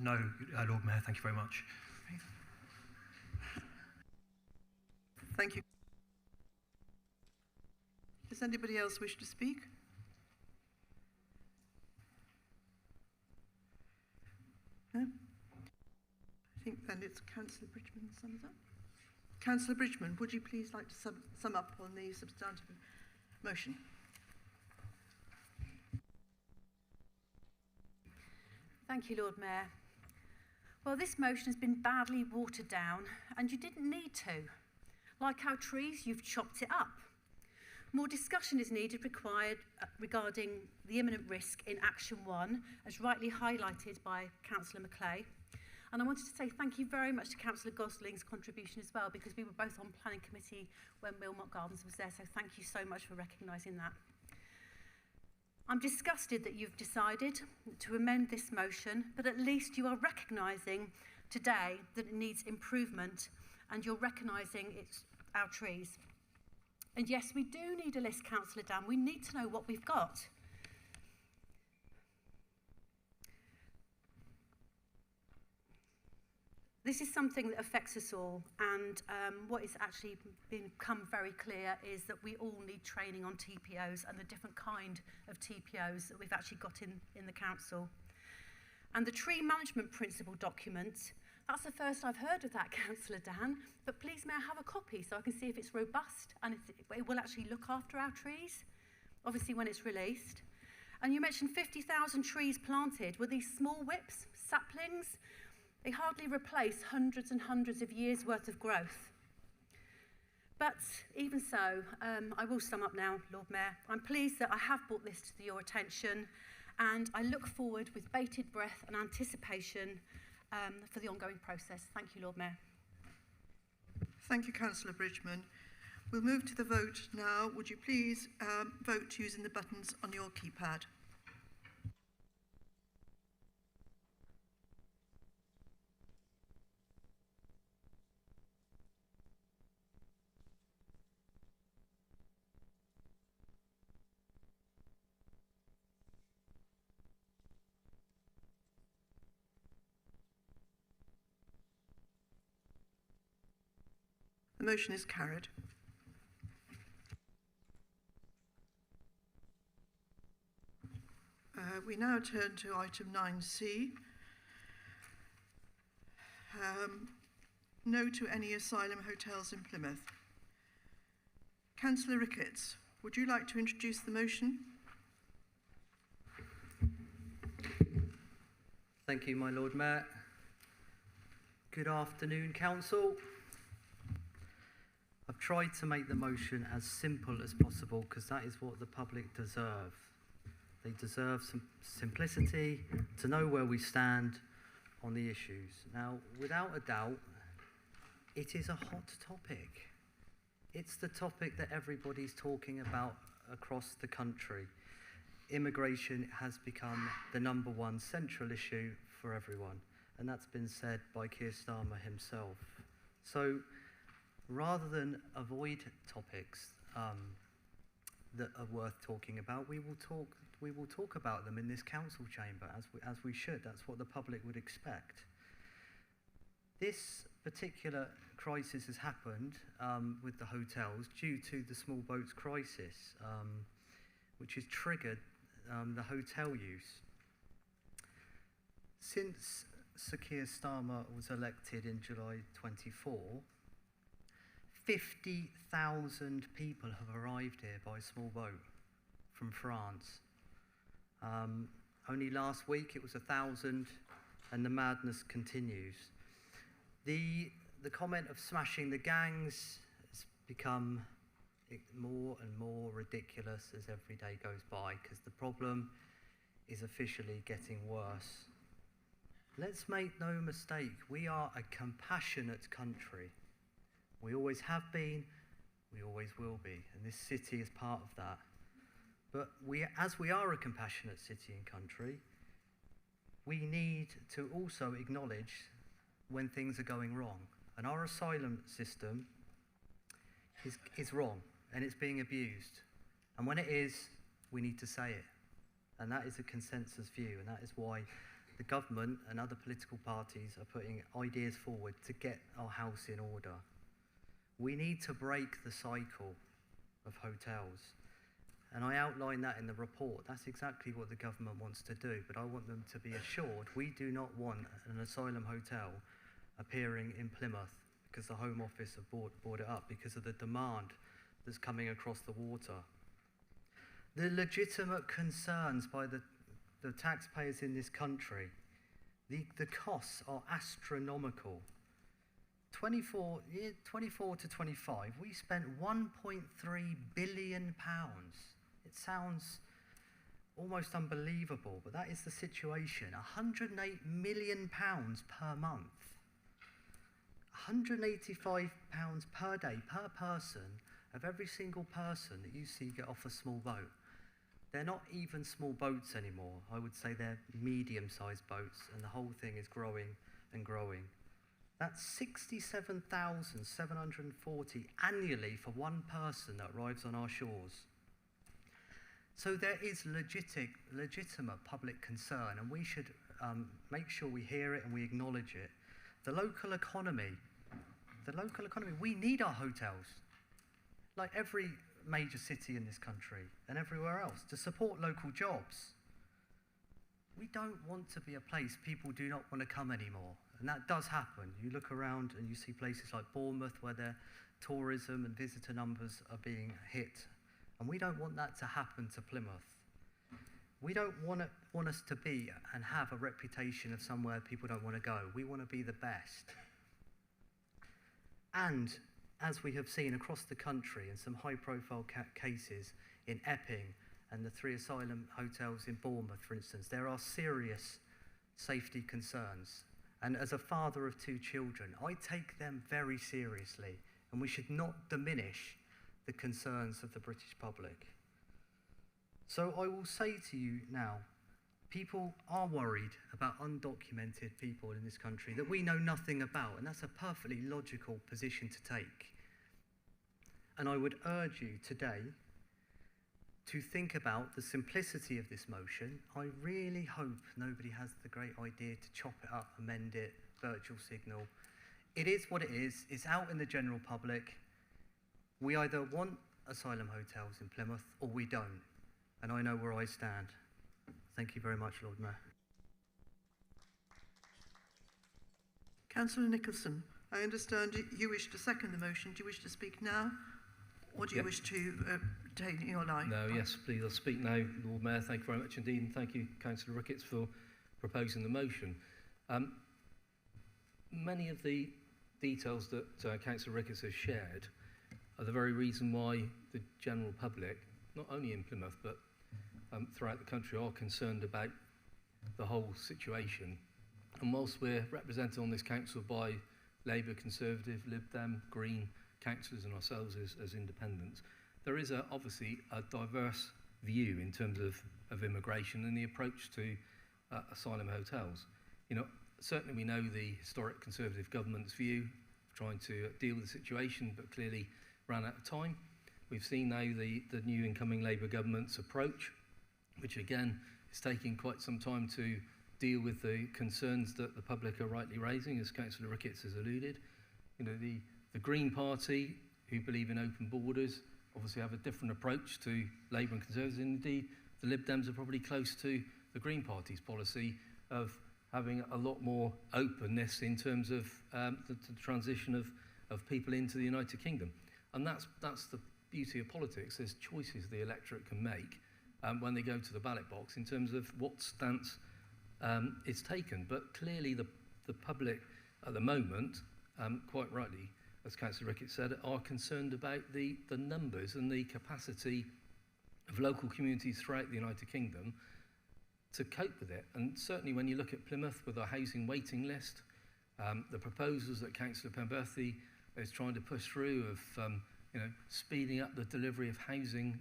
No, Lord Mayor, thank you very much. Thank you. Does anybody else wish to speak? No? I think then it's Councillor Bridgman sums up. Councillor Bridgman, would you please like to sum up on the substantive motion? Thank you, Lord Mayor. Well, this motion has been badly watered down, and you didn't need to. Like our trees, you've chopped it up. More discussion is required regarding the imminent risk in Action 1, as rightly highlighted by Councillor Macleay. And I wanted to say thank you very much to Councillor Gosling's contribution as well, because we were both on planning committee when Wilmot Gardens was there, so thank you so much for recognising that. I'm disgusted that you've decided to amend this motion, but at least you are recognising today that it needs improvement, and you're recognising it's our trees. And yes, we do need a list, Councillor Dan. We need to know what we've got. This is something that affects us all, and what is actually become very clear is that we all need training on TPOs and the different kind of TPOs that we've actually got in the council. And the tree management principle document, that's the first I've heard of that, Councillor Dan, but please may I have a copy so I can see if it's robust and if it will actually look after our trees, obviously when it's released. And you mentioned 50,000 trees planted. Were these small whips, saplings? They hardly replace hundreds and hundreds of years' worth of growth. But even so, I will sum up now, Lord Mayor. I'm pleased that I have brought this to your attention, and I look forward with bated breath and anticipation for the ongoing process. Thank you, Lord Mayor. Thank you, Councillor Bridgman. We'll move to the vote now. Would you please vote using the buttons on your keypad? The motion is carried. We now turn to item 9C. No to any asylum hotels in Plymouth. Councillor Ricketts, would you like to introduce the motion? Thank you, my Lord Mayor. Good afternoon, Council. I've tried to make the motion as simple as possible because that is what the public deserve. They deserve some simplicity, to know where we stand on the issues. Now, without a doubt, it is a hot topic. It's the topic that everybody's talking about across the country. Immigration has become the #1 central issue for everyone, and that's been said by Keir Starmer himself. So, rather than avoid topics that are worth talking about, we will talk about them in this council chamber, as we should. That's what the public would expect. This particular crisis has happened with the hotels due to the small boats crisis, which has triggered the hotel use. Since Sir Keir Starmer was elected in July 24, 50,000 people have arrived here by small boat from France. Only last week it was 1,000, and the madness continues. The comment of smashing the gangs has become more and more ridiculous as every day goes by, because the problem is officially getting worse. Let's make no mistake, we are a compassionate country. We always have been, we always will be, and this city is part of that. But as we are a compassionate city and country, we need to also acknowledge when things are going wrong. And our asylum system is wrong, and it's being abused. And when it is, we need to say it. And that is a consensus view, and that is why the government and other political parties are putting ideas forward to get our house in order. We need to break the cycle of hotels. And I outline that in the report. That's exactly what the government wants to do, but I want them to be assured we do not want an asylum hotel appearing in Plymouth because the Home Office have brought it up because of the demand that's coming across the water. The legitimate concerns by the taxpayers in this country, the costs are astronomical. 24 to 25, we spent £1.3 billion. It sounds almost unbelievable, but that is the situation. £108 million per month. £185 per day, per person, of every single person that you see get off a small boat. They're not even small boats anymore. I would say they're medium-sized boats, and the whole thing is growing and growing. That's 67,740 annually for one person that arrives on our shores. So there is legitimate public concern, and we should make sure we hear it and we acknowledge it. The local economy, we need our hotels, like every major city in this country and everywhere else, to support local jobs. We don't want to be a place people do not want to come anymore. And that does happen. You look around and you see places like Bournemouth where their tourism and visitor numbers are being hit. And we don't want that to happen to Plymouth. We don't want us to be and have a reputation of somewhere people don't want to go. We want to be the best. And as we have seen across the country in some high-profile cases in Epping and the 3 asylum hotels in Bournemouth, for instance, there are serious safety concerns. And as a father of 2 children, I take them very seriously, and we should not diminish the concerns of the British public. So I will say to you now, people are worried about undocumented people in this country that we know nothing about, and that's a perfectly logical position to take. And I would urge you today to think about the simplicity of this motion. I really hope nobody has the great idea to chop it up, amend it, virtual signal. It is what it is. It's out in the general public. We either want asylum hotels in Plymouth or we don't. And I know where I stand. Thank you very much, Lord Mayor. Councillor Nicholson, I understand you wish to second the motion. Do you wish to speak now? Or do you wish to retain your line? No, yes, please, I'll speak now, Lord Mayor. Thank you very much indeed, and thank you, Councillor Ricketts, for proposing the motion. Many of the details that Councillor Ricketts has shared are the very reason why the general public, not only in Plymouth, but throughout the country, are concerned about the whole situation. And whilst we're represented on this council by Labour, Conservative, Lib Dem, Green councillors and ourselves as independents, there is obviously a diverse view in terms of immigration and the approach to asylum hotels. You know, certainly we know the historic Conservative government's view of trying to deal with the situation, but clearly ran out of time. We've seen now the new incoming Labour government's approach, which again is taking quite some time to deal with the concerns that the public are rightly raising, as Councillor Ricketts has alluded. You know, the Green Party, who believe in open borders, obviously have a different approach to Labour and Conservatives. Indeed, the Lib Dems are probably close to the Green Party's policy of having a lot more openness in terms of the transition of people into the United Kingdom. And that's the beauty of politics. There's choices the electorate can make when they go to the ballot box in terms of what stance is taken. But clearly the public at the moment, quite rightly, as Councillor Ricketts said, are concerned about the numbers and the capacity of local communities throughout the United Kingdom to cope with it. And certainly when you look at Plymouth with our housing waiting list, the proposals that Councillor Penberthy is trying to push through of speeding up the delivery of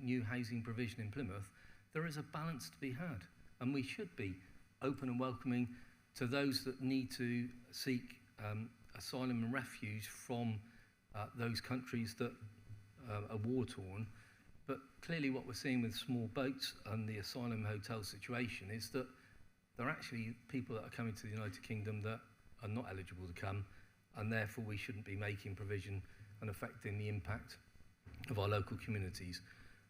new housing provision in Plymouth, there is a balance to be had. And we should be open and welcoming to those that need to seek asylum and refuge from those countries that are war-torn. But clearly what we're seeing with small boats and the asylum hotel situation is that there are actually people that are coming to the United Kingdom that are not eligible to come, and therefore we shouldn't be making provision and affecting the impact of our local communities.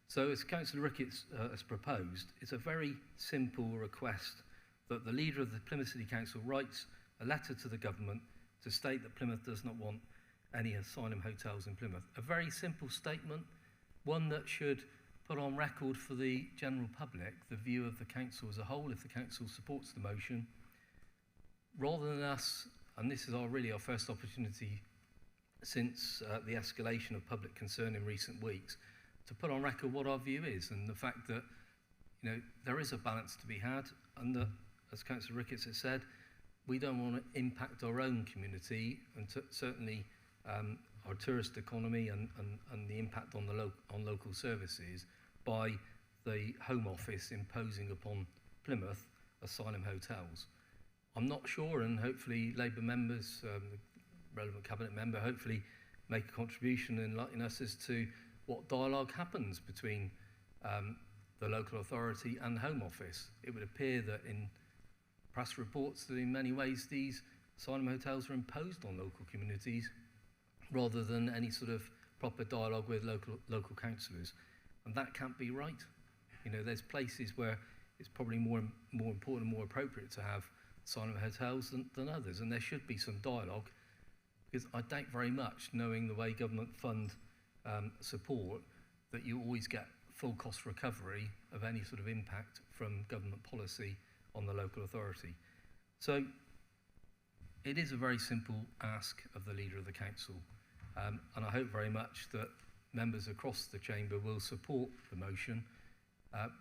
So as Councillor Ricketts has proposed, it's a very simple request that the leader of the Plymouth City Council writes a letter to the government to state that Plymouth does not want any asylum hotels in Plymouth. A very simple statement, one that should put on record for the general public the view of the council as a whole, if the council supports the motion, rather than us, and this is really our first opportunity since the escalation of public concern in recent weeks, to put on record what our view is, and the fact that there is a balance to be had, and that, as Councillor Ricketts has said, we don't want to impact our own community, and certainly our tourist economy and the impact on local services by the Home Office imposing upon Plymouth asylum hotels. I'm not sure, and hopefully Labour members, the relevant cabinet member, hopefully make a contribution and enlighten us as to what dialogue happens between the local authority and the Home Office. It would appear that in press reports that in many ways these asylum hotels are imposed on local communities rather than any sort of proper dialogue with local councillors, and that can't be right. There's places where it's probably more important and more appropriate to have asylum hotels than others, and there should be some dialogue, because I doubt very much, knowing the way government fund support, that you always get full cost recovery of any sort of impact from government policy on the local authority. So it is a very simple ask of the leader of the council, and I hope very much that members across the chamber will support the motion.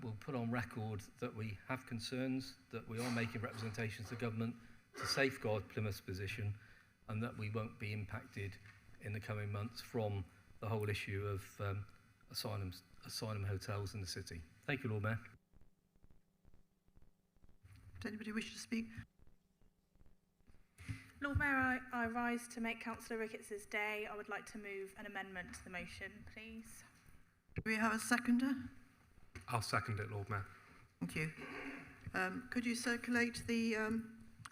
We'll put on record that we have concerns, that we are making representations to government to safeguard Plymouth's position, and that we won't be impacted in the coming months from the whole issue of asylum hotels in the city. Thank you, Lord Mayor. Does anybody wish to speak? Lord Mayor, I rise to make Councillor Ricketts' day. I would like to move an amendment to the motion, please. Do we have a seconder? I'll second it, Lord Mayor. Thank you. Could you circulate the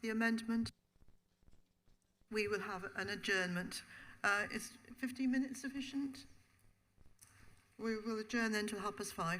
amendment? We will have an adjournment. Is 15 minutes sufficient? We will adjourn then till 5:30.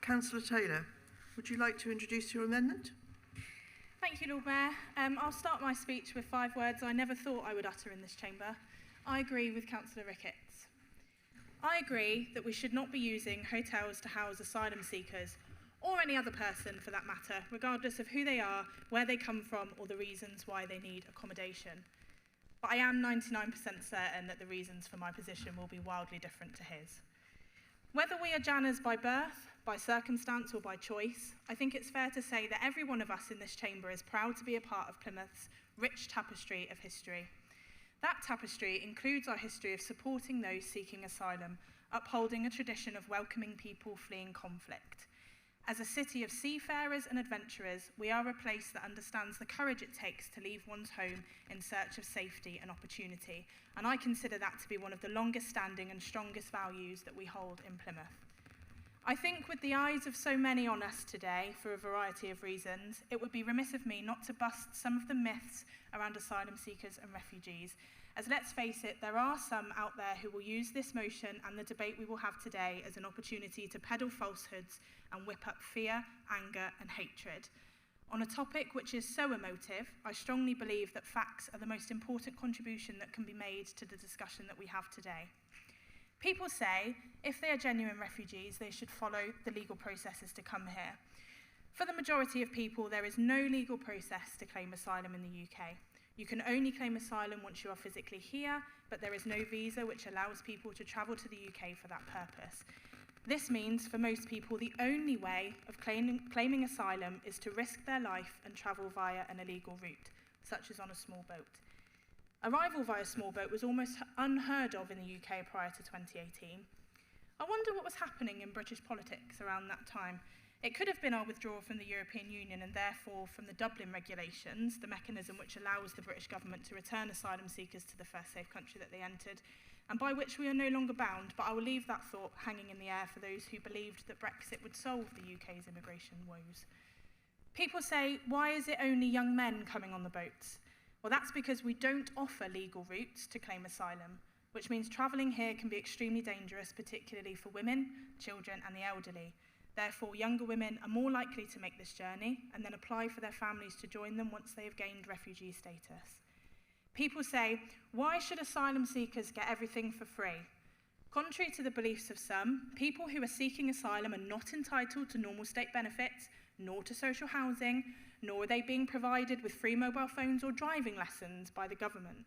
Councillor Taylor, would you like to introduce your amendment? Thank you, Lord Mayor. I'll start my speech with 5 words I never thought I would utter in this chamber. I agree with Councillor Ricketts. I agree that we should not be using hotels to house asylum seekers, or any other person for that matter, regardless of who they are, where they come from, or the reasons why they need accommodation. But I am 99% certain that the reasons for my position will be wildly different to his. Whether we are Janners by birth, by circumstance, or by choice, I think it's fair to say that every one of us in this chamber is proud to be a part of Plymouth's rich tapestry of history. That tapestry includes our history of supporting those seeking asylum, upholding a tradition of welcoming people fleeing conflict. As a city of seafarers and adventurers, we are a place that understands the courage it takes to leave one's home in search of safety and opportunity, and I consider that to be one of the longest standing and strongest values that we hold in Plymouth. I think with the eyes of so many on us today, for a variety of reasons, it would be remiss of me not to bust some of the myths around asylum seekers and refugees, as let's face it, there are some out there who will use this motion and the debate we will have today as an opportunity to peddle falsehoods and whip up fear, anger and hatred. On a topic which is so emotive, I strongly believe that facts are the most important contribution that can be made to the discussion that we have today. People say if they are genuine refugees, they should follow the legal processes to come here. For the majority of people, there is no legal process to claim asylum in the UK. You can only claim asylum once you are physically here, but there is no visa which allows people to travel to the UK for that purpose. This means, for most people, the only way of claiming asylum is to risk their life and travel via an illegal route, such as on a small boat. Arrival via small boat was almost unheard of in the UK prior to 2018. I wonder what was happening in British politics around that time. It could have been our withdrawal from the European Union and therefore from the Dublin regulations, the mechanism which allows the British government to return asylum seekers to the first safe country that they entered, and by which we are no longer bound, but I will leave that thought hanging in the air for those who believed that Brexit would solve the UK's immigration woes. People say, why is it only young men coming on the boats? Well, that's because we don't offer legal routes to claim asylum, which means travelling here can be extremely dangerous, particularly for women, children and the elderly. Therefore, younger women are more likely to make this journey and then apply for their families to join them once they have gained refugee status. People say, why should asylum seekers get everything for free? Contrary to the beliefs of some, people who are seeking asylum are not entitled to normal state benefits, nor to social housing, nor are they being provided with free mobile phones or driving lessons by the government.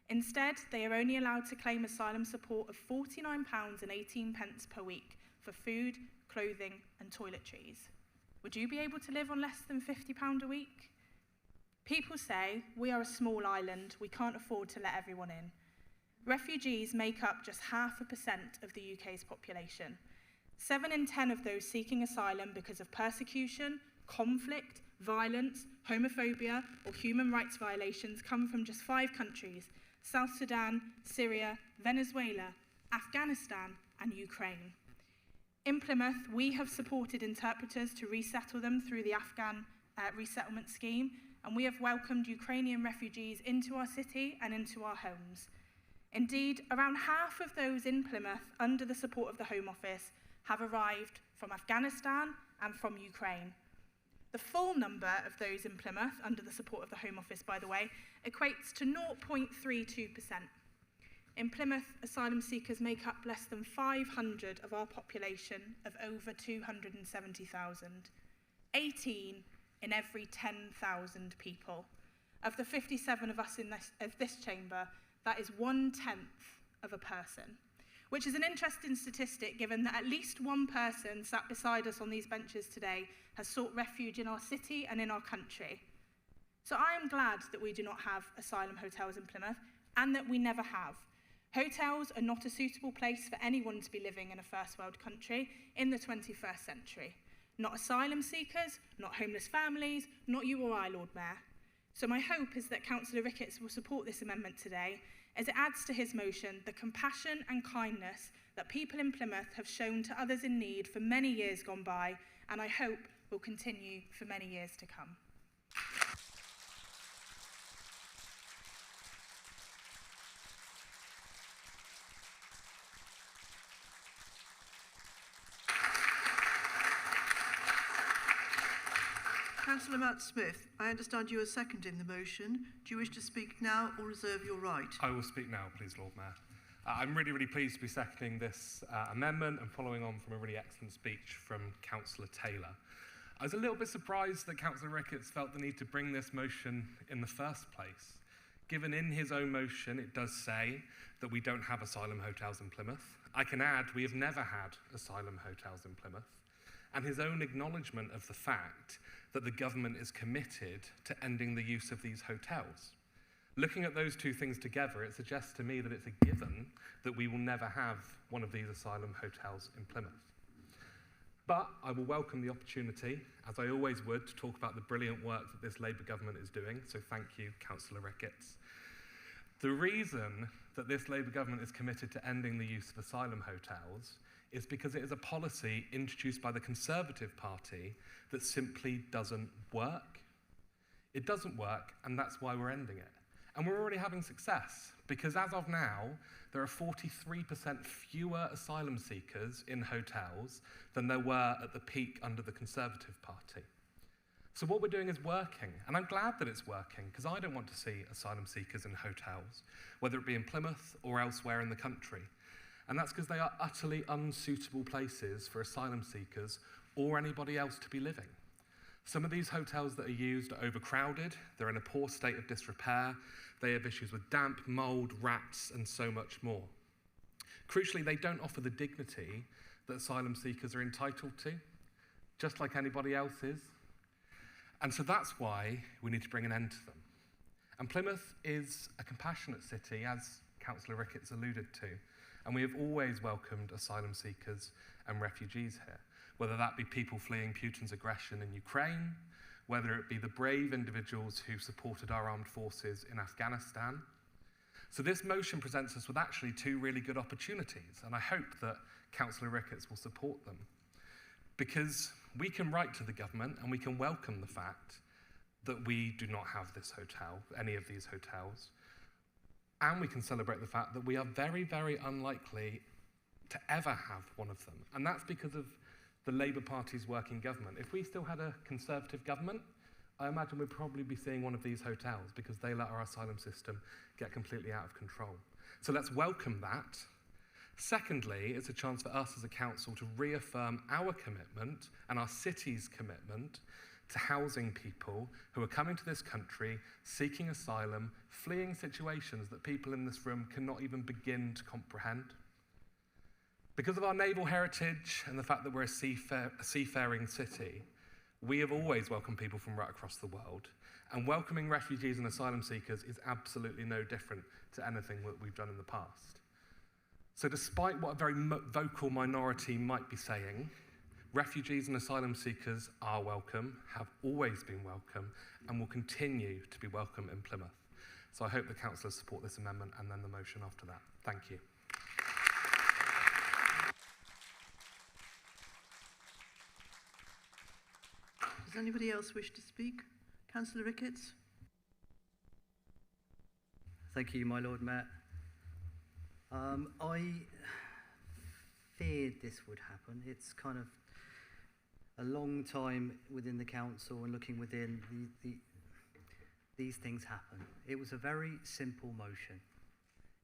Instead, they are only allowed to claim asylum support of £49.18 per week for food, clothing and toiletries. Would you be able to live on less than £50 a week? People say, we are a small island, we can't afford to let everyone in. Refugees make up just 0.5% of the UK's population. 7 in 10 of those seeking asylum because of persecution, conflict, violence, homophobia or human rights violations come from just 5 countries: South Sudan, Syria, Venezuela, Afghanistan and Ukraine. In Plymouth, we have supported interpreters to resettle them through the Afghan resettlement scheme, and we have welcomed Ukrainian refugees into our city and into our homes. Indeed, around half of those in Plymouth, under the support of the Home Office, have arrived from Afghanistan and from Ukraine. The full number of those in Plymouth, under the support of the Home Office, by the way, equates to 0.32%. In Plymouth, asylum seekers make up less than 500 of our population of over 270,000. 18 in every 10,000 people. Of the 57 of us in this chamber, that is 1/10 of a person, which is an interesting statistic given that at least one person sat beside us on these benches today has sought refuge in our city and in our country. So I am glad that we do not have asylum hotels in Plymouth and that we never have. Hotels are not a suitable place for anyone to be living in a first world country in the 21st century. Not asylum seekers, not homeless families, not you or I, Lord Mayor. So my hope is that Councillor Ricketts will support this amendment today, as it adds to his motion the compassion and kindness that people in Plymouth have shown to others in need for many years gone by, and I hope will continue for many years to come. Councillor Matt Smith, I understand you are seconding the motion. Do you wish to speak now or reserve your right? I will speak now, please, Lord Mayor. I'm really, really pleased to be seconding this amendment and following on from a really excellent speech from Councillor Taylor. I was a little bit surprised that Councillor Ricketts felt the need to bring this motion in the first place, given in his own motion it does say that we don't have asylum hotels in Plymouth. I can add we have never had asylum hotels in Plymouth, and his own acknowledgement of the fact that the government is committed to ending the use of these hotels. Looking at those two things together, it suggests to me that it's a given that we will never have one of these asylum hotels in Plymouth. But I will welcome the opportunity, as I always would, to talk about the brilliant work that this Labour government is doing, so thank you, Councillor Ricketts. The reason that this Labour government is committed to ending the use of asylum hotels is because it is a policy introduced by the Conservative Party that simply doesn't work. It doesn't work, and that's why we're ending it. And we're already having success, because as of now, there are 43% fewer asylum seekers in hotels than there were at the peak under the Conservative Party. So what we're doing is working, and I'm glad that it's working, because I don't want to see asylum seekers in hotels, whether it be in Plymouth or elsewhere in the country. And that's because they are utterly unsuitable places for asylum seekers or anybody else to be living. Some of these hotels that are used are overcrowded, they're in a poor state of disrepair, they have issues with damp, mould, rats, and so much more. Crucially, they don't offer the dignity that asylum seekers are entitled to, just like anybody else is. And so that's why we need to bring an end to them. And Plymouth is a compassionate city, as Councillor Ricketts alluded to, and we have always welcomed asylum seekers and refugees here, whether that be people fleeing Putin's aggression in Ukraine, whether it be the brave individuals who supported our armed forces in Afghanistan. So this motion presents us with actually two really good opportunities, and I hope that Councillor Ricketts will support them, because we can write to the government and we can welcome the fact that we do not have this hotel, any of these hotels, and we can celebrate the fact that we are very, very unlikely to ever have one of them. And that's because of the Labour Party's working government. If we still had a Conservative government, I imagine we'd probably be seeing one of these hotels because they let our asylum system get completely out of control. So let's welcome that. Secondly, it's a chance for us as a council to reaffirm our commitment and our city's commitment to housing people who are coming to this country, seeking asylum, fleeing situations that people in this room cannot even begin to comprehend. Because of our naval heritage and the fact that we're a seafaring city, we have always welcomed people from right across the world, and welcoming refugees and asylum seekers is absolutely no different to anything that we've done in the past. So despite what a very vocal minority might be saying, refugees and asylum seekers are welcome, have always been welcome, and will continue to be welcome in Plymouth. So I hope the councillors support this amendment and then the motion after that. Thank you. Does anybody else wish to speak? Councillor Ricketts. Thank you, my Lord Mayor. I feared this would happen. It's kind of a long time within the council and looking within, these things happen. It was a very simple motion.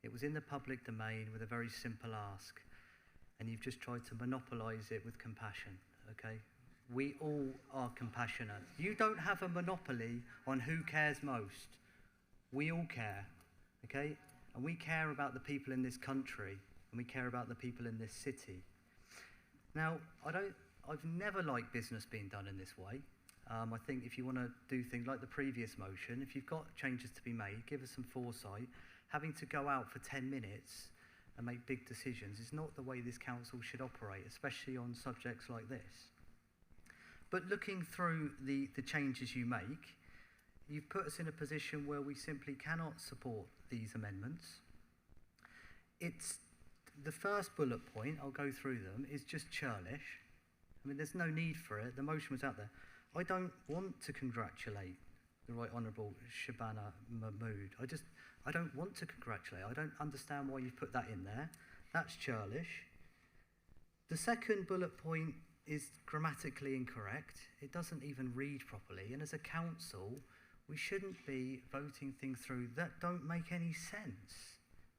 It was in the public domain with a very simple ask, and you've just tried to monopolise it with compassion, okay? We all are compassionate. You don't have a monopoly on who cares most. We all care, okay? And we care about the people in this country, and we care about the people in this city. Now, I've never liked business being done in this way. I think if you want to do things like the previous motion, if you've got changes to be made, give us some foresight. Having to go out for 10 minutes and make big decisions is not the way this council should operate, especially on subjects like this. But looking through the changes you make, you've put us in a position where we simply cannot support these amendments. It's the first bullet point, I'll go through them, is just churlish. I mean, there's no need for it. The motion was out there. I don't want to congratulate the Right Honourable Shabana Mahmood. I don't want to congratulate. I don't understand why you've put that in there. That's churlish. The second bullet point is grammatically incorrect. It doesn't even read properly. And as a council, we shouldn't be voting things through that don't make any sense.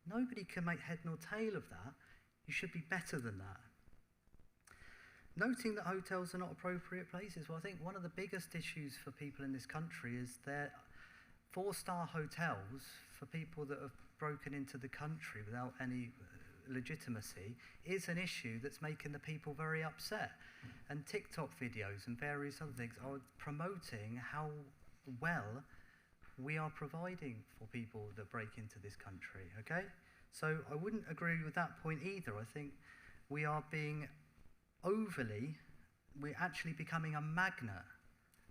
Nobody can make head nor tail of that. You should be better than that. Noting that hotels are not appropriate places, well, I think one of the biggest issues for people in this country is they're 4-star hotels for people that have broken into the country without any legitimacy is an issue that's making the people very upset. And TikTok videos and various other things are promoting how well we are providing for people that break into this country, okay? So I wouldn't agree with that point either. I think we are being we're actually becoming a magnet,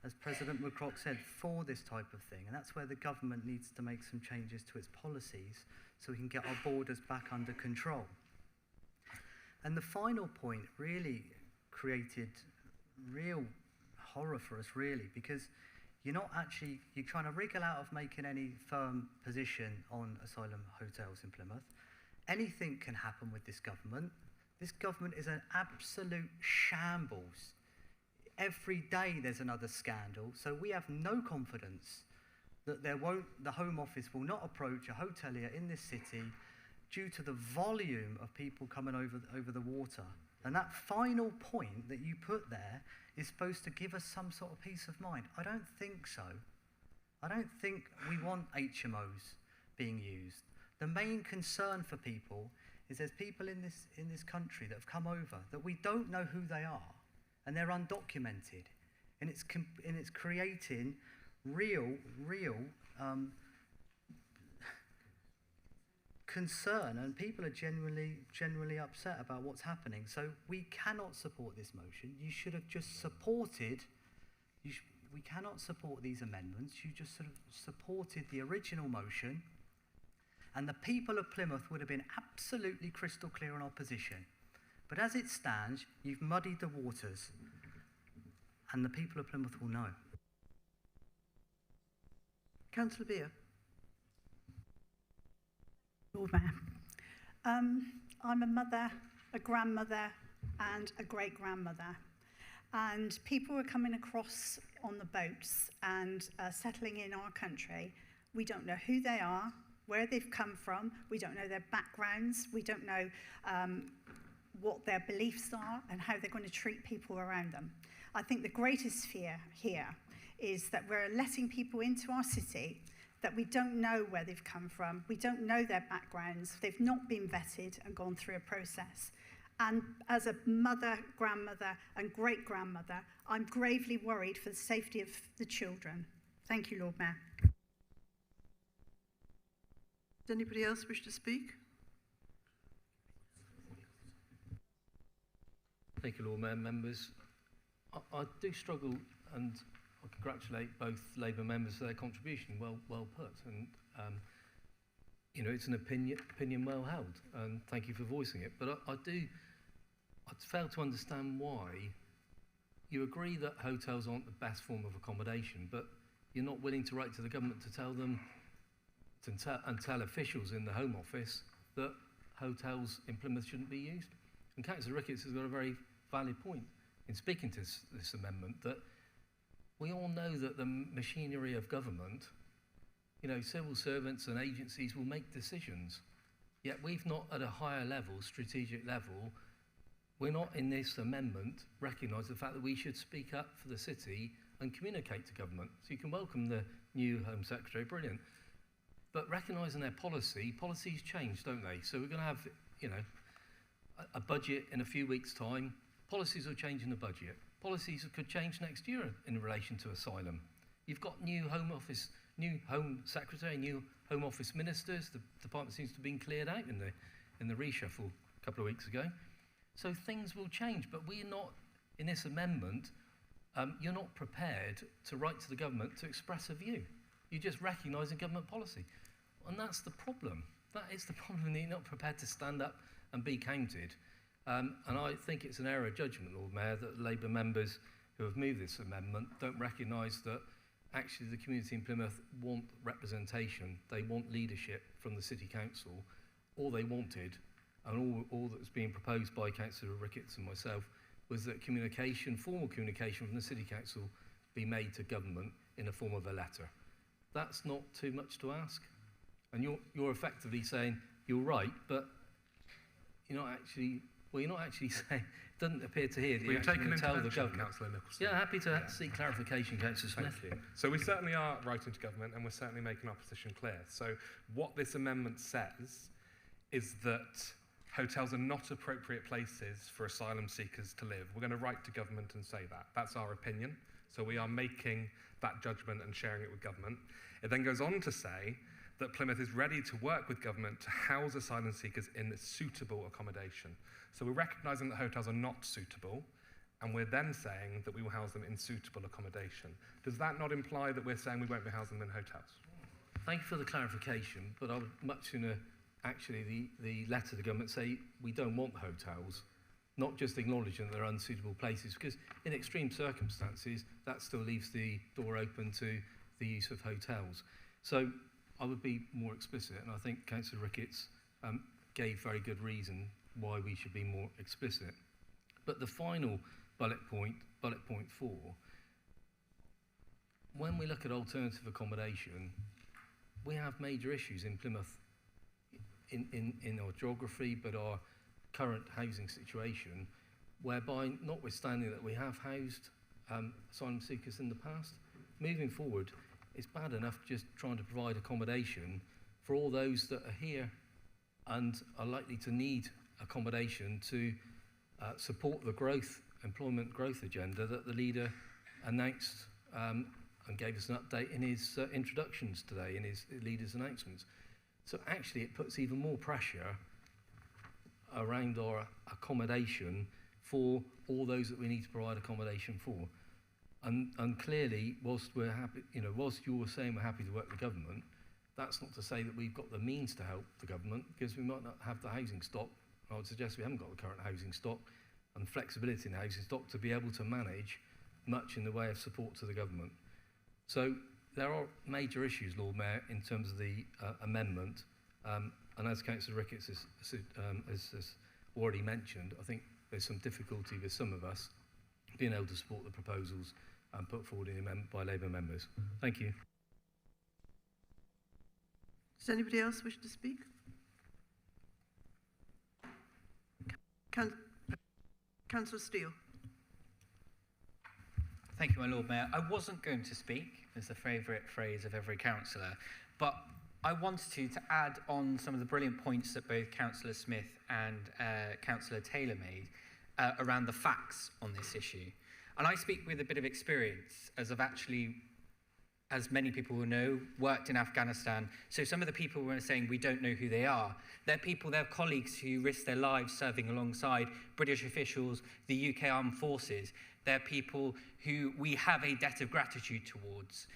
as President McCrock said, for this type of thing. And that's where the government needs to make some changes to its policies so we can get our borders back under control. And the final point really created real horror for us, really, because you're trying to wriggle out of making any firm position on asylum hotels in Plymouth. Anything can happen with this government. This government is an absolute shambles. Every day there's another scandal, so we have no confidence that the Home Office will not approach a hotelier in this city due to the volume of people coming over the water. And that final point that you put there is supposed to give us some sort of peace of mind. I don't think so. I don't think we want HMOs being used. The main concern for people is there's people in this country that have come over that we don't know who they are, and they're undocumented, and it's creating real concern, and people are genuinely upset about what's happening. So we cannot support this motion. You should have just supported. We cannot support these amendments. You just sort of supported the original motion. And the people of Plymouth would have been absolutely crystal clear on our position. But as it stands, you've muddied the waters, and the people of Plymouth will know. Councillor Beer. Lord Mayor. I'm a mother, a grandmother, and a great-grandmother. And people are coming across on the boats and settling in our country. We don't know who they are, where they've come from, we don't know their backgrounds, we don't know what their beliefs are and how they're going to treat people around them. I think the greatest fear here is that we're letting people into our city that we don't know where they've come from, we don't know their backgrounds, they've not been vetted and gone through a process. And as a mother, grandmother, and great-grandmother, I'm gravely worried for the safety of the children. Thank you, Lord Mayor. Does anybody else wish to speak? Thank you, Lord Mayor, members. I do struggle, and I congratulate both Labour members for their contribution. Well put, and you know, it's an opinion well held, and thank you for voicing it. But I fail to understand why you agree that hotels aren't the best form of accommodation, but you're not willing to write to the government to tell them and tell officials in the Home Office that hotels in Plymouth shouldn't be used. And Councillor Ricketts has got a very valid point in speaking to this amendment, that we all know that the machinery of government, you know, civil servants and agencies will make decisions, yet we've not at a higher level, strategic level, we're not in this amendment recognise the fact that we should speak up for the city and communicate to government. So you can welcome the new Home Secretary, brilliant. But recognising their policies change, don't they? So we're going to have, you know, a budget in a few weeks' time. Policies will change in the budget. Policies could change next year in relation to asylum. You've got new Home Office, new Home Secretary, new Home Office ministers. The department seems to have been cleared out in the reshuffle a couple of weeks ago. So things will change, but we're not, in this amendment, you're not prepared to write to the government to express a view. You're just recognising government policy. And that's the problem. That is the problem, that you're not prepared to stand up and be counted. And I think it's an error of judgment, Lord Mayor, that Labour members who have moved this amendment don't recognise that actually the community in Plymouth want representation. They want leadership from the City Council. All they wanted, and all that's being proposed by Councillor Ricketts and myself, was that communication, formal communication from the City Council, be made to government in the form of a letter. That's not too much to ask. And you're effectively saying, you're right, but you're not actually saying, it doesn't appear to hear that you're actually going to tell the government. Councillor Nicholson. Yeah, happy to seek clarification, Councillor Smith. Thank you. So we certainly are writing to government, and we're certainly making our position clear. So what this amendment says is that hotels are not appropriate places for asylum seekers to live. We're going to write to government and say that. That's our opinion. So we are making that judgment and sharing it with government. It then goes on to say that Plymouth is ready to work with government to house asylum seekers in suitable accommodation. So we're recognising that hotels are not suitable, and we're then saying that we will house them in suitable accommodation. Does that not imply that we're saying we won't be housing them in hotels? Thank you for the clarification, but I would much sooner actually the letter to the government say we don't want hotels, not just acknowledging that they're unsuitable places, because in extreme circumstances that still leaves the door open to the use of hotels. So I would be more explicit, and I think Councillor Ricketts gave very good reason why we should be more explicit. But the final bullet point 4, when we look at alternative accommodation, we have major issues in Plymouth in our geography, but our current housing situation, whereby, notwithstanding that we have housed asylum seekers in the past, moving forward, it's bad enough just trying to provide accommodation for all those that are here and are likely to need accommodation to support the employment growth agenda that the leader announced and gave us an update in his introductions today, in his leader's announcements. So actually it puts even more pressure around our accommodation for all those that we need to provide accommodation for. And clearly, whilst we're happy, whilst you're saying we're happy to work with government, that's not to say that we've got the means to help the government, because we might not have the housing stock. I would suggest we haven't got the current housing stock and flexibility in the housing stock to be able to manage much in the way of support to the government. So there are major issues, Lord Mayor, in terms of the amendment. And as Councillor Ricketts has already mentioned, I think there's some difficulty with some of us being able to support the proposals put forward in the amendment by Labour members. Thank you. Does anybody else wish to speak? Councillor Steele. Thank you, my Lord Mayor. I wasn't going to speak, as the favourite phrase of every councillor, but I wanted to add on some of the brilliant points that both Councillor Smith and Councillor Taylor made around the facts on this issue. And I speak with a bit of experience, as I've actually, as many people will know, worked in Afghanistan. So some of the people who are saying we don't know who they are, they're people, they're colleagues who risked their lives serving alongside British officials, the UK Armed Forces. They're people who we have a debt of gratitude towards.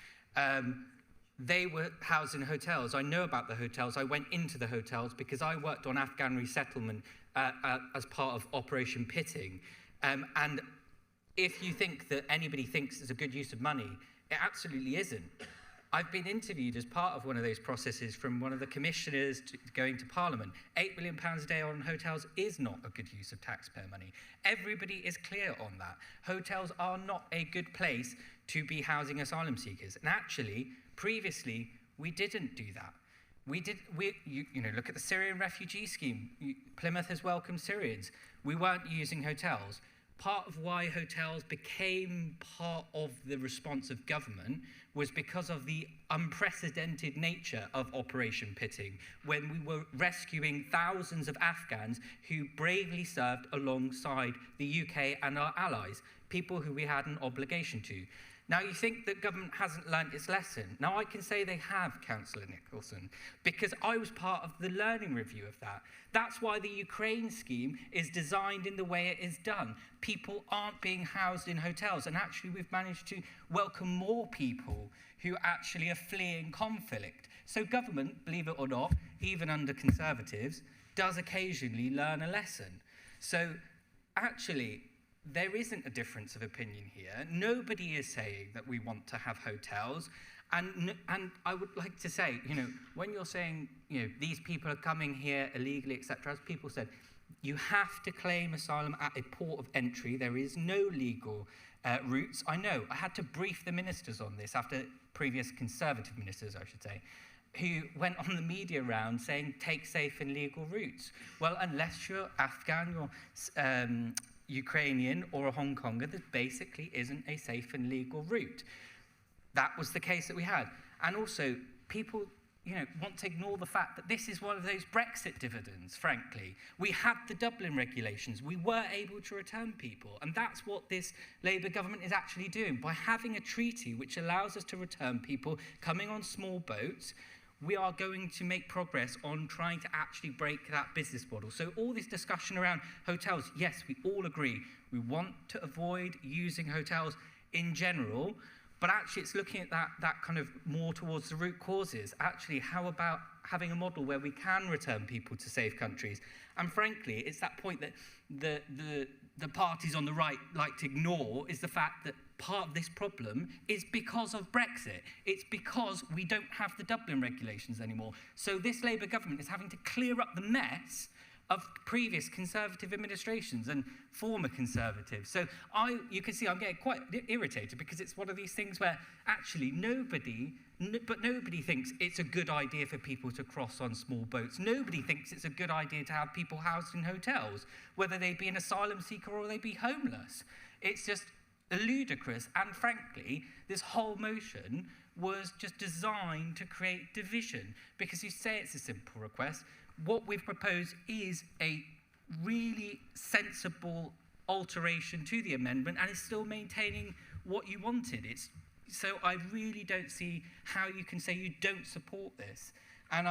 They were housed in hotels. I know about the hotels. I went into the hotels because I worked on Afghan resettlement as part of Operation Pitting. And if you think that anybody thinks it's a good use of money, it absolutely isn't. I've been interviewed as part of one of those processes from one of the commissioners going to Parliament. £8 million a day on hotels is not a good use of taxpayer money. Everybody is clear on that. Hotels are not a good place to be housing asylum seekers. And actually, previously, we didn't do that. Look at the Syrian refugee scheme. Plymouth has welcomed Syrians. We weren't using hotels. Part of why hotels became part of the response of government was because of the unprecedented nature of Operation Pitting, when we were rescuing thousands of Afghans who bravely served alongside the UK and our allies, people who we had an obligation to. Now, you think that government hasn't learnt its lesson. Now, I can say they have, Councillor Nicholson, because I was part of the learning review of that. That's why the Ukraine scheme is designed in the way it is done. People aren't being housed in hotels, and actually we've managed to welcome more people who actually are fleeing conflict. So government, believe it or not, even under Conservatives, does occasionally learn a lesson. So actually, there isn't a difference of opinion here. Nobody is saying that we want to have hotels. And I would like to say, when you're saying, these people are coming here illegally, etc., as people said, You have to claim asylum at a port of entry. There is no legal routes. I know, I had to brief the ministers on this after previous Conservative ministers, I should say, who went on the media round saying, take safe and legal routes. Well, unless you're Afghan or Ukrainian or a Hong Konger, there basically isn't a safe and legal route. That was the case that we had. And also, people want to ignore the fact that this is one of those Brexit dividends, frankly. We had the Dublin regulations. We were able to return people. And that's what this Labour government is actually doing. By having a treaty which allows us to return people coming on small boats, we are going to make progress on trying to actually break that business model. So all this discussion around hotels, yes, we all agree. We want to avoid using hotels in general, but actually it's looking at that kind of more towards the root causes. Actually, how about having a model where we can return people to safe countries? And frankly, it's that point that the parties on the right like to ignore, is the fact that part of this problem is because of Brexit. It's because we don't have the Dublin regulations anymore. So this Labour government is having to clear up the mess of previous Conservative administrations and former Conservatives. So you can see I'm getting quite irritated, because it's one of these things where actually nobody thinks it's a good idea for people to cross on small boats. Nobody thinks it's a good idea to have people housed in hotels, whether they be an asylum seeker or they be homeless. It's just ludicrous, and frankly, this whole motion was just designed to create division, because you say it's a simple request. What we've proposed is a really sensible alteration to the amendment, and it's still maintaining what you wanted. So I really don't see how you can say you don't support this. And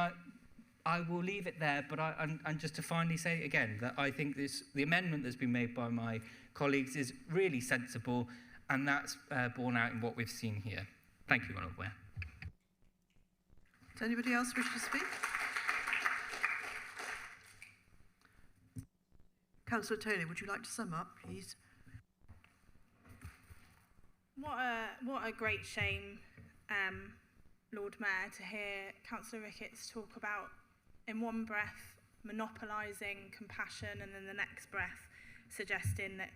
I will leave it there, but and just to finally say again that I think the amendment that's been made by my colleagues is really sensible, and that's borne out in what we've seen here. Thank you, Lord Mayor. Does anybody else wish to speak? Councillor Taylor, would you like to sum up, please? What a great shame, Lord Mayor, to hear Councillor Ricketts talk about, in one breath, monopolising compassion, and then the next breath suggesting that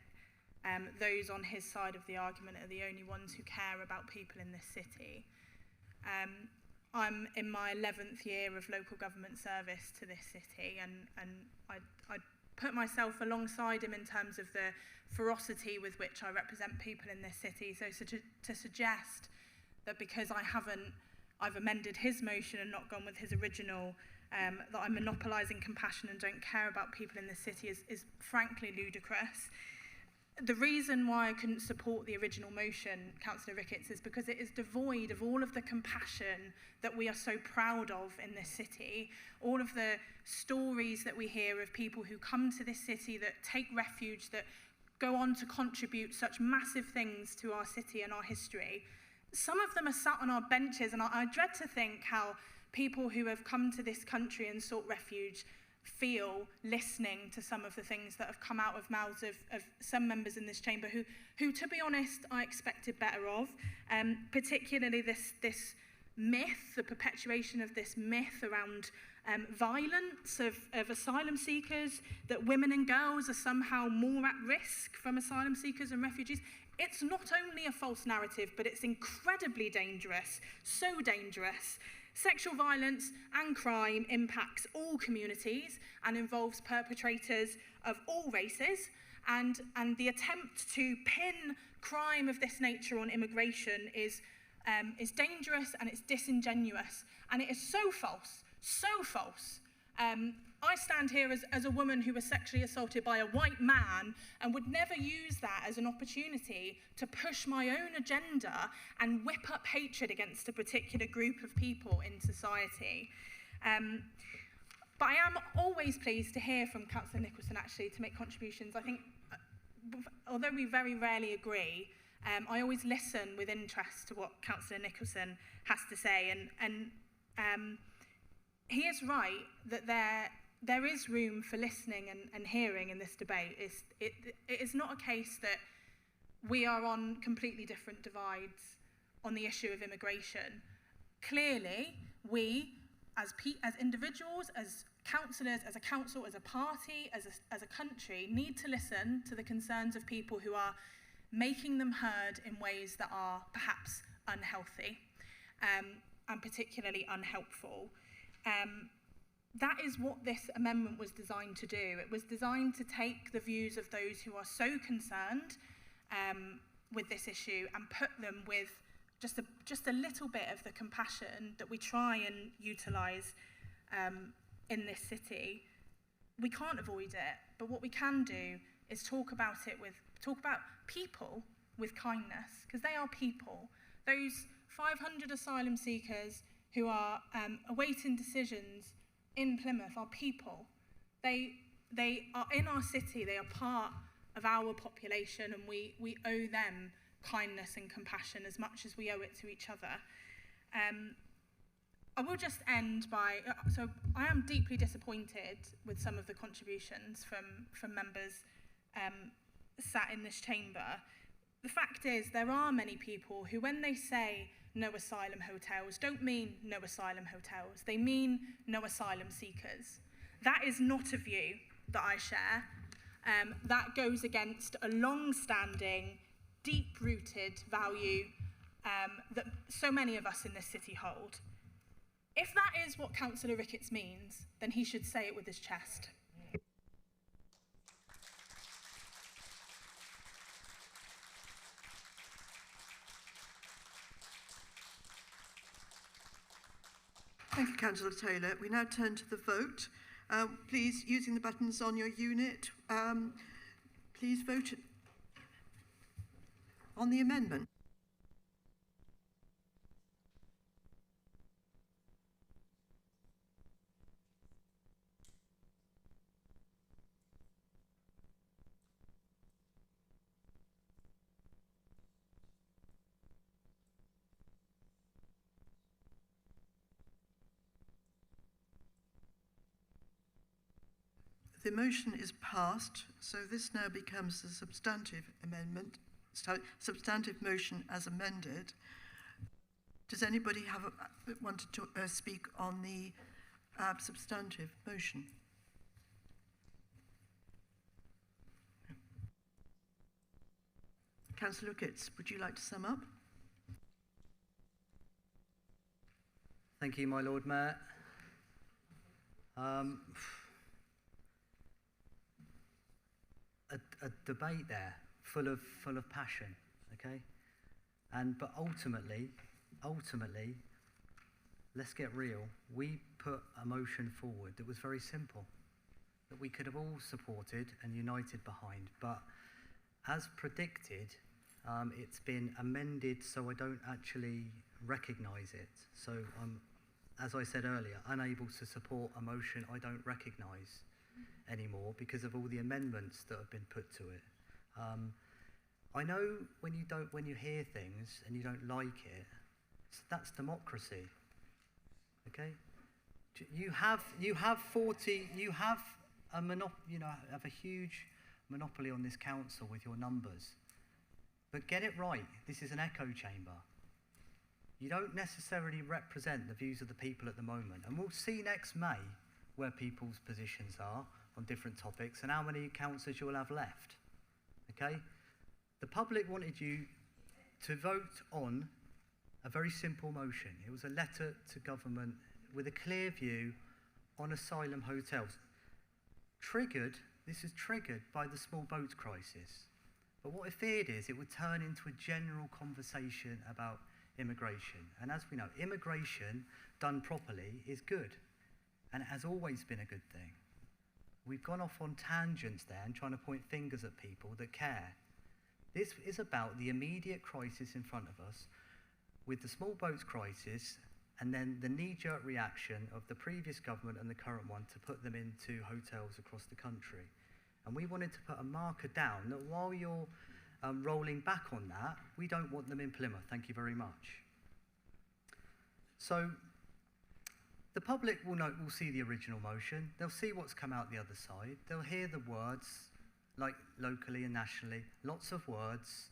those on his side of the argument are the only ones who care about people in this city. I'm in my 11th year of local government service to this city, and I put myself alongside him in terms of the ferocity with which I represent people in this city. So to suggest that because I've amended his motion and not gone with his original, that I'm monopolising compassion and don't care about people in this city is frankly ludicrous. The reason why I couldn't support the original motion, Councillor Ricketts, is because it is devoid of all of the compassion that we are so proud of in this city, all of the stories that we hear of people who come to this city, that take refuge, that go on to contribute such massive things to our city and our history. Some of them are sat on our benches, and I dread to think how people who have come to this country and sought refuge feel listening to some of the things that have come out of mouths of some members in this chamber who, to be honest, I expected better of, particularly this myth, the perpetuation of this myth around violence of asylum seekers, that women and girls are somehow more at risk from asylum seekers and refugees. It's not only a false narrative, but it's incredibly dangerous, so dangerous. Sexual violence and crime impacts all communities and involves perpetrators of all races, and the attempt to pin crime of this nature on immigration is dangerous, and it's disingenuous, and it is so false, so false. I stand here as a woman who was sexually assaulted by a white man and would never use that as an opportunity to push my own agenda and whip up hatred against a particular group of people in society. But I am always pleased to hear from Councillor Nicholson, actually, to make contributions. I think, although we very rarely agree, I always listen with interest to what Councillor Nicholson has to say, and he is right that there is room for listening and hearing in this debate. It is not a case that we are on completely different divides on the issue of immigration. Clearly, we, as individuals, as councillors, as a council, as a party, as a country, need to listen to the concerns of people who are making them heard in ways that are perhaps unhealthy and particularly unhelpful. That is what this amendment was designed to do. It was designed to take the views of those who are so concerned with this issue and put them with just a little bit of the compassion that we try and utilise in this city. We can't avoid it, but what we can do is talk about people with kindness, because they are people. Those 500 asylum seekers who are awaiting decisions in Plymouth are people. They are in our city, they are part of our population, and we owe them kindness and compassion as much as we owe it to each other. I will just end by, so I am deeply disappointed with some of the contributions from members sat in this chamber. The fact is, there are many people who, when they say no asylum hotels, don't mean no asylum hotels. They mean no asylum seekers. That is not a view that I share. That goes against a long-standing, deep-rooted value that so many of us in this city hold. If that is what Councillor Ricketts means, then he should say it with his chest. Thank you, Councillor Taylor. We now turn to the vote. Please, using the buttons on your unit, please vote on the amendment. The motion is passed, so this now becomes the substantive amendment, substantive motion as amended. Does anybody want to speak on the substantive motion? Councillor Ricketts, would you like to sum up? Thank you, my Lord Mayor. A debate there, full of passion, okay? But ultimately, let's get real. We put a motion forward that was very simple, that we could have all supported and united behind. But as predicted, it's been amended so I don't actually recognise it. So I'm, as I said earlier, unable to support a motion I don't recognise anymore because of all the amendments that have been put to it. I know when you hear things and you don't like it, that's democracy. Okay, you have a huge monopoly on this council with your numbers. But get it right. This is an echo chamber. You don't necessarily represent the views of the people at the moment, and we'll see next May where people's positions are on different topics and how many councillors you'll have left. Okay? The public wanted you to vote on a very simple motion. It was a letter to government with a clear view on asylum hotels. This is triggered by the small boats crisis. But what I feared is it would turn into a general conversation about immigration. And as we know, immigration done properly is good. And it has always been a good thing. We've gone off on tangents there and trying to point fingers at people that care. This is about the immediate crisis in front of us with the small boats crisis and then the knee-jerk reaction of the previous government and the current one to put them into hotels across the country. And we wanted to put a marker down that while you're rolling back on that, we don't want them in Plymouth. Thank you very much. So the public will see the original motion. They'll see what's come out the other side. They'll hear the words, like locally and nationally, lots of words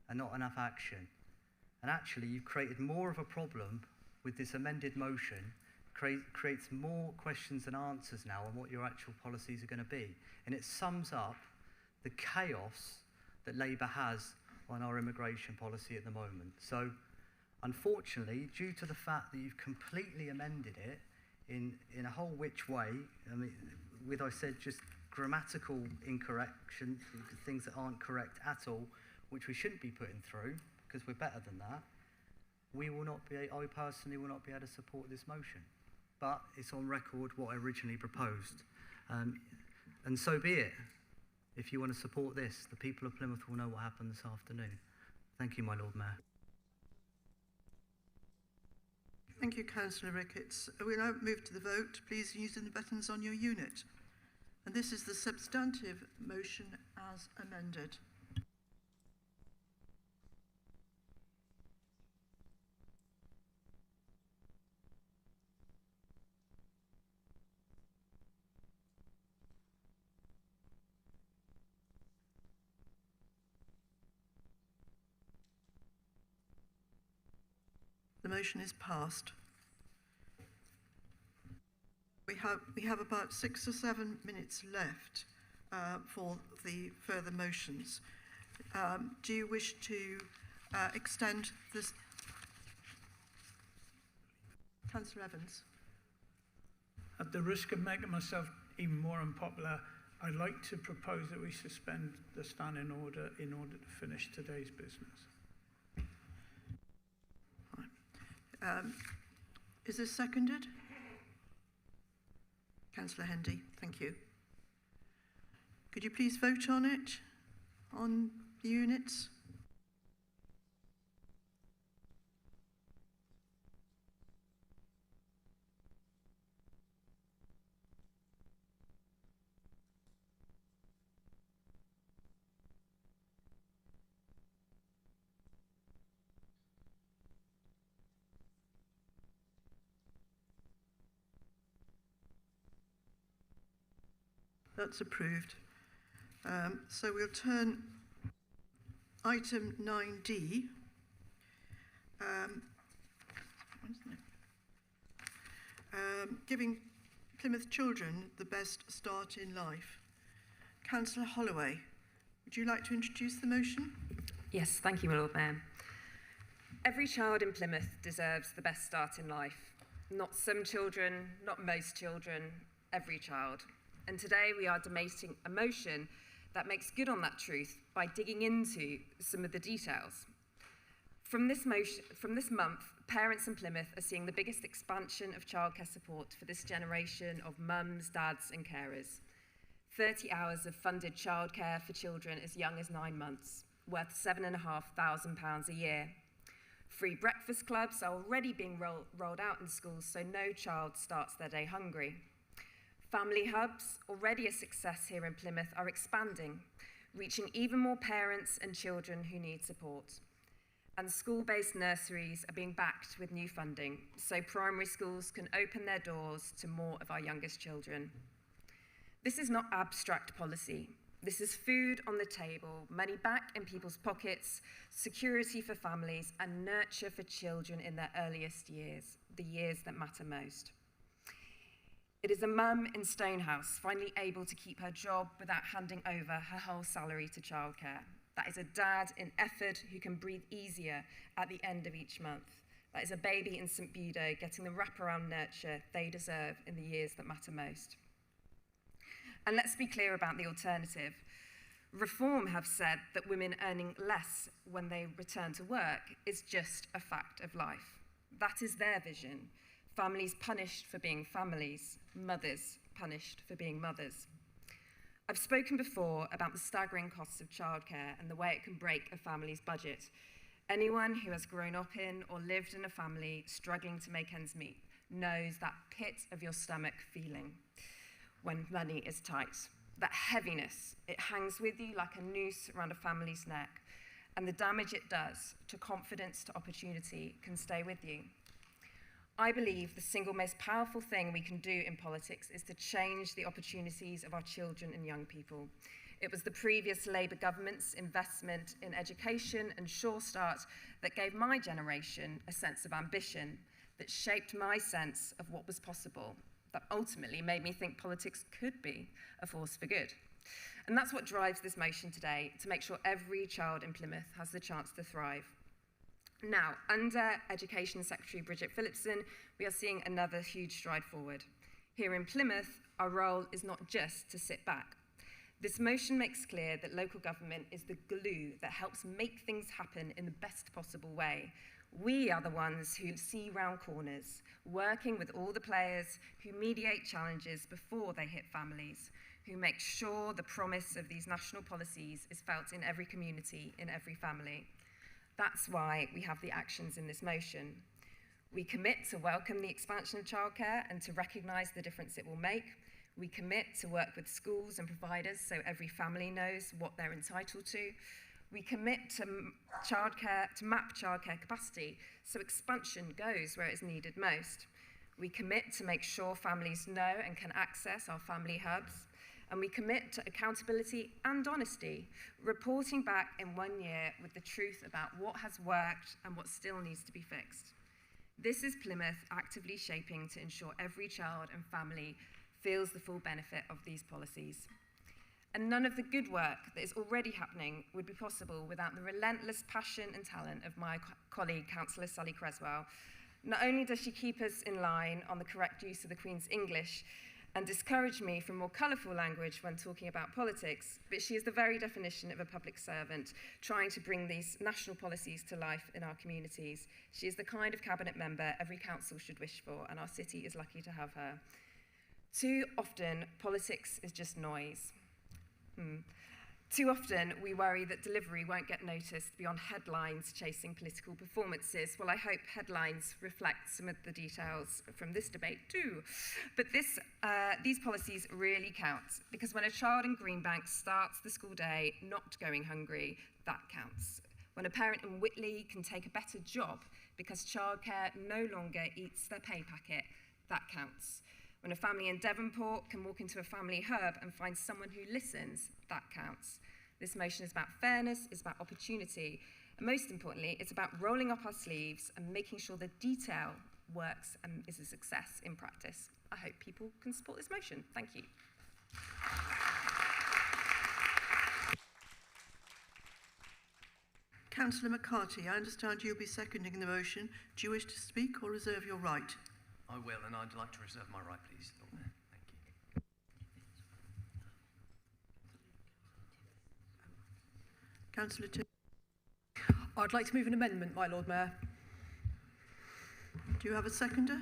and not enough action. And actually, you've created more of a problem with this amended motion, creates more questions than answers now on what your actual policies are going to be. And it sums up the chaos that Labour has on our immigration policy at the moment. So, unfortunately, due to the fact that you've completely amended it in a whole which way, I mean, with, I said, just grammatical incorrection, things that aren't correct at all, which we shouldn't be putting through, because we're better than that, I personally will not be able to support this motion. But it's on record what I originally proposed. And so be it. If you want to support this, the people of Plymouth will know what happened this afternoon. Thank you, my Lord Mayor. Thank you, Councillor Ricketts. We'll now move to the vote. Please use the buttons on your unit. And this is the substantive motion as amended. The motion is passed. We have about 6 or 7 minutes left for the further motions. Do you wish to extend this? Councillor Evans. At the risk of making myself even more unpopular, I'd like to propose that we suspend the standing order in order to finish today's business. Is this seconded? Councillor Hendy, thank you. Could you please vote on it, on the units? That's approved. So we'll turn item 9D. Giving Plymouth children the best start in life. Councillor Holloway, would you like to introduce the motion? Yes, thank you, my Lord Mayor. Every child in Plymouth deserves the best start in life. Not some children, not most children, every child. And today we are debating a motion that makes good on that truth by digging into some of the details. From this month, parents in Plymouth are seeing the biggest expansion of childcare support for this generation of mums, dads and carers. 30 hours of funded childcare for children as young as 9 months, worth £7,500 a year. Free breakfast clubs are already being rolled out in schools so no child starts their day hungry. Family hubs, already a success here in Plymouth, are expanding, reaching even more parents and children who need support. And school-based nurseries are being backed with new funding, so primary schools can open their doors to more of our youngest children. This is not abstract policy. This is food on the table, money back in people's pockets, security for families, and nurture for children in their earliest years, the years that matter most. It is a mum in Stonehouse finally able to keep her job without handing over her whole salary to childcare. That is a dad in Efford who can breathe easier at the end of each month. That is a baby in St Budo getting the wraparound nurture they deserve in the years that matter most. And let's be clear about the alternative. Reform have said that women earning less when they return to work is just a fact of life. That is their vision. Families punished for being families, mothers punished for being mothers. I've spoken before about the staggering costs of childcare and the way it can break a family's budget. Anyone who has grown up in or lived in a family struggling to make ends meet knows that pit of your stomach feeling when money is tight. That heaviness, it hangs with you like a noose around a family's neck, and the damage it does to confidence, to opportunity, can stay with you. I believe the single most powerful thing we can do in politics is to change the opportunities of our children and young people. It was the previous Labour government's investment in education and Sure Start that gave my generation a sense of ambition. that shaped my sense of what was possible, that ultimately made me think politics could be a force for good. And that's what drives this motion today, to make sure every child in Plymouth has the chance to thrive. Now, under Education Secretary Bridget Phillipson, we are seeing another huge stride forward. Here in Plymouth, our role is not just to sit back. This motion makes clear that local government is the glue that helps make things happen in the best possible way. We are the ones who see round corners, working with all the players who mediate challenges before they hit families, who make sure the promise of these national policies is felt in every community, in every family. That's why we have the actions in this motion. We commit to welcome the expansion of childcare and to recognise the difference it will make. We commit to work with schools and providers so every family knows what they're entitled to. We commit to map childcare capacity so expansion goes where it's needed most. We commit to make sure families know and can access our family hubs. And we commit to accountability and honesty, reporting back in 1 year with the truth about what has worked and what still needs to be fixed. This is Plymouth actively shaping to ensure every child and family feels the full benefit of these policies. And none of the good work that is already happening would be possible without the relentless passion and talent of my colleague, Councillor Sally Creswell. Not only does she keep us in line on the correct use of the Queen's English and discourage me from more colourful language when talking about politics, but she is the very definition of a public servant, trying to bring these national policies to life in our communities. She is the kind of cabinet member every council should wish for, and our city is lucky to have her. Too often, politics is just noise. Too often, we worry that delivery won't get noticed beyond headlines chasing political performances. Well, I hope headlines reflect some of the details from this debate too. But these policies really count, because when a child in Greenbank starts the school day not going hungry, that counts. When a parent in Whitley can take a better job because childcare no longer eats their pay packet, that counts. When a family in Devonport can walk into a family hub and find someone who listens, that counts. This motion is about fairness, it's about opportunity, and most importantly, it's about rolling up our sleeves and making sure the detail works and is a success in practice. I hope people can support this motion. Thank you. Councillor McCarthy, I understand you'll be seconding the motion. Do you wish to speak or reserve your right? I will, and I'd like to reserve my right, please, Lord Mayor. Thank you. Councillor Tim. I'd like to move an amendment, my Lord Mayor. Do you have a seconder?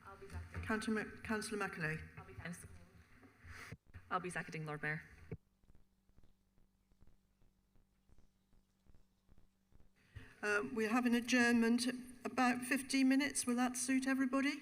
I'll be seconding. Councillor Macaulay. I'll be seconding, Lord Mayor. We have an adjournment about 15 minutes. Will that suit everybody?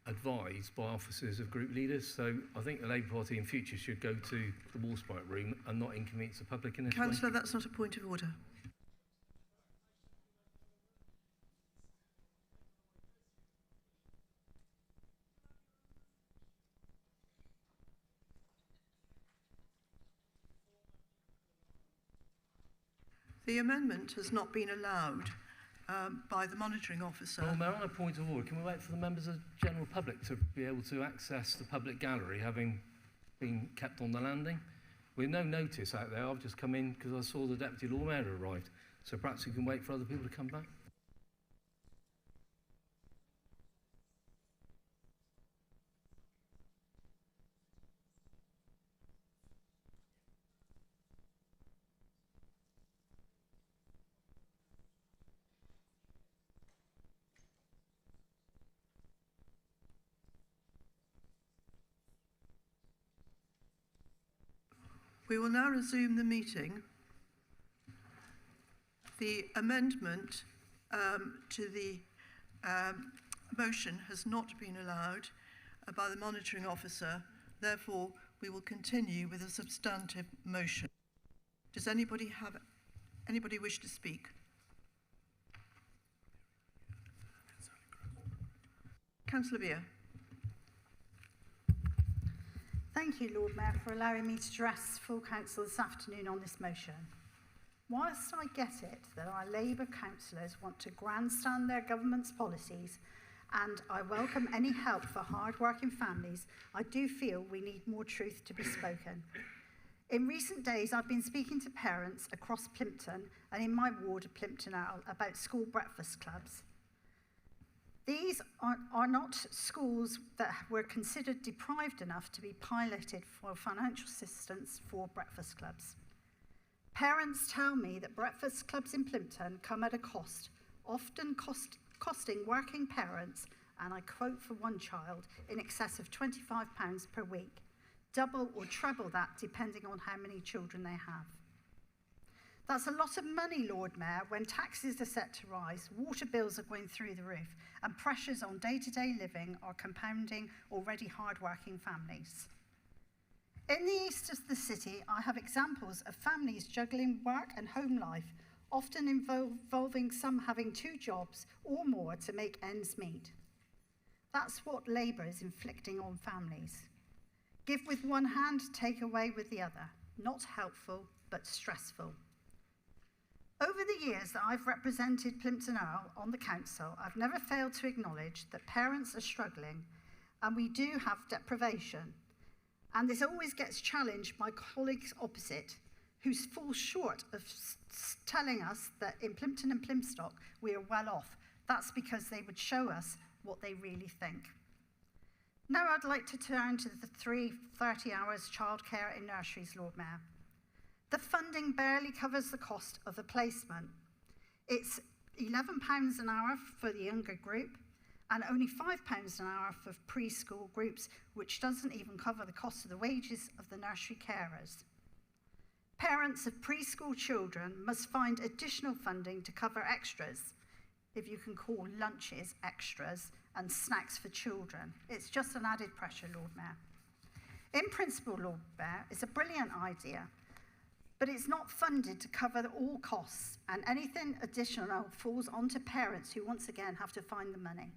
advised by officers of group leaders. So I think the Labour Party in future should go to the Wallspite room and not inconvenience the public in this way. Councillor, that's not a point of order. The amendment has not been allowed by the monitoring officer. Well, Mayor, on a point of order, can we wait for the members of the general public to be able to access the public gallery, having been kept on the landing? With no notice out there, I've just come in because I saw the Deputy Lord Mayor arrived. So perhaps we can wait for other people to come back. We will now resume the meeting. The amendment to the motion has not been allowed by the monitoring officer. Therefore, we will continue with a substantive motion. Does anybody wish to speak? Councillor Beer. Thank you, Lord Mayor, for allowing me to address full council this afternoon on this motion. Whilst I get it that our Labour councillors want to grandstand their government's policies, and I welcome any help for hard-working families, I do feel we need more truth to be spoken. In recent days, I've been speaking to parents across Plympton and in my ward of Plympton Earl about school breakfast clubs. These are not schools that were considered deprived enough to be piloted for financial assistance for breakfast clubs. Parents tell me that breakfast clubs in Plympton come at a cost, often costing working parents, and I quote for one child, in excess of £25 per week, double or treble that depending on how many children they have. That's a lot of money, Lord Mayor, when taxes are set to rise, water bills are going through the roof, and pressures on day-to-day living are compounding already hard-working families. In the east of the city, I have examples of families juggling work and home life, often involving some having 2 jobs or more to make ends meet. That's what Labour is inflicting on families. Give with one hand, take away with the other. Not helpful, but stressful. Over the years that I've represented Plympton Earl on the council, I've never failed to acknowledge that parents are struggling and we do have deprivation. And this always gets challenged by colleagues opposite who fall short of telling us that in Plympton and Plymstock we are well off. That's because they would show us what they really think. Now I'd like to turn to the 30 hours childcare in nurseries, Lord Mayor. The funding barely covers the cost of the placement. It's £11 an hour for the younger group and only £5 an hour for preschool groups, which doesn't even cover the cost of the wages of the nursery carers. Parents of preschool children must find additional funding to cover extras, if you can call lunches extras, and snacks for children. It's just an added pressure, Lord Mayor. In principle, Lord Mayor, it's a brilliant idea, but it's not funded to cover all costs, and anything additional falls onto parents who once again have to find the money.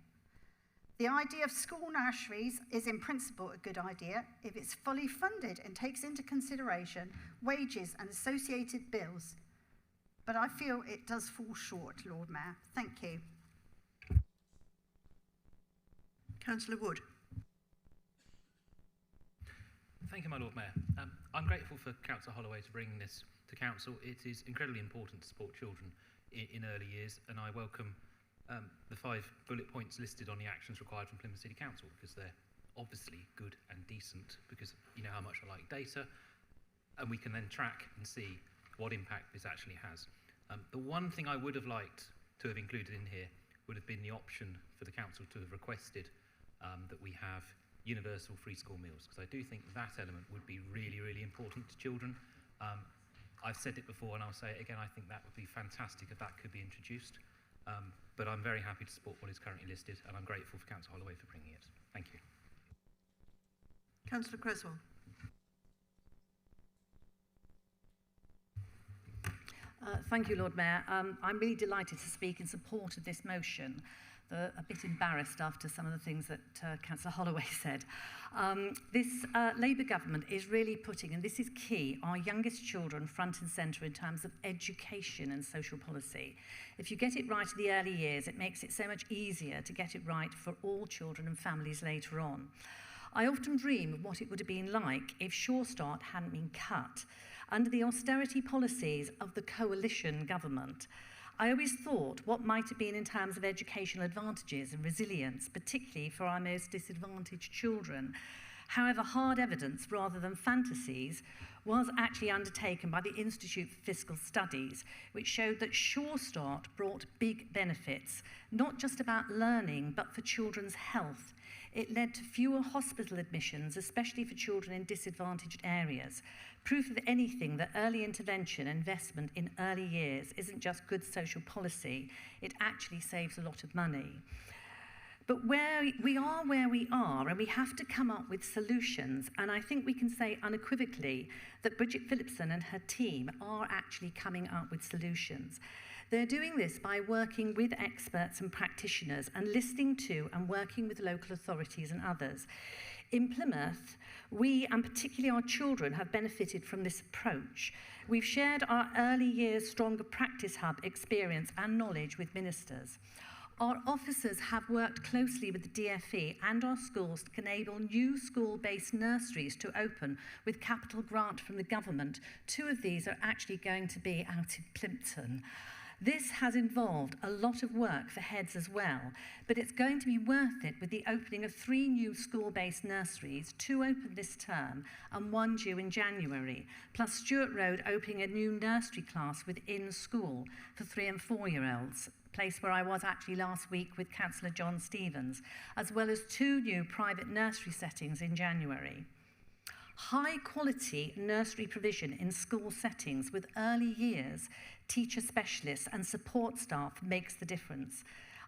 The idea of school nurseries is in principle a good idea if it's fully funded and takes into consideration wages and associated bills. But I feel it does fall short, Lord Mayor. Thank you. Councillor Wood. Thank you, my Lord Mayor. I'm grateful for Councillor Holloway to bring this to Council. It is incredibly important to support children in early years, and I welcome the 5 bullet points listed on the actions required from Plymouth City Council, because they're obviously good and decent, because you know how much I like data, and we can then track and see what impact this actually has. The one thing I would have liked to have included in here would have been the option for the Council to have requested that we have universal free school meals, because I do think that element would be really, really important to children. I've said it before and I'll say it again, I think that would be fantastic if that could be introduced. But I'm very happy to support what is currently listed, and I'm grateful for Councillor Holloway for bringing it. Thank you. Councillor Creswell. Thank you, Lord Mayor. I'm really delighted to speak in support of this motion. A bit embarrassed after some of the things that Councillor Holloway said. This Labour government is really putting, and this is key, our youngest children front and centre in terms of education and social policy. If you get it right in the early years, it makes it so much easier to get it right for all children and families later on. I often dream of what it would have been like if Sure Start hadn't been cut. Under the austerity policies of the coalition government, I always thought what might have been in terms of educational advantages and resilience, particularly for our most disadvantaged children. However, hard evidence rather than fantasies was actually undertaken by the Institute for Fiscal Studies, which showed that Sure Start brought big benefits, not just about learning, but for children's health. It led to fewer hospital admissions, especially for children in disadvantaged areas. Proof of anything that early intervention, investment in early years isn't just good social policy, it actually saves a lot of money. But we are, and we have to come up with solutions. And I think we can say unequivocally that Bridget Phillipson and her team are actually coming up with solutions. They're doing this by working with experts and practitioners and listening to and working with local authorities and others. In Plymouth, we, and particularly our children, have benefited from this approach. We've shared our early years stronger practice hub experience and knowledge with ministers. Our officers have worked closely with the DfE and our schools to enable new school-based nurseries to open with capital grant from the government. 2 of these are actually going to be out in Plymouth. This has involved a lot of work for heads as well, but it's going to be worth it with the opening of 3 new school-based nurseries, 2 open this term and 1 due in January, plus Stewart Road opening a new nursery class within school for 3 and 4-year-olds, place where I was actually last week with Councillor John Stevens, as well as 2 new private nursery settings in January. High-quality nursery provision in school settings with early years, teacher specialists and support staff makes the difference.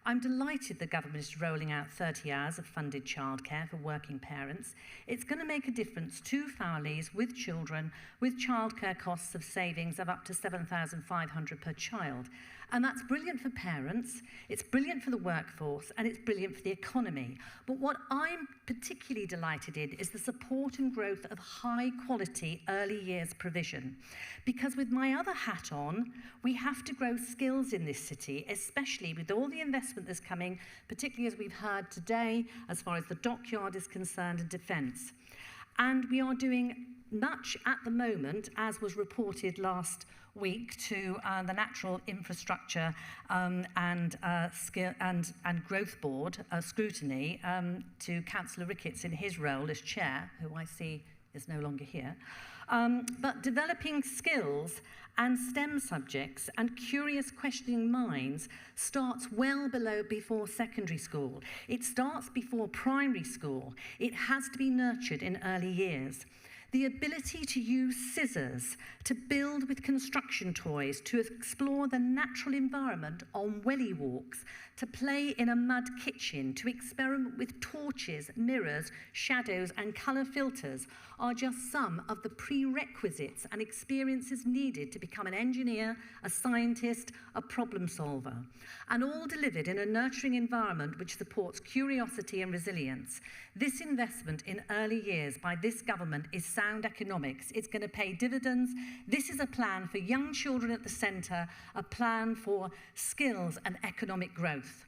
I'm delighted the government is rolling out 30 hours of funded childcare for working parents. It's going to make a difference to families with children with childcare costs of savings of up to £7,500 per child. And that's brilliant for parents, it's brilliant for the workforce, and it's brilliant for the economy. But what I'm particularly delighted in is the support and growth of high-quality early years provision. Because with my other hat on, we have to grow skills in this city, especially with all the investment that's coming, particularly as we've heard today, as far as the dockyard is concerned and defence. And we are doing much at the moment, as was reported last week, to the Natural Infrastructure and Growth Board scrutiny to Councillor Ricketts in his role as chair, who I see is no longer here. But developing skills and STEM subjects and curious questioning minds starts well before secondary school. It starts before primary school. It has to be nurtured in early years. The ability to use scissors, to build with construction toys, to explore the natural environment on welly walks, to play in a mud kitchen, to experiment with torches, mirrors, shadows and colour filters are just some of the prerequisites and experiences needed to become an engineer, a scientist, a problem solver, and all delivered in a nurturing environment which supports curiosity and resilience. This investment in early years by this government is sound economics. It's going to pay dividends. This is a plan for young children at the centre, a plan for skills and economic growth.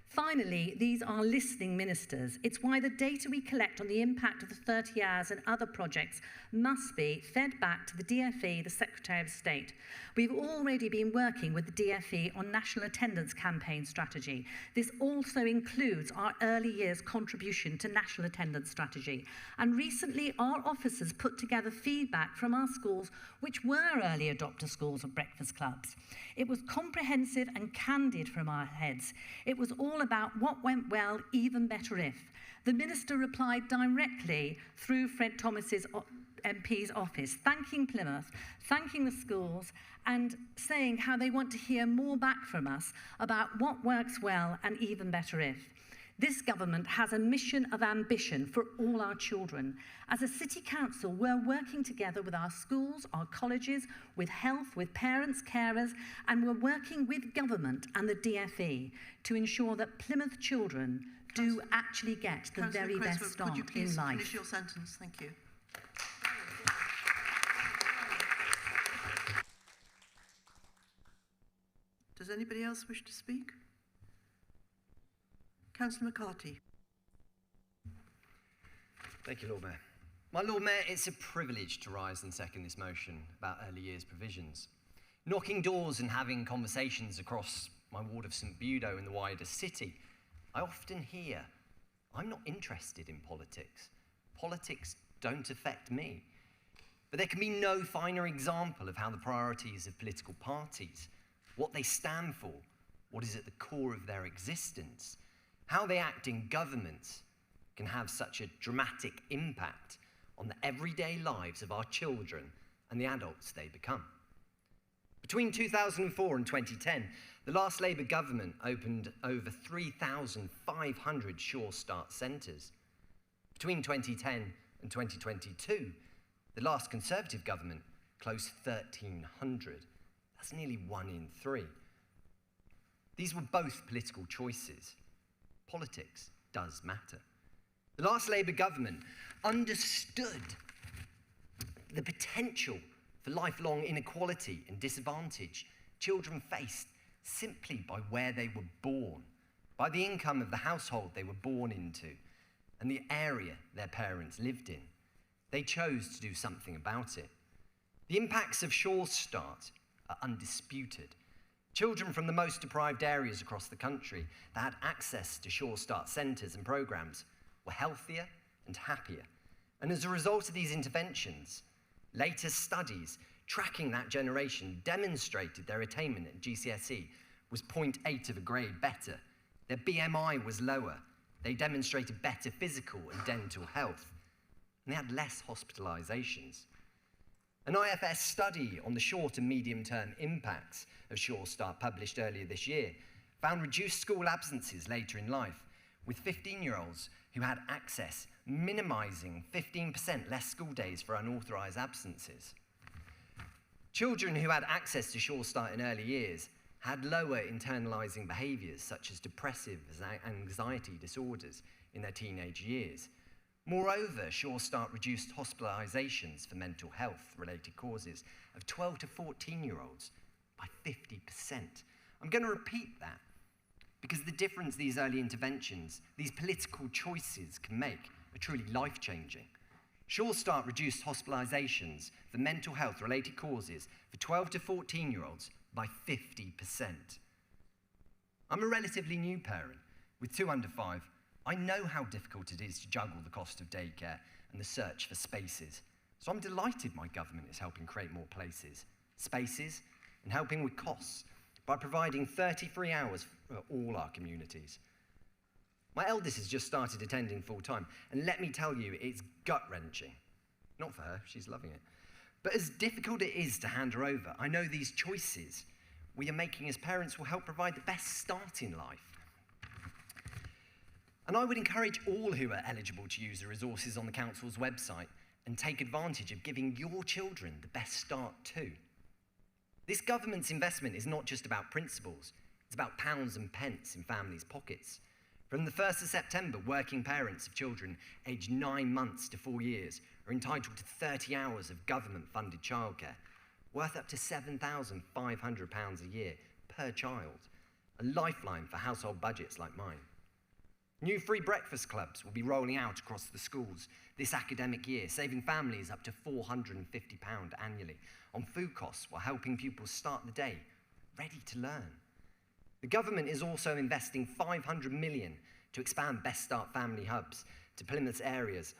Finally, these are listening ministers. It's why the data we collect on the impact of the 30 hours and other projects must be fed back to the DfE, the Secretary of State. We've already been working with the DfE on National Attendance Campaign strategy. This also includes our early years contribution to National Attendance Strategy. And recently, our officers put together feedback from our schools, which were early adopter schools or breakfast clubs. It was comprehensive and candid from our heads. It was all about what went well, even better if. The Minister replied directly through Fred Thomas's MP's office, thanking Plymouth, thanking the schools, and saying how they want to hear more back from us about what works well and even better if. This government has a mission of ambition for all our children. As a city council, we're working together with our schools, our colleges, with health, with parents, carers, and we're working with government and the DfE to ensure that Plymouth children do actually get the very best start could you please in life. finish your sentence? Thank you. Does anybody else wish to speak? Councillor McCarthy. Thank you, Lord Mayor. My Lord Mayor, it's a privilege to rise and second this motion about early years provisions. Knocking doors and having conversations across my ward of St Budo in the wider city, I often hear, I'm not interested in politics. Politics don't affect me. But there can be no finer example of how the priorities of political parties, what they stand for, what is at the core of their existence, how they act in governments can have such a dramatic impact on the everyday lives of our children and the adults they become. Between 2004 and 2010, the last Labour government opened over 3,500 Sure Start centres. Between 2010 and 2022, the last Conservative government closed 1,300. That's nearly 1 in 3. These were both political choices. Politics does matter. The last Labour government understood the potential for lifelong inequality and disadvantage children faced simply by where they were born, by the income of the household they were born into, and the area their parents lived in. They chose to do something about it. The impacts of Sure Start are undisputed. Children from the most deprived areas across the country that had access to Sure Start centres and programmes were healthier and happier. And as a result of these interventions, later studies tracking that generation demonstrated their attainment at GCSE was 0.8 of a grade better. Their BMI was lower. They demonstrated better physical and dental health. And they had less hospitalisations. An IFS study on the short and medium-term impacts of Sure Start published earlier this year found reduced school absences later in life, with 15-year-olds who had access minimising 15% less school days for unauthorised absences. Children who had access to Sure Start in early years had lower internalising behaviours such as depressive and anxiety disorders in their teenage years. Moreover, Sure Start reduced hospitalisations for mental health-related causes of 12 to 14-year-olds by 50%. I'm going to repeat that because the difference these early interventions, these political choices can make are truly life-changing. Sure Start reduced hospitalisations for mental health-related causes for 12 to 14-year-olds by 50%. I'm a relatively new parent with 2 under 5. I know how difficult it is to juggle the cost of daycare and the search for spaces. So I'm delighted my government is helping create more places, spaces, and helping with costs by providing 33 hours for all our communities. My eldest has just started attending full-time, and let me tell you, it's gut-wrenching. Not for her, she's loving it. But as difficult it is to hand her over, I know these choices we are making as parents will help provide the best start in life. And I would encourage all who are eligible to use the resources on the council's website and take advantage of giving your children the best start too. This government's investment is not just about principles, it's about pounds and pence in families' pockets. From the 1st of September, working parents of children aged 9 months to 4 years are entitled to 30 hours of government-funded childcare, worth up to £7,500 a year per child, a lifeline for household budgets like mine. New free breakfast clubs will be rolling out across the schools this academic year, saving families up to £450 annually on food costs while helping pupils start the day ready to learn. The government is also investing £500 million to expand Best Start family hubs to Plymouth's areas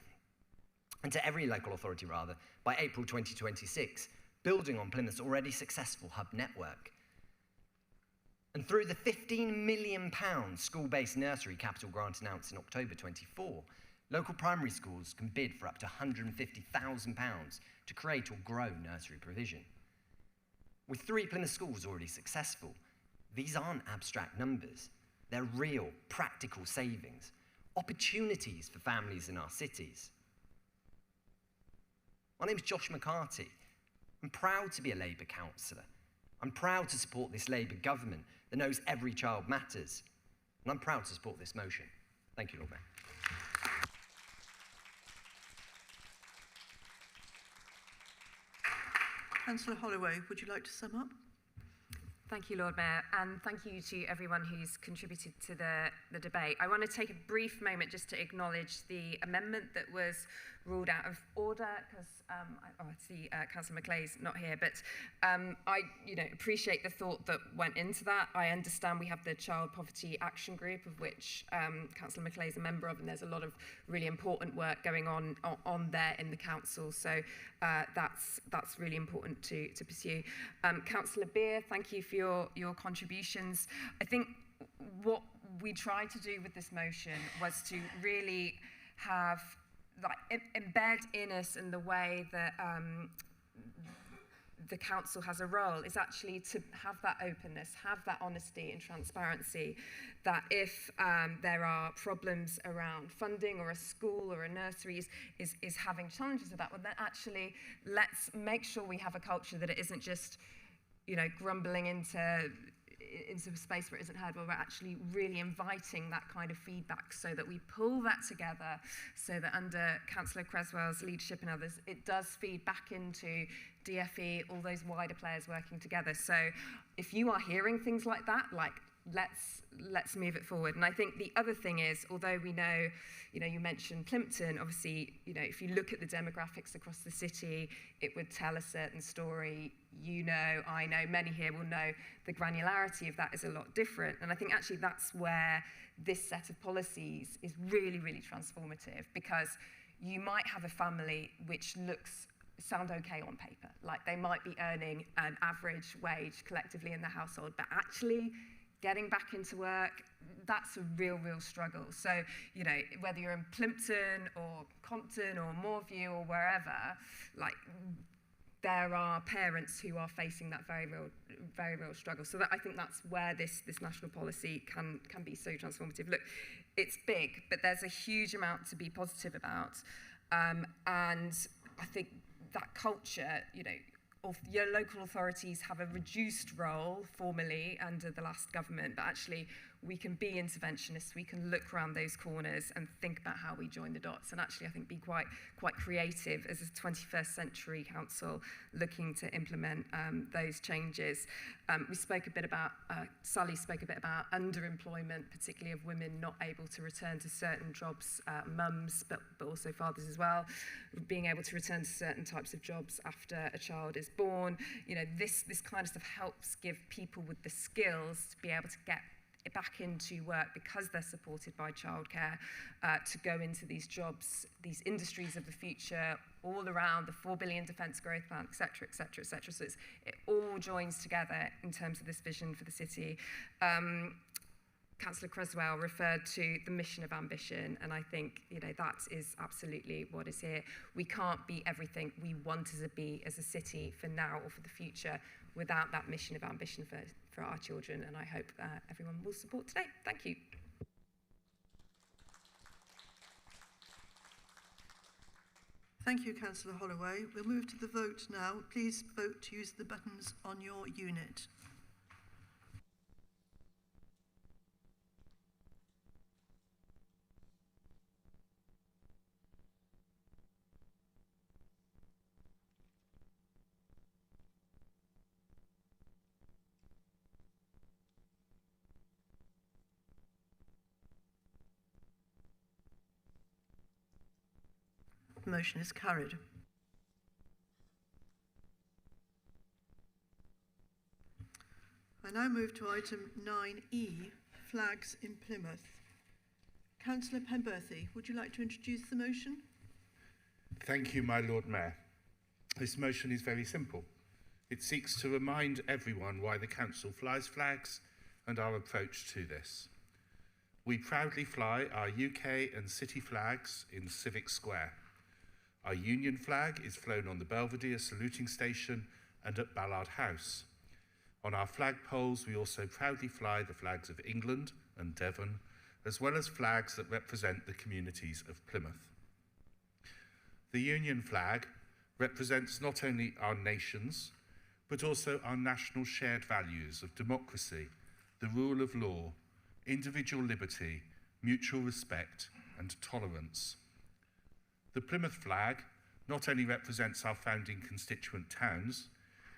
and to every local authority rather by April 2026, building on Plymouth's already successful hub network. And through the £15 million school-based nursery capital grant announced in October 24, local primary schools can bid for up to £150,000 to create or grow nursery provision. With 3 Plymouth schools already successful, these aren't abstract numbers. They're real, practical savings, opportunities for families in our cities. My name's Josh McCarthy. I'm proud to be a Labour councillor. I'm proud to support this Labour government that knows every child matters. And I'm proud to support this motion. Thank you, Lord Mayor. Councillor Holloway, would you like to sum up? Thank you, Lord Mayor, and thank you to everyone who's contributed to the debate. I want to take a brief moment just to acknowledge the amendment that was ruled out of order, because I see Councillor McLeay's not here, but I appreciate the thought that went into that. I understand we have the Child Poverty Action Group, of which Councillor McLeay is a member of, and there's a lot of really important work going on there in the council, so that's really important to pursue. Councillor Beer, thank you for your contributions. I think what we tried to do with this motion was to really have embed in us in the way that the council has a role is actually to have that openness, have that honesty and transparency, that if there are problems around funding or a school or a nursery is having challenges with that, well, then actually let's make sure we have a culture that it isn't just grumbling into a space where it isn't heard, where we're actually really inviting that kind of feedback so that we pull that together, so that under Councillor Creswell's leadership and others, it does feed back into DFE, all those wider players working together. So if you are hearing things like that, let's move it forward. And I think the other thing is, although we know, you mentioned Plympton, obviously, if you look at the demographics across the city, it would tell a certain story. I know, many here will know the granularity of that is a lot different. And I think actually that's where this set of policies is really, really transformative, because you might have a family which sound okay on paper, like they might be earning an average wage collectively in the household, but actually getting back into work, that's a real struggle. So, whether you're in Plympton or Compton or Moorview or wherever, there are parents who are facing that very real struggle. So I think that's where this national policy can be so transformative. Look, it's big, but there's a huge amount to be positive about. And I think that culture, your local authorities have a reduced role formally under the last government, but actually we can be interventionists, we can look around those corners and think about how we join the dots, and actually I think be quite creative as a 21st century council looking to implement those changes. We spoke a bit about, Sally spoke a bit about underemployment, particularly of women not able to return to certain jobs, mums, but also fathers as well, being able to return to certain types of jobs after a child is born. This kind of stuff helps give people with the skills to be able to get back into work because they're supported by childcare, to go into these jobs, these industries of the future, all around the 4 billion defence growth plan, et cetera, et cetera, et cetera. So it all joins together in terms of this vision for the city. Councillor Creswell referred to the mission of ambition, and I think that is absolutely what is here. We can't be everything we want to be as a city for now or for the future without that mission of ambition for our children, and I hope everyone will support today. Thank you. Thank you, Councillor Holloway. We'll move to the vote now. Please vote to use the buttons on your unit. The motion is carried. I now move to item 9E, flags in Plymouth. Councillor Penberthy, would you like to introduce the motion? Thank you, my Lord Mayor. This motion is very simple. It seeks to remind everyone why the council flies flags and our approach to this. We proudly fly our UK and city flags in Civic Square. Our Union flag is flown on the Belvedere saluting station and at Ballard House. On our flagpoles, we also proudly fly the flags of England and Devon, as well as flags that represent the communities of Plymouth. The Union flag represents not only our nations, but also our national shared values of democracy, the rule of law, individual liberty, mutual respect, and tolerance. The Plymouth flag not only represents our founding constituent towns,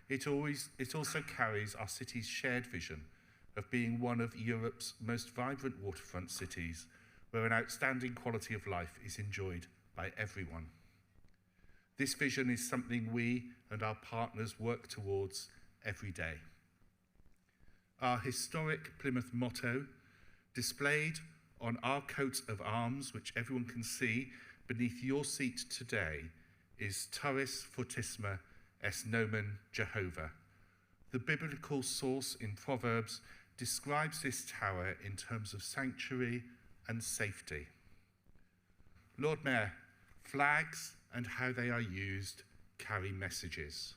it also carries our city's shared vision of being one of Europe's most vibrant waterfront cities, where an outstanding quality of life is enjoyed by everyone. This vision is something we and our partners work towards every day. Our historic Plymouth motto, displayed on our coat of arms, which everyone can see beneath your seat today, is Turris Fortissima es Nomen Jehovah. The biblical source in Proverbs describes this tower in terms of sanctuary and safety. Lord Mayor, flags and how they are used carry messages.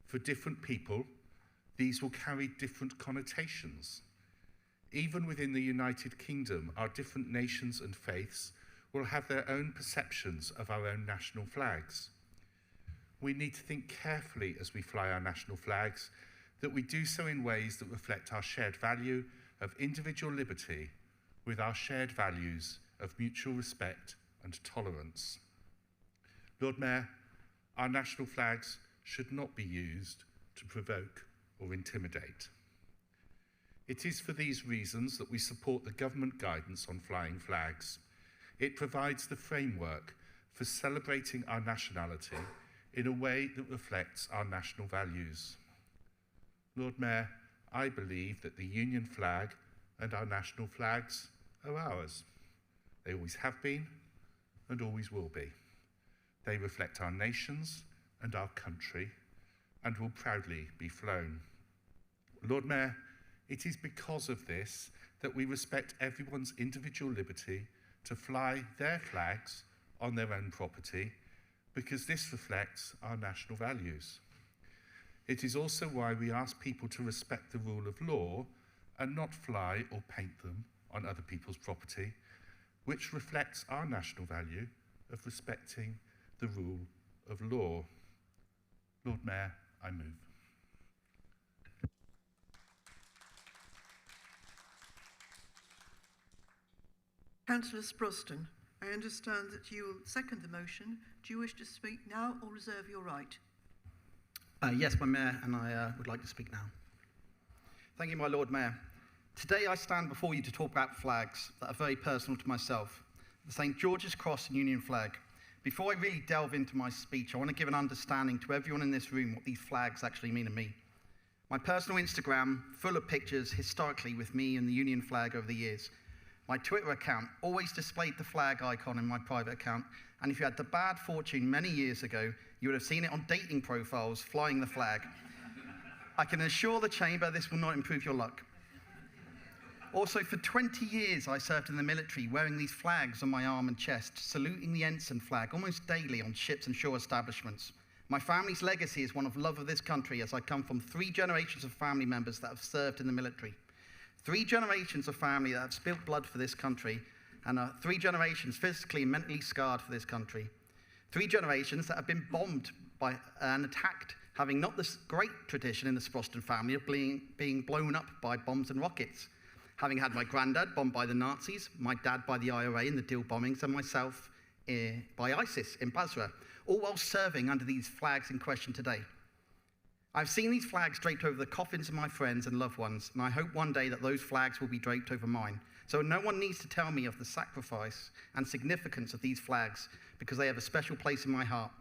For different people, these will carry different connotations. Even within the United Kingdom, our different nations and faiths will have their own perceptions of our own national flags. We need to think carefully as we fly our national flags that we do so in ways that reflect our shared value of individual liberty with our shared values of mutual respect and tolerance. Lord Mayor, our national flags should not be used to provoke or intimidate. It is for these reasons that we support the government guidance on flying flags. It provides the framework for celebrating our nationality in a way that reflects our national values. Lord Mayor, I believe that the Union flag and our national flags are ours. They always have been and always will be. They reflect our nations and our country and will proudly be flown. Lord Mayor, it is because of this that we respect everyone's individual liberty to fly their flags on their own property, because this reflects our national values. It is also why we ask people to respect the rule of law and not fly or paint them on other people's property, which reflects our national value of respecting the rule of law. Lord Mayor, I move. Councillor Sproston, I understand that you will second the motion. Do you wish to speak now or reserve your right? Yes, my Mayor, and I would like to speak now. Thank you, my Lord Mayor. Today I stand before you to talk about flags that are very personal to myself, the St. George's Cross and Union flag. Before I really delve into my speech, I want to give an understanding to everyone in this room what these flags actually mean to me. My personal Instagram, full of pictures historically with me and the Union flag over the years. My Twitter account always displayed the flag icon in my private account, and if you had the bad fortune many years ago, you would have seen it on dating profiles flying the flag. I can assure the chamber this will not improve your luck. Also, for 20 years I served in the military wearing these flags on my arm and chest, saluting the ensign flag almost daily on ships and shore establishments. My family's legacy is one of love of this country, as I come from 3 generations of family members that have served in the military. 3 generations of family that have spilt blood for this country, and 3 generations physically and mentally scarred for this country. 3 generations that have been bombed by and attacked, having not this great tradition in the Sproston family of being blown up by bombs and rockets. Having had my granddad bombed by the Nazis, my dad by the IRA in the Deal bombings, and myself by ISIS in Basra, all while serving under these flags in question today. I've seen these flags draped over the coffins of my friends and loved ones, and I hope one day that those flags will be draped over mine. So no one needs to tell me of the sacrifice and significance of these flags, because they have a special place in my heart.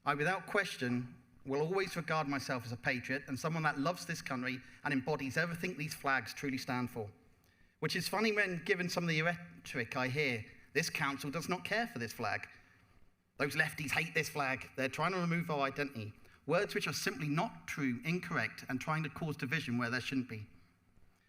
I, without question, will always regard myself as a patriot and someone that loves this country and embodies everything these flags truly stand for. Which is funny when, given some of the rhetoric I hear, this council does not care for this flag. Those lefties hate this flag. They're trying to remove our identity. Words which are simply not true, incorrect, and trying to cause division where there shouldn't be.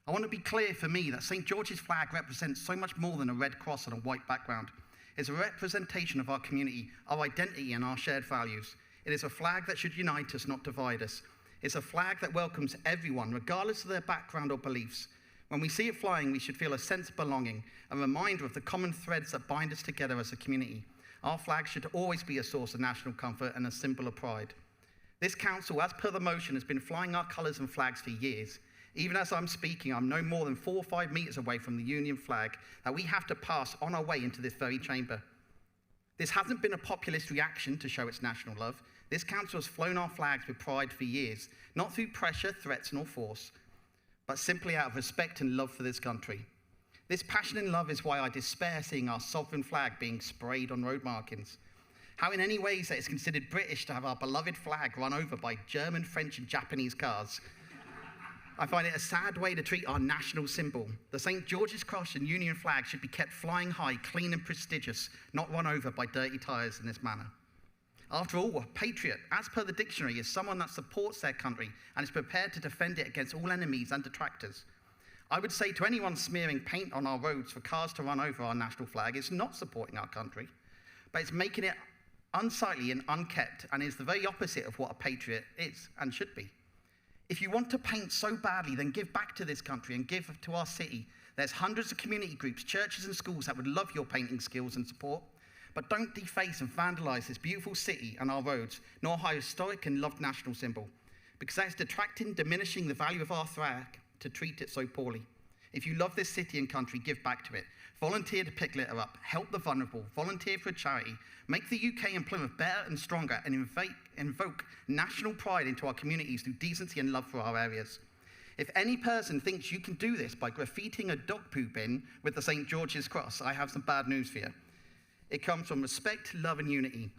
I want to be clear for me that St. George's flag represents so much more than a red cross on a white background. It's a representation of our community, our identity, and our shared values. It is a flag that should unite us, not divide us. It's a flag that welcomes everyone, regardless of their background or beliefs. When we see it flying, we should feel a sense of belonging, a reminder of the common threads that bind us together as a community. Our flag should always be a source of national comfort and a symbol of pride. This council, as per the motion, has been flying our colours and flags for years. Even as I'm speaking, I'm no more than 4 or 5 metres away from the Union flag that we have to pass on our way into this very chamber. This hasn't been a populist reaction to show its national love. This council has flown our flags with pride for years, not through pressure, threats, nor force, but simply out of respect and love for this country. This passion and love is why I despair seeing our sovereign flag being sprayed on road markings. How in any ways that it's considered British to have our beloved flag run over by German, French, and Japanese cars. I find it a sad way to treat our national symbol. The St. George's Cross and Union flag should be kept flying high, clean and prestigious, not run over by dirty tyres in this manner. After all, a patriot, as per the dictionary, is someone that supports their country and is prepared to defend it against all enemies and detractors. I would say to anyone smearing paint on our roads for cars to run over our national flag, it's not supporting our country, but it's making it unsightly and unkept, and is the very opposite of what a patriot is and should be. If you want to paint so badly, then give back to this country and give to our city. There's hundreds of community groups, churches and schools that would love your painting skills and support, but don't deface and vandalise this beautiful city and our roads, nor our historic and loved national symbol, because that is detracting, diminishing the value of our flag to treat it so poorly. If you love this city and country, give back to it. Volunteer to pick litter up, help the vulnerable, volunteer for a charity, make the UK and Plymouth better and stronger, and invoke national pride into our communities through decency and love for our areas. If any person thinks you can do this by graffitiing a dog poo bin with the St. George's Cross, I have some bad news for you. It comes from respect, love, and unity.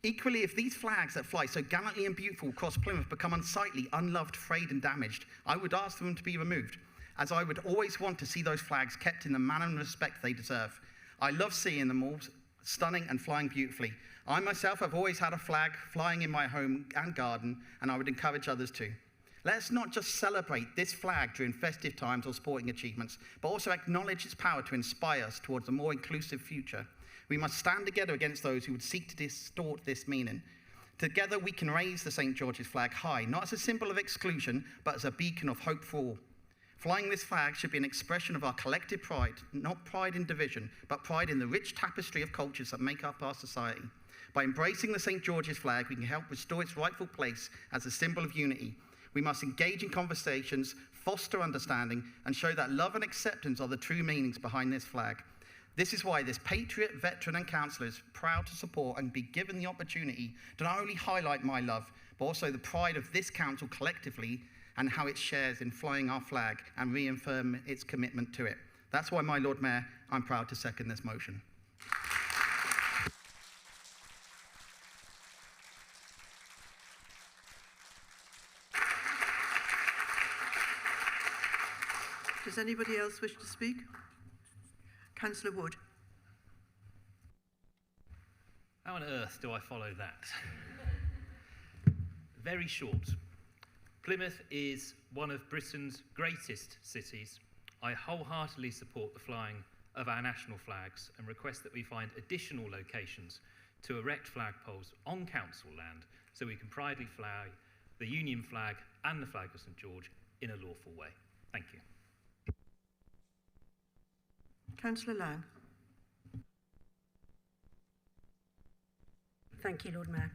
Equally, if these flags that fly so gallantly and beautiful across Plymouth become unsightly, unloved, frayed, and damaged, I would ask them to be removed, as I would always want to see those flags kept in the manner and respect they deserve. I love seeing them all stunning and flying beautifully. I myself have always had a flag flying in my home and garden, and I would encourage others too. Let's not just celebrate this flag during festive times or sporting achievements, but also acknowledge its power to inspire us towards a more inclusive future. We must stand together against those who would seek to distort this meaning. Together we can raise the St. George's flag high, not as a symbol of exclusion, but as a beacon of hope for all. Flying this flag should be an expression of our collective pride, not pride in division, but pride in the rich tapestry of cultures that make up our society. By embracing the St. George's flag, we can help restore its rightful place as a symbol of unity. We must engage in conversations, foster understanding, and show that love and acceptance are the true meanings behind this flag. This is why this patriot, veteran, and councillor is proud to support and be given the opportunity to not only highlight my love, but also the pride of this council collectively and how it shares in flying our flag and reaffirm its commitment to it. That's why, my Lord Mayor, I'm proud to second this motion. Does anybody else wish to speak? Councillor Wood. How on earth do I follow that? Very short. Plymouth is one of Britain's greatest cities. I wholeheartedly support the flying of our national flags and request that we find additional locations to erect flagpoles on council land so we can proudly fly the Union flag and the flag of St. George in a lawful way. Thank you. Councillor Lang. Thank you, Lord Mayor.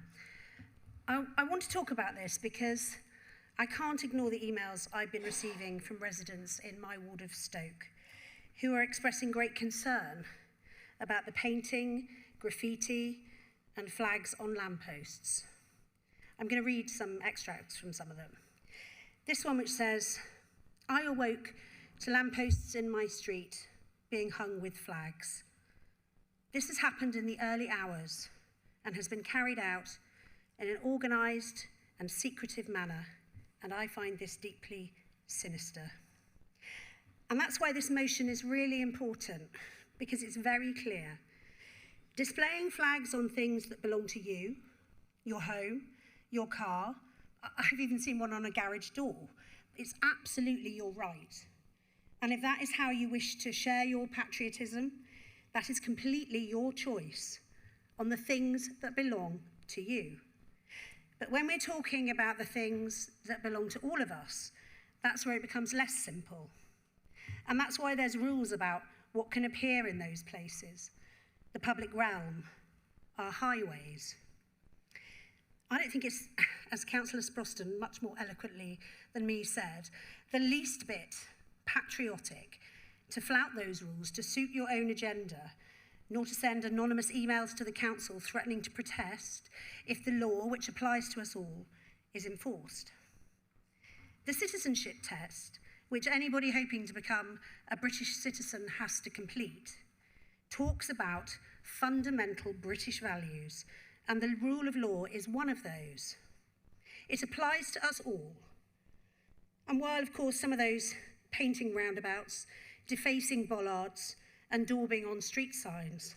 I want to talk about this because I can't ignore the emails I've been receiving from residents in my ward of Stoke who are expressing great concern about the painting, graffiti, and flags on lampposts. I'm going to read some extracts from some of them. This one which says, "I awoke to lampposts in my street being hung with flags. This has happened in the early hours and has been carried out in an organised and secretive manner, and I find this deeply sinister." And that's why this motion is really important, because it's very clear. Displaying flags on things that belong to you, your home, your car, I've even seen one on a garage door. It's absolutely your right. And if that is how you wish to share your patriotism, that is completely your choice on the things that belong to you. But when we're talking about the things that belong to all of us, that's where it becomes less simple. And that's why there's rules about what can appear in those places, the public realm, our highways. I don't think it's, as Councillor Sproston much more eloquently than me said, the least bit patriotic to flout those rules to suit your own agenda, nor to send anonymous emails to the council threatening to protest if the law, which applies to us all, is enforced. The citizenship test, which anybody hoping to become a British citizen has to complete, talks about fundamental British values, and the rule of law is one of those. It applies to us all. And while, of course, some of those painting roundabouts, defacing bollards, and daubing on street signs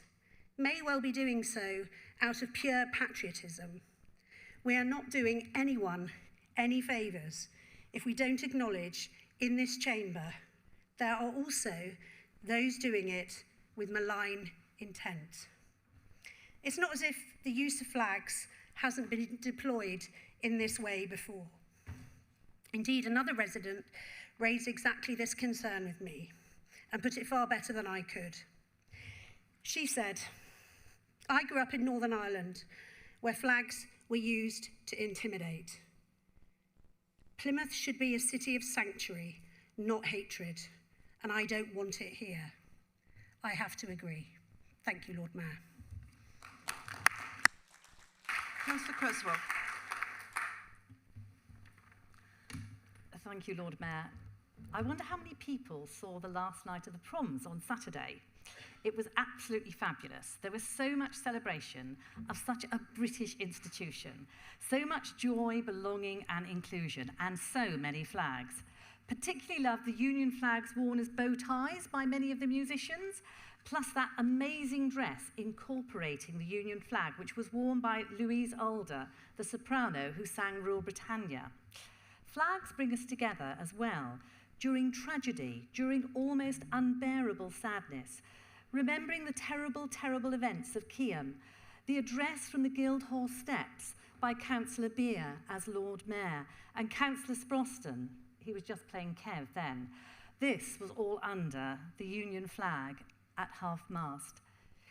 may well be doing so out of pure patriotism, we are not doing anyone any favours if we don't acknowledge in this chamber there are also those doing it with malign intent. It's not as if the use of flags hasn't been deployed in this way before. Indeed, another resident raised exactly this concern with me and put it far better than I could. She said, "I grew up in Northern Ireland where flags were used to intimidate. Plymouth should be a city of sanctuary, not hatred, and I don't want it here." I have to agree. Thank you, Lord Mayor. Councillor Cresswell. Thank you, Lord Mayor. I wonder how many people saw the last night of the proms on Saturday. It was absolutely fabulous. There was so much celebration of such a British institution, so much joy, belonging and inclusion, and so many flags. Particularly loved the Union flags worn as bow ties by many of the musicians, plus that amazing dress incorporating the Union flag, which was worn by Louise Alder, the soprano who sang Rule Britannia. Flags bring us together as well, during tragedy, during almost unbearable sadness, remembering the terrible, terrible events of Keyham, the address from the Guildhall steps by Councillor Beer as Lord Mayor, and Councillor Sproston, he was just playing Kev then. This was all under the Union flag at half-mast.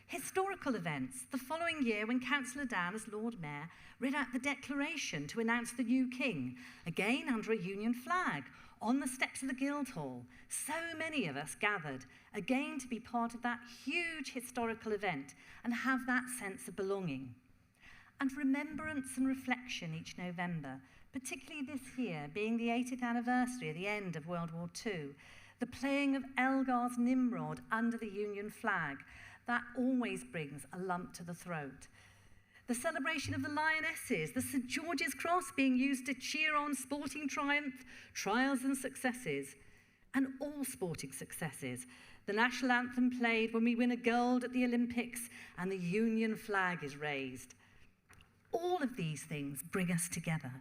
Historical events, the following year when Councillor Dan as Lord Mayor read out the declaration to announce the new king, again under a Union flag, on the steps of the Guildhall. So many of us gathered, again to be part of that huge historical event and have that sense of belonging. And remembrance and reflection each November, particularly this year being the 80th anniversary of the end of World War II, the playing of Elgar's Nimrod under the Union flag, that always brings a lump to the throat. The celebration of the Lionesses, the St George's Cross being used to cheer on sporting triumph, trials and successes, and all sporting successes. The national anthem played when we win a gold at the Olympics and the Union flag is raised. All of these things bring us together.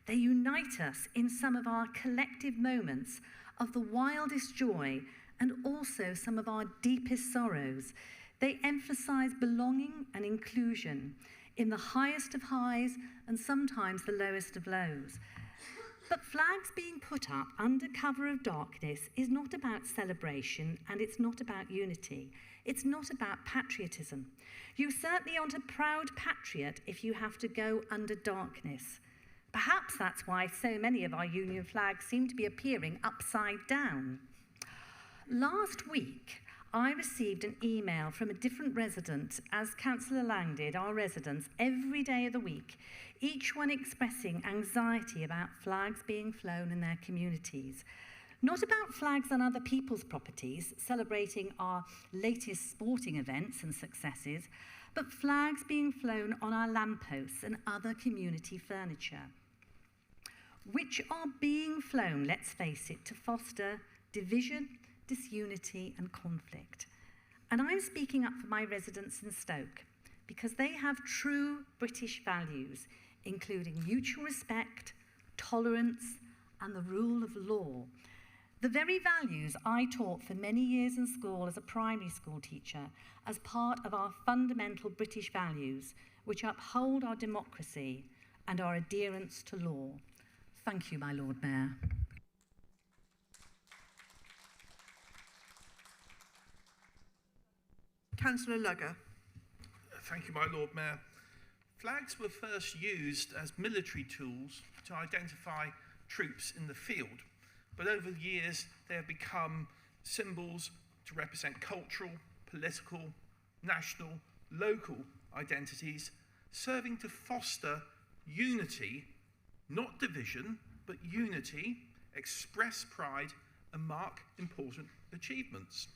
They unite us in some of our collective moments of the wildest joy and also some of our deepest sorrows. They emphasize belonging and inclusion in the highest of highs and sometimes the lowest of lows. But flags being put up under cover of darkness is not about celebration and it's not about unity. It's not about patriotism. You certainly aren't a proud patriot if you have to go under darkness. Perhaps that's why so many of our Union flags seem to be appearing upside down. Last week, I received an email from a different resident, as Councillor Lang did, our residents, every day of the week, each one expressing anxiety about flags being flown in their communities. Not about flags on other people's properties, celebrating our latest sporting events and successes, but flags being flown on our lampposts and other community furniture, which are being flown, let's face it, to foster division, disunity and conflict. And I'm speaking up for my residents in Stoke because they have true British values, including mutual respect, tolerance and the rule of law. The very values I taught for many years in school as a primary school teacher as part of our fundamental British values, which uphold our democracy and our adherence to law. Thank you, my Lord Mayor. Councillor Lugger. Thank you, my Lord Mayor. Flags were first used as military tools to identify troops in the field, but over the years they have become symbols to represent cultural, political, national, local identities, serving to foster unity, not division, but unity, express pride, and mark important achievements.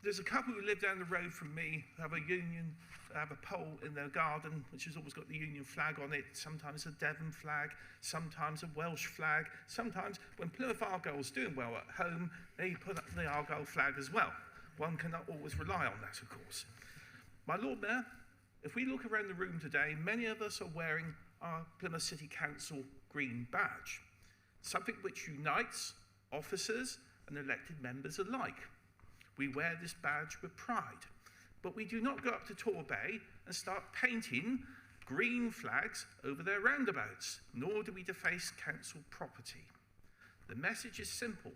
There's a couple who live down the road from me who have a pole in their garden which has always got the Union flag on it, sometimes a Devon flag, sometimes a Welsh flag, sometimes when Plymouth Argyle's doing well at home, they put up the Argyle flag as well. One cannot always rely on that, of course. My Lord Mayor, if we look around the room today, many of us are wearing our Plymouth City Council green badge, something which unites officers and elected members alike. We wear this badge with pride, but we do not go up to Torbay and start painting green flags over their roundabouts, nor do we deface council property. The message is simple.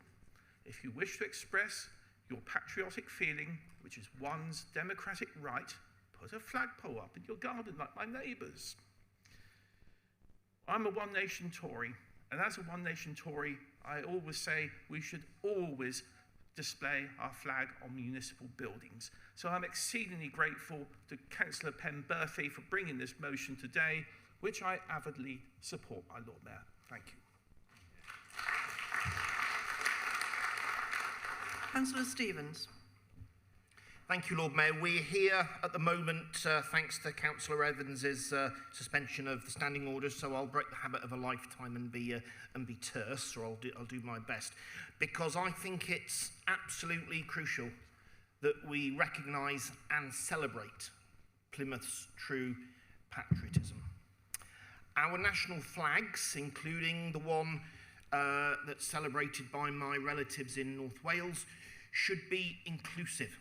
If you wish to express your patriotic feeling, which is one's democratic right, put a flagpole up in your garden like my neighbours. I'm a One Nation Tory, and as a One Nation Tory, I always say we should always display our flag on municipal buildings. So I'm exceedingly grateful to Councillor Penberthy for bringing this motion today, which I avidly support, my Lord Mayor. Thank you. Councillor Stevens. Thank you, Lord Mayor. We're here at the moment thanks to Councillor Evans's suspension of the standing orders, so I'll break the habit of a lifetime and be terse, or I'll do my best, because I think it's absolutely crucial that we recognise and celebrate Plymouth's true patriotism. Our national flags, including the one that's celebrated by my relatives in North Wales, should be inclusive.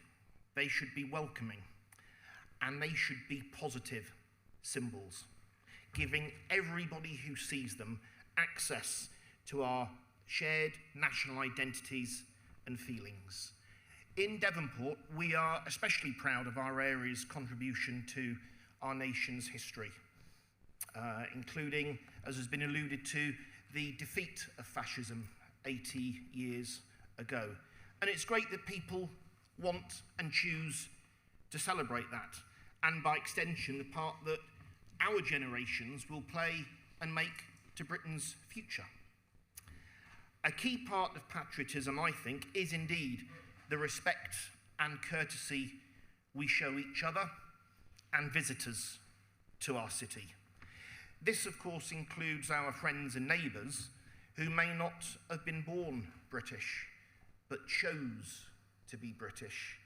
They should be welcoming, and they should be positive symbols, giving everybody who sees them access to our shared national identities and feelings. In Devonport, we are especially proud of our area's contribution to our nation's history, including, as has been alluded to, the defeat of fascism 80 years ago. And it's great that people want and choose to celebrate that, and by extension the part that our generations will play and make to Britain's future. A key part of patriotism, I think, is indeed the respect and courtesy we show each other and visitors to our city. This, of course, includes our friends and neighbours who may not have been born British, but chose to be British.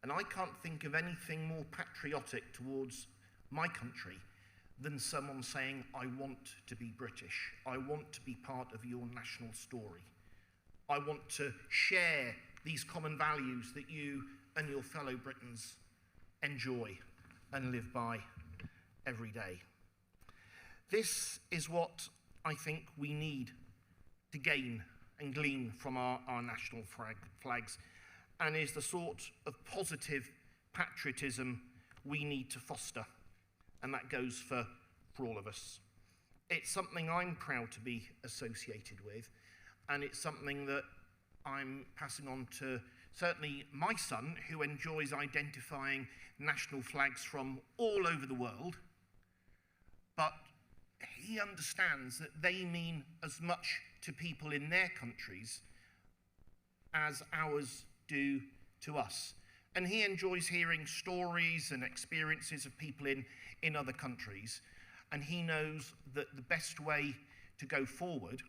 And I can't think of anything more patriotic towards my country than someone saying, I want to be British. I want to be part of your national story. I want to share these common values that you and your fellow Britons enjoy and live by every day. This is what I think we need to gain and glean from our national flags, and is the sort of positive patriotism we need to foster, and that goes for all of us. It's something I'm proud to be associated with, and it's something that I'm passing on to certainly my son, who enjoys identifying national flags from all over the world, but he understands that they mean as much to people in their countries as ours do to us. And he enjoys hearing stories and experiences of people in other countries. And he knows that the best way to go forward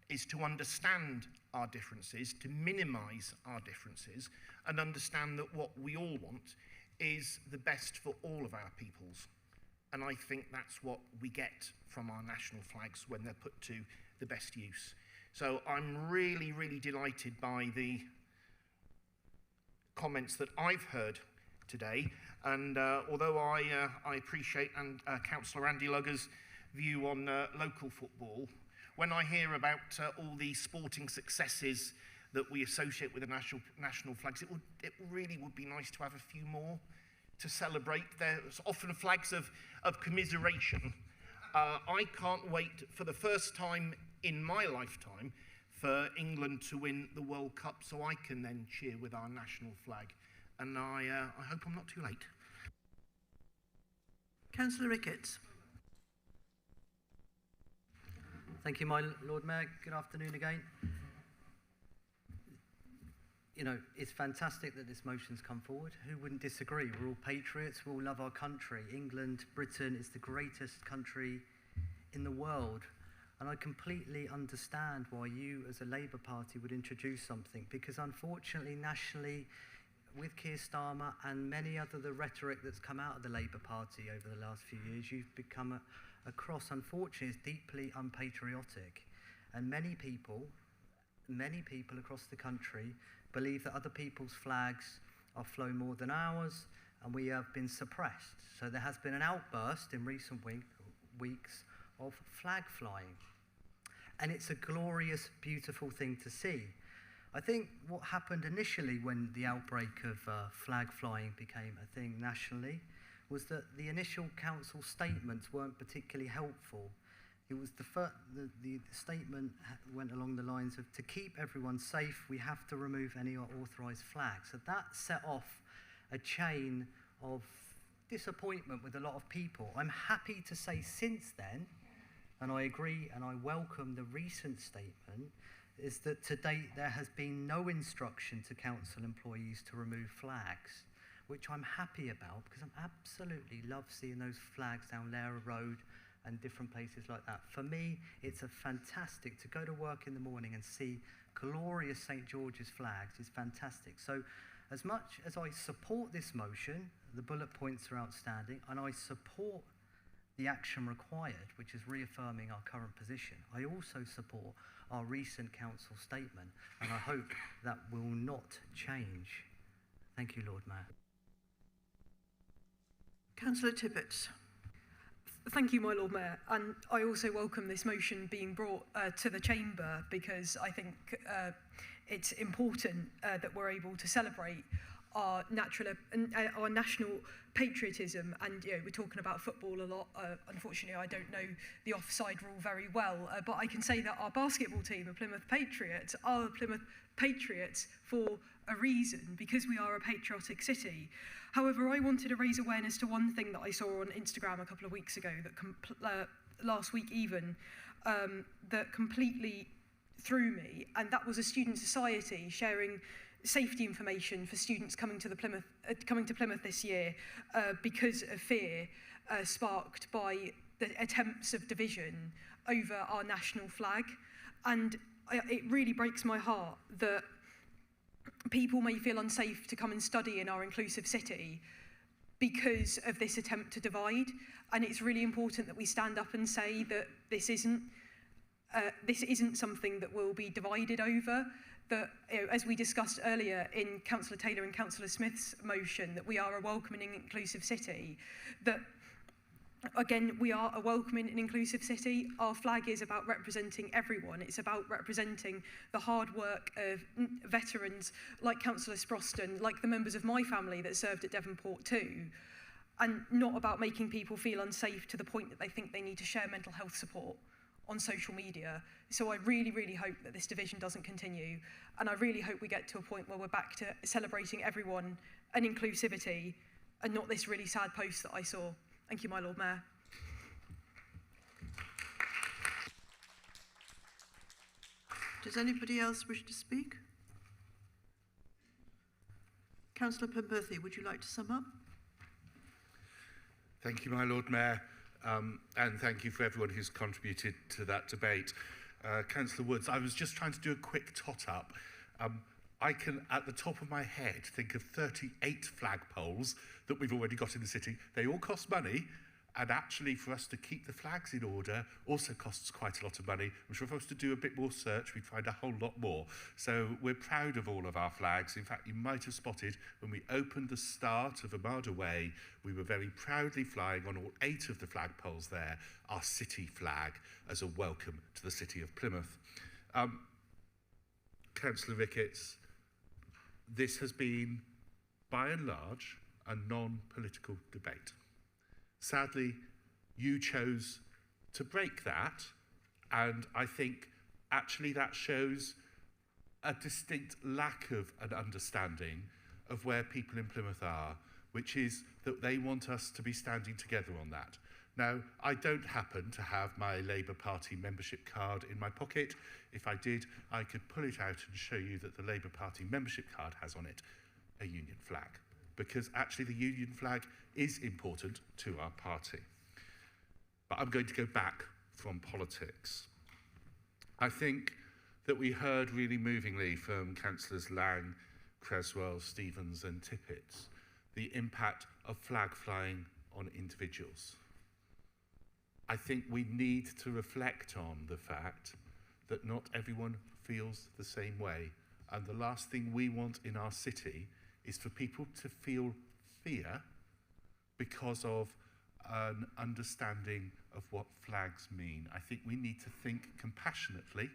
is to understand our differences, to minimise our differences, and understand that what we all want is the best for all of our peoples. And I think that's what we get from our national flags when they're put to the best use. So I'm really, really delighted by the comments that I've heard today. And although I appreciate Councillor Andy Lugger's view on local football, when I hear about all the sporting successes that we associate with the national flags, it really would be nice to have a few more to celebrate. There's often flags of commiseration. I can't wait for the first time in my lifetime for England to win the World Cup so I can then cheer with our national flag. And I hope I'm not too late. Councillor Ricketts. Thank you, my Lord Mayor. Good afternoon again. You know, it's fantastic that this motion's come forward. Who wouldn't disagree? We're all patriots, we all love our country. England, Britain is the greatest country in the world. And I completely understand why you as a Labour Party would introduce something, because unfortunately, nationally, with Keir Starmer and many other the rhetoric that's come out of the Labour Party over the last few years, you've become a cross, unfortunately, is deeply unpatriotic. And many people across the country believe that other people's flags are flown more than ours, and we have been suppressed. So there has been an outburst in recent weeks of flag flying. And it's a glorious, beautiful thing to see. I think what happened initially when the outbreak of flag flying became a thing nationally was that the initial council statements weren't particularly helpful. It was the statement went along the lines of, to keep everyone safe, we have to remove any authorised flags. So that set off a chain of disappointment with a lot of people. I'm happy to say since then, and I agree and I welcome the recent statement, is that to date there has been no instruction to council employees to remove flags, which I'm happy about because I absolutely love seeing those flags down Lara Road and different places like that. For me, it's a fantastic to go to work in the morning and see glorious St. George's flags is fantastic. So as much as I support this motion, the bullet points are outstanding, and I support the action required, which is reaffirming our current position. I also support our recent council statement, and I hope that will not change. Thank you, Lord Mayor. Councillor Tibbetts. Thank you, my Lord Mayor. And I also welcome this motion being brought to the Chamber, because I think it's important that we're able to celebrate our national patriotism. And we're talking about football a lot. Unfortunately, I don't know the offside rule very well, but I can say that our basketball team, the Plymouth Patriots, are the Plymouth Patriots for a reason, because we are a patriotic city. However, I wanted to raise awareness to one thing that I saw on Instagram a couple of weeks ago, that last week even, that completely threw me, and that was a student society sharing safety information for students coming to Plymouth this year because of fear sparked by the attempts of division over our national flag. And it really breaks my heart that people may feel unsafe to come and study in our inclusive city because of this attempt to divide. And it's really important that we stand up and say that this isn't something that will be divided over. That, as we discussed earlier in Councillor Taylor and Councillor Smith's motion, that we are a welcoming and inclusive city. That, again, we are a welcoming and inclusive city. Our flag is about representing everyone. It's about representing the hard work of veterans like Councillor Sproston, like the members of my family that served at Devonport too, and not about making people feel unsafe to the point that they think they need to share mental health support on social media. So I really, really hope that this division doesn't continue, and I really hope we get to a point where we're back to celebrating everyone and inclusivity, and not this really sad post that I saw. Thank you, my Lord Mayor. Does anybody else wish to speak? Councillor Penberthy, would you like to sum up? Thank you, my Lord Mayor, and thank you for everyone who's contributed to that debate. Councillor Woods, I was just trying to do a quick tot-up. I can, at the top of my head, think of 38 flagpoles that we've already got in the city. They all cost money, And actually, for us to keep the flags in order also costs quite a lot of money, which if I was to do a bit more search, we'd find a whole lot more. So we're proud of all of our flags. In fact, you might have spotted when we opened the start of Armada Way, we were very proudly flying on all 8 of the flagpoles there, our city flag, as a welcome to the city of Plymouth. Councillor Ricketts, this has been, by and large, a non-political debate. Sadly, you chose to break that, and I think actually that shows a distinct lack of an understanding of where people in Plymouth are, which is that they want us to be standing together on that. Now, I don't happen to have my Labour Party membership card in my pocket. If I did, I could pull it out and show you that the Labour Party membership card has on it a union flag, because actually the union flag is important to our party. But I'm going to go back from politics. I think that we heard really movingly from Councillors Lang, Creswell, Stevens and Tippett the impact of flag flying on individuals. I think we need to reflect on the fact that not everyone feels the same way, and the last thing we want in our city is for people to feel fear because of an understanding of what flags mean. I think we need to think compassionately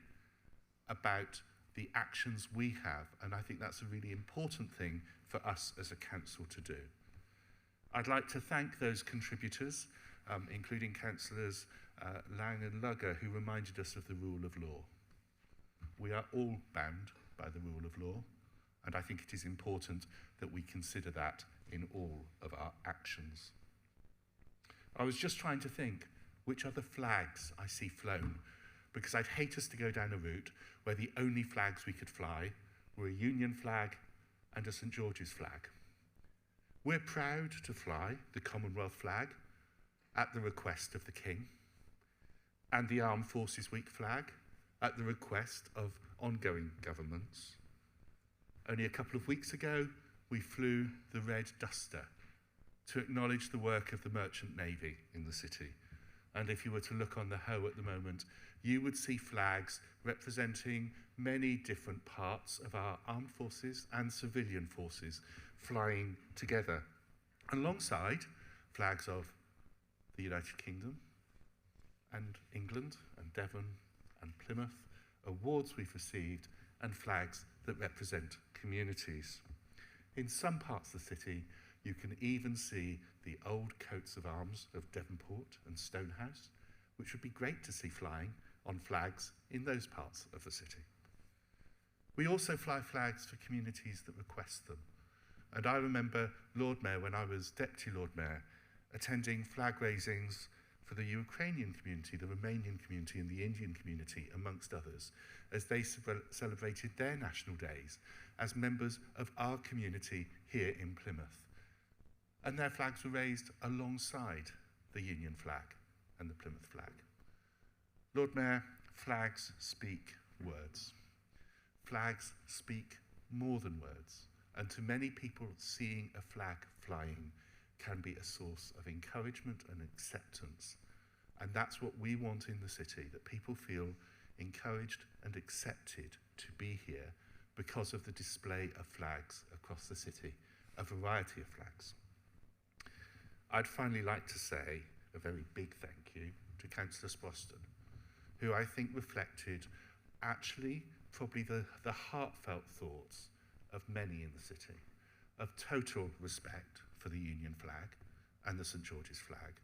about the actions we have, and I think that's a really important thing for us as a council to do. I'd like to thank those contributors, including Councillors Lang and Lugger, who reminded us of the rule of law. We are all bound by the rule of law, and I think it is important that we consider that in all of our actions. I was just trying to think which other flags I see flown, because I'd hate us to go down a route where the only flags we could fly were a Union flag and a St George's flag. We're proud to fly the Commonwealth flag at the request of the King, and the Armed Forces Week flag at the request of ongoing governments. Only a couple of weeks ago, we flew the Red Duster to acknowledge the work of the Merchant Navy in the city. And if you were to look on the Hoe at the moment, you would see flags representing many different parts of our armed forces and civilian forces flying together, alongside flags of the United Kingdom and England and Devon and Plymouth, awards we've received, and flags that represent communities. In some parts of the city, you can even see the old coats of arms of Devonport and Stonehouse, which would be great to see flying on flags in those parts of the city. We also fly flags for communities that request them. And I remember, Lord Mayor, when I was Deputy Lord Mayor, attending flag raisings for the Ukrainian community, the Romanian community and the Indian community, amongst others, as they celebrated their national days as members of our community here in Plymouth. And their flags were raised alongside the Union flag and the Plymouth flag. Lord Mayor, flags speak words. Flags speak more than words. And to many people, seeing a flag flying can be a source of encouragement and acceptance. And that's what we want in the city, that people feel encouraged and accepted to be here because of the display of flags across the city, a variety of flags. I'd finally like to say a very big thank you to Councillor Sproston, who I think reflected actually probably the heartfelt thoughts of many in the city, of total respect for the Union flag and the St George's flag,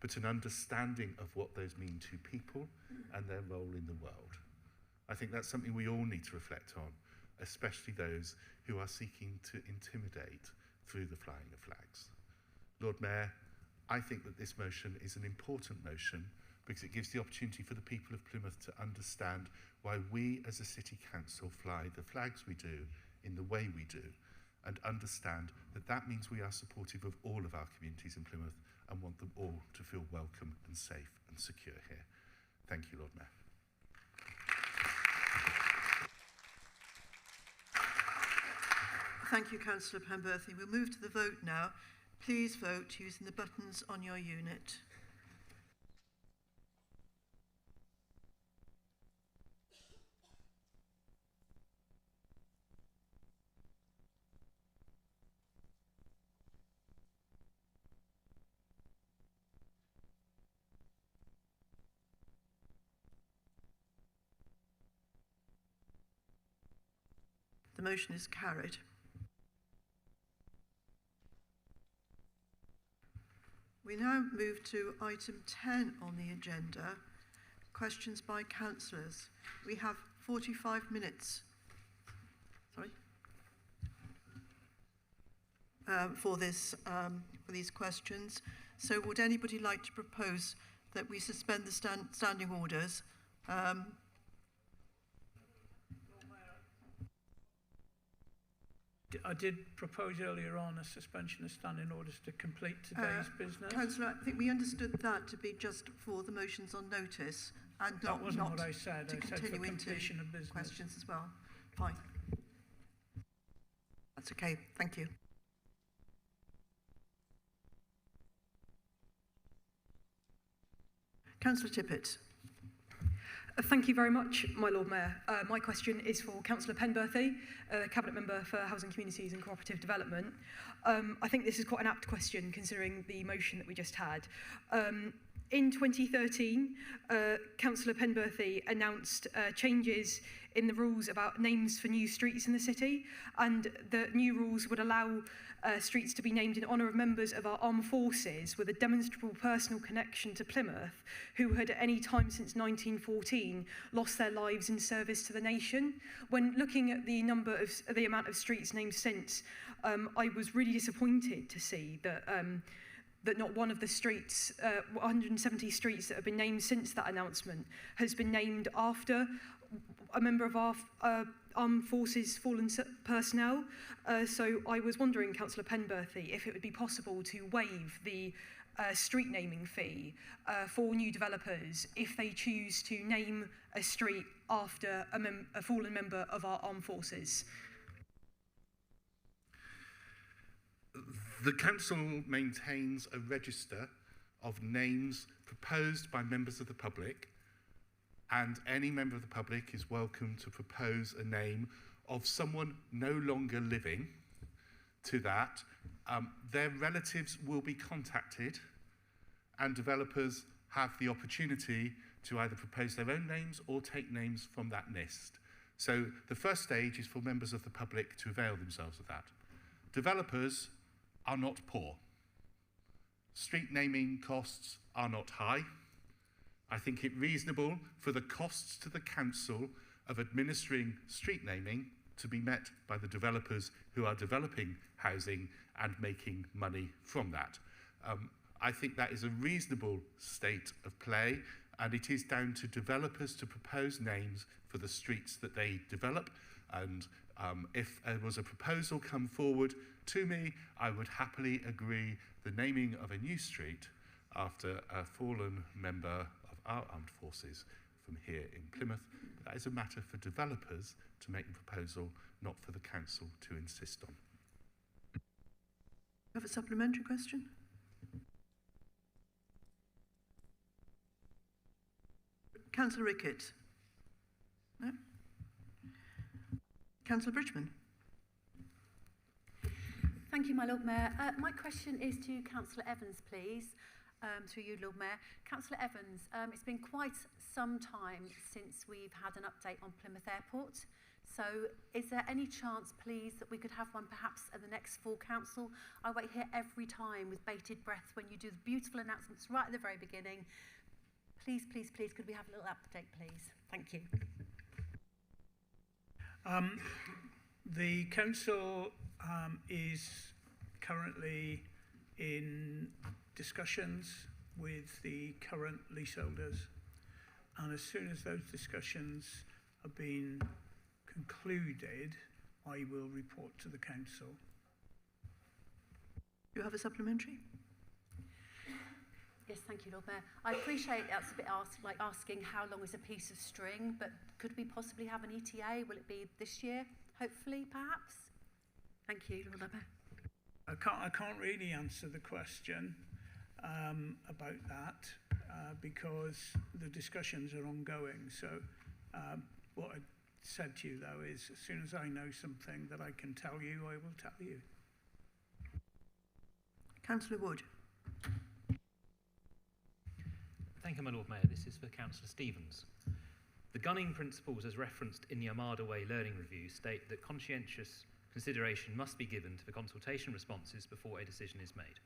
but an understanding of what those mean to people and their role in the world. I think that's something we all need to reflect on, especially those who are seeking to intimidate through the flying of flags. Lord Mayor, I think that this motion is an important motion because it gives the opportunity for the people of Plymouth to understand why we as a city council fly the flags we do in the way we do, and understand that that means we are supportive of all of our communities in Plymouth and want them all to feel welcome and safe and secure here. Thank you, Lord Mayor. Thank you, Councillor Penberthy. We'll move to the vote now. Please vote using the buttons on your unit. The motion is carried. We now move to item 10 on the agenda, questions by councillors. We have 45 minutes for these questions. So would anybody like to propose that we suspend the standing orders? I did propose earlier on a suspension of standing orders to complete today's business. Councillor, I think we understood that to be just for the motions on notice and That not, wasn't not what I said. to I said for continue into completion of business. questions as well. Fine. That's okay. Thank you. Councillor Tippett. Thank you very much, my Lord Mayor. My question is for Councillor Penberthy, Cabinet Member for Housing, Communities and Cooperative Development. I think this is quite an apt question considering the motion that we just had. In 2013, Councillor Penberthy announced changes in the rules about names for new streets in the city, and the new rules would allow streets to be named in honour of members of our armed forces with a demonstrable personal connection to Plymouth, who had at any time since 1914 lost their lives in service to the nation. When looking at the amount of streets named since, I was really disappointed to see that that not one of the streets, 170 streets that have been named since that announcement, has been named after a member of our armed forces fallen personnel. So I was wondering, Councillor Penberthy, if it would be possible to waive the street naming fee for new developers if they choose to name a street after a fallen member of our armed forces. The council maintains a register of names proposed by members of the public, and any member of the public is welcome to propose a name of someone no longer living to that. Their relatives will be contacted, and developers have the opportunity to either propose their own names or take names from that list. So the first stage is for members of the public to avail themselves of that. Developers are not poor. Street naming costs are not high. I think it reasonable for the costs to the council of administering street naming to be met by the developers who are developing housing and making money from that. I think that is a reasonable state of play, and it is down to developers to propose names for the streets that they develop. And if there was a proposal come forward to me, I would happily agree the naming of a new street after a fallen member of our armed forces from here in Plymouth. But that is a matter for developers to make the proposal, not for the council to insist on. You have a supplementary question? Councillor Rickett. No? Councillor Bridgman. Thank you, my Lord Mayor. My question is to Councillor Evans, please, through you, Lord Mayor. Councillor Evans, it's been quite some time since we've had an update on Plymouth Airport. So is there any chance, please, that we could have one perhaps at the next full council? I wait here every time with bated breath when you do the beautiful announcements right at the very beginning. Please, please, please, could we have a little update, please? Thank you. The council is currently in discussions with the current leaseholders, and as soon as those discussions have been concluded, I will report to the council. Do you have a supplementary? Yes, thank you, Lord Mayor. I appreciate that's a bit like asking how long is a piece of string, but could we possibly have an ETA? Will it be this year, hopefully, perhaps? Thank you, Lord Mayor. I can't really answer the question about that because the discussions are ongoing. So what I said to you, though, is as soon as I know something that I can tell you, I will tell you. Councillor Wood. Thank you, my Lord Mayor. This is for Councillor Stevens. The gunning principles as referenced in the Armada Way Learning Review state that conscientious consideration must be given to the consultation responses before a decision is made.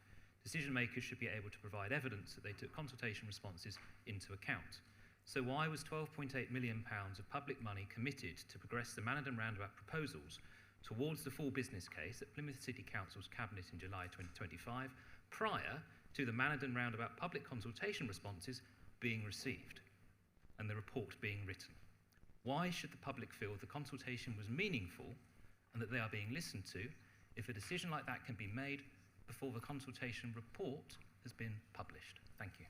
Decision makers should be able to provide evidence that they took consultation responses into account. So why was £12.8 million of public money committed to progress the Manadon Roundabout proposals towards the full business case at Plymouth City Council's Cabinet in July 2025 prior to the Manadon Roundabout public consultation responses being received and the report being written? Why should the public feel the consultation was meaningful and that they are being listened to if a decision like that can be made before the consultation report has been published? Thank you.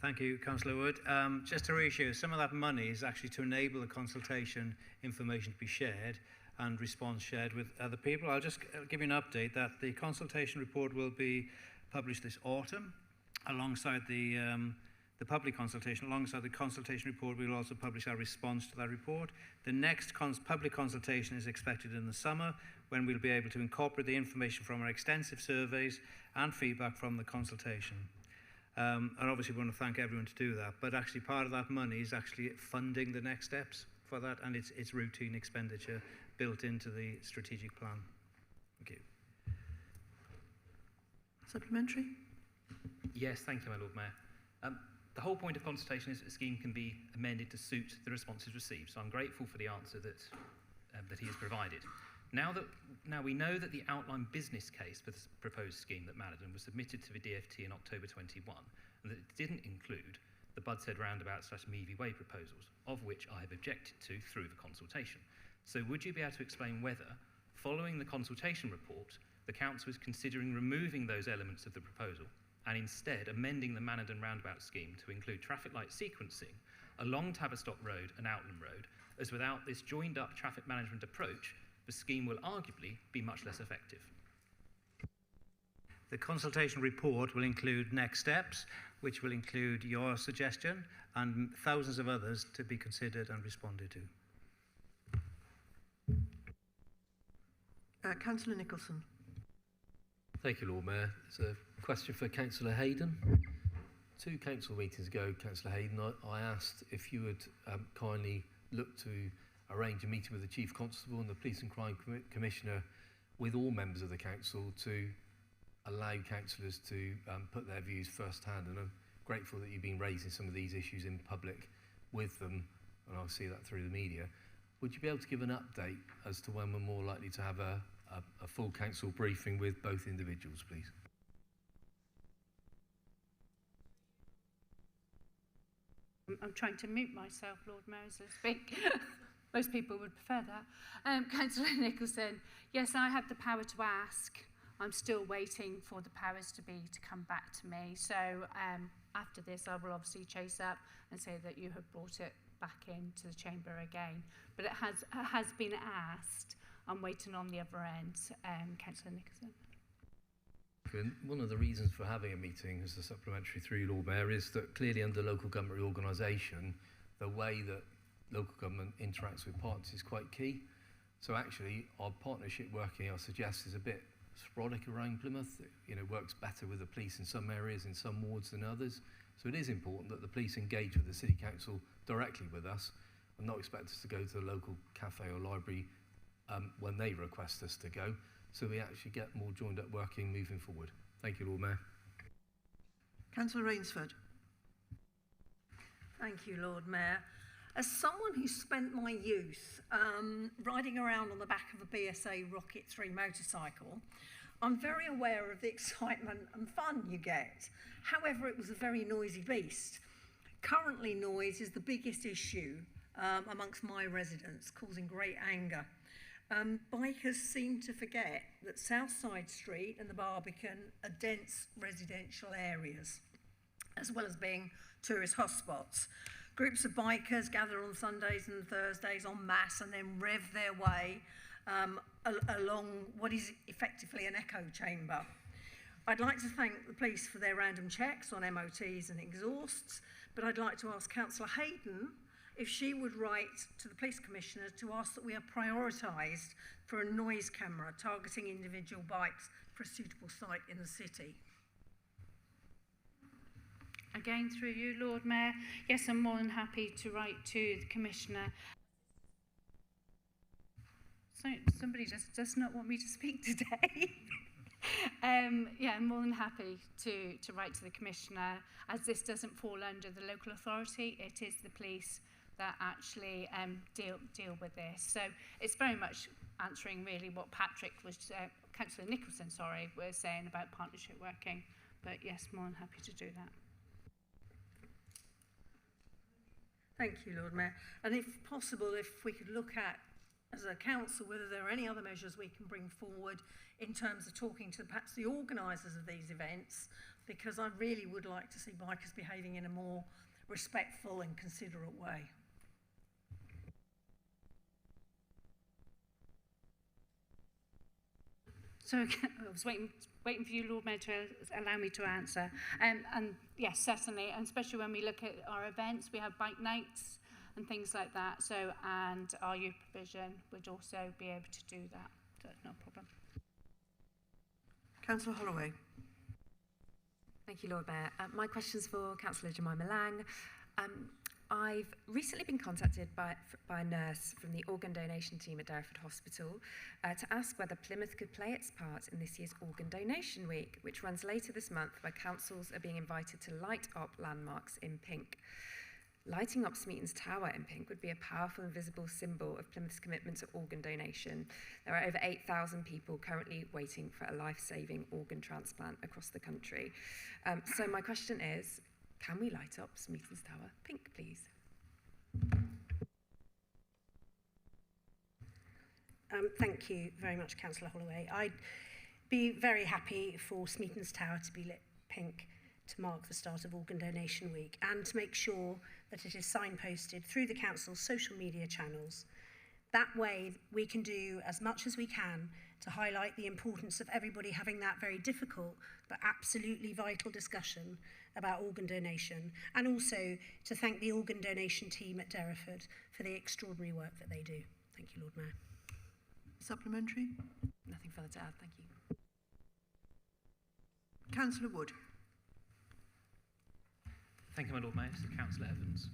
Thank you, Councillor Wood. Just to reassure, some of that money is actually to enable the consultation information to be shared and response shared with other people. I'll just give you an update that the consultation report will be published this autumn alongside the public consultation. Alongside the consultation report, we will also publish our response to that report. The next public consultation is expected in the summer, when we'll be able to incorporate the information from our extensive surveys and feedback from the consultation. And obviously we want to thank everyone to do that, but actually part of that money is actually funding the next steps for that, and it's routine expenditure built into the strategic plan. Thank you. Supplementary? Yes, thank you, my Lord Mayor. The whole point of consultation is that the scheme can be amended to suit the responses received, so I'm grateful for the answer that he has provided. Now we know that the outline business case for the proposed scheme at Manadon was submitted to the DFT in October 21, and that it didn't include the Budshead Roundabout / Meavy Way proposals, of which I have objected to through the consultation. So would you be able to explain whether, following the consultation report, the Council is considering removing those elements of the proposal and instead amending the Manadon Roundabout scheme to include traffic light sequencing along Tavistock Road and Outland Road, as without this joined up traffic management approach, the scheme will arguably be much less effective? The consultation report will include next steps, which will include your suggestion and thousands of others to be considered and responded to. Councillor Nicholson. Thank you, Lord Mayor. It's a question for Councillor Hayden. 2 council meetings ago, Councillor Hayden, I asked if you would kindly look to arrange a meeting with the Chief Constable and the Police and Crime Commissioner with all members of the council to allow councillors to put their views firsthand. And I'm grateful that you've been raising some of these issues in public with them, and I'll see that through the media. Would you be able to give an update as to when we're more likely to have a full council briefing with both individuals, please? I'm trying to mute myself, Lord Mayor, as I speak. Most people would prefer that. Councillor Nicholson, yes, I have the power to ask. I'm still waiting for the powers to come back to me. So after this, I will obviously chase up and say that you have brought it back into the chamber again. But it has been asked. I'm waiting on the other end, Councillor Nicholson. One of the reasons for having a meeting as a supplementary through Lord Mayor is that clearly under local government reorganisation, the way that local government interacts with parties is quite key. So actually, our partnership working, I suggest, is a bit sporadic around Plymouth. It works better with the police in some areas, in some wards than others. So it is important that the police engage with the City Council directly with us and not expect us to go to the local cafe or library when they request us to go, so we actually get more joined up working moving forward. Thank you, Lord Mayor. Councillor Rainsford. Thank you, Lord Mayor. As someone who spent my youth riding around on the back of a BSA Rocket 3 motorcycle, I'm very aware of the excitement and fun you get. However, it was a very noisy beast. Currently, noise is the biggest issue amongst my residents, causing great anger. Bikers seem to forget that Southside Street and the Barbican are dense residential areas, as well as being tourist hotspots. Groups of bikers gather on Sundays and Thursdays en masse and then rev their way along what is effectively an echo chamber. I'd like to thank the police for their random checks on MOTs and exhausts, but I'd like to ask Councillor Hayden if she would write to the Police Commissioner to ask that we are prioritised for a noise camera targeting individual bikes for a suitable site in the city. Again, through you, Lord Mayor. Yes, I'm more than happy to write to the Commissioner. So somebody just does not want me to speak today. Yeah, I'm more than happy to write to the Commissioner, as this doesn't fall under the local authority. It is the police that actually deal with this. So it's very much answering really what Patrick was, Councillor Nicholson, sorry, was saying about partnership working. But yes, more than happy to do that. Thank you, Lord Mayor. And if possible, if we could look at, as a council, whether there are any other measures we can bring forward in terms of talking to perhaps the organisers of these events, because I really would like to see bikers behaving in a more respectful and considerate way. So I was waiting for you, Lord Mayor, to allow me to answer. And yes, certainly, and especially when we look at our events, we have bike nights and things like that. So, and our youth provision would also be able to do that. So it's no problem. Councillor Holloway. Thank you, Lord Mayor. My question's for Councillor Jemima Lang. I've recently been contacted by a nurse from the organ donation team at Derriford Hospital to ask whether Plymouth could play its part in this year's Organ Donation Week, which runs later this month, where councils are being invited to light up landmarks in pink. Lighting up Smeaton's Tower in pink would be a powerful and visible symbol of Plymouth's commitment to organ donation. There are over 8,000 people currently waiting for a life-saving organ transplant across the country. So my question is, can we light up Smeaton's Tower pink, please? Thank you very much, Councillor Holloway. I'd be very happy for Smeaton's Tower to be lit pink to mark the start of Organ Donation Week, and to make sure that it is signposted through the council's social media channels. That way we can do as much as we can to highlight the importance of everybody having that very difficult but absolutely vital discussion about organ donation, and also to thank the organ donation team at Derriford for the extraordinary work that they do. Thank you, Lord Mayor. Supplementary? Nothing further to add, thank you. Councillor Wood. Thank you, my Lord Mayor. This is Councillor Evans.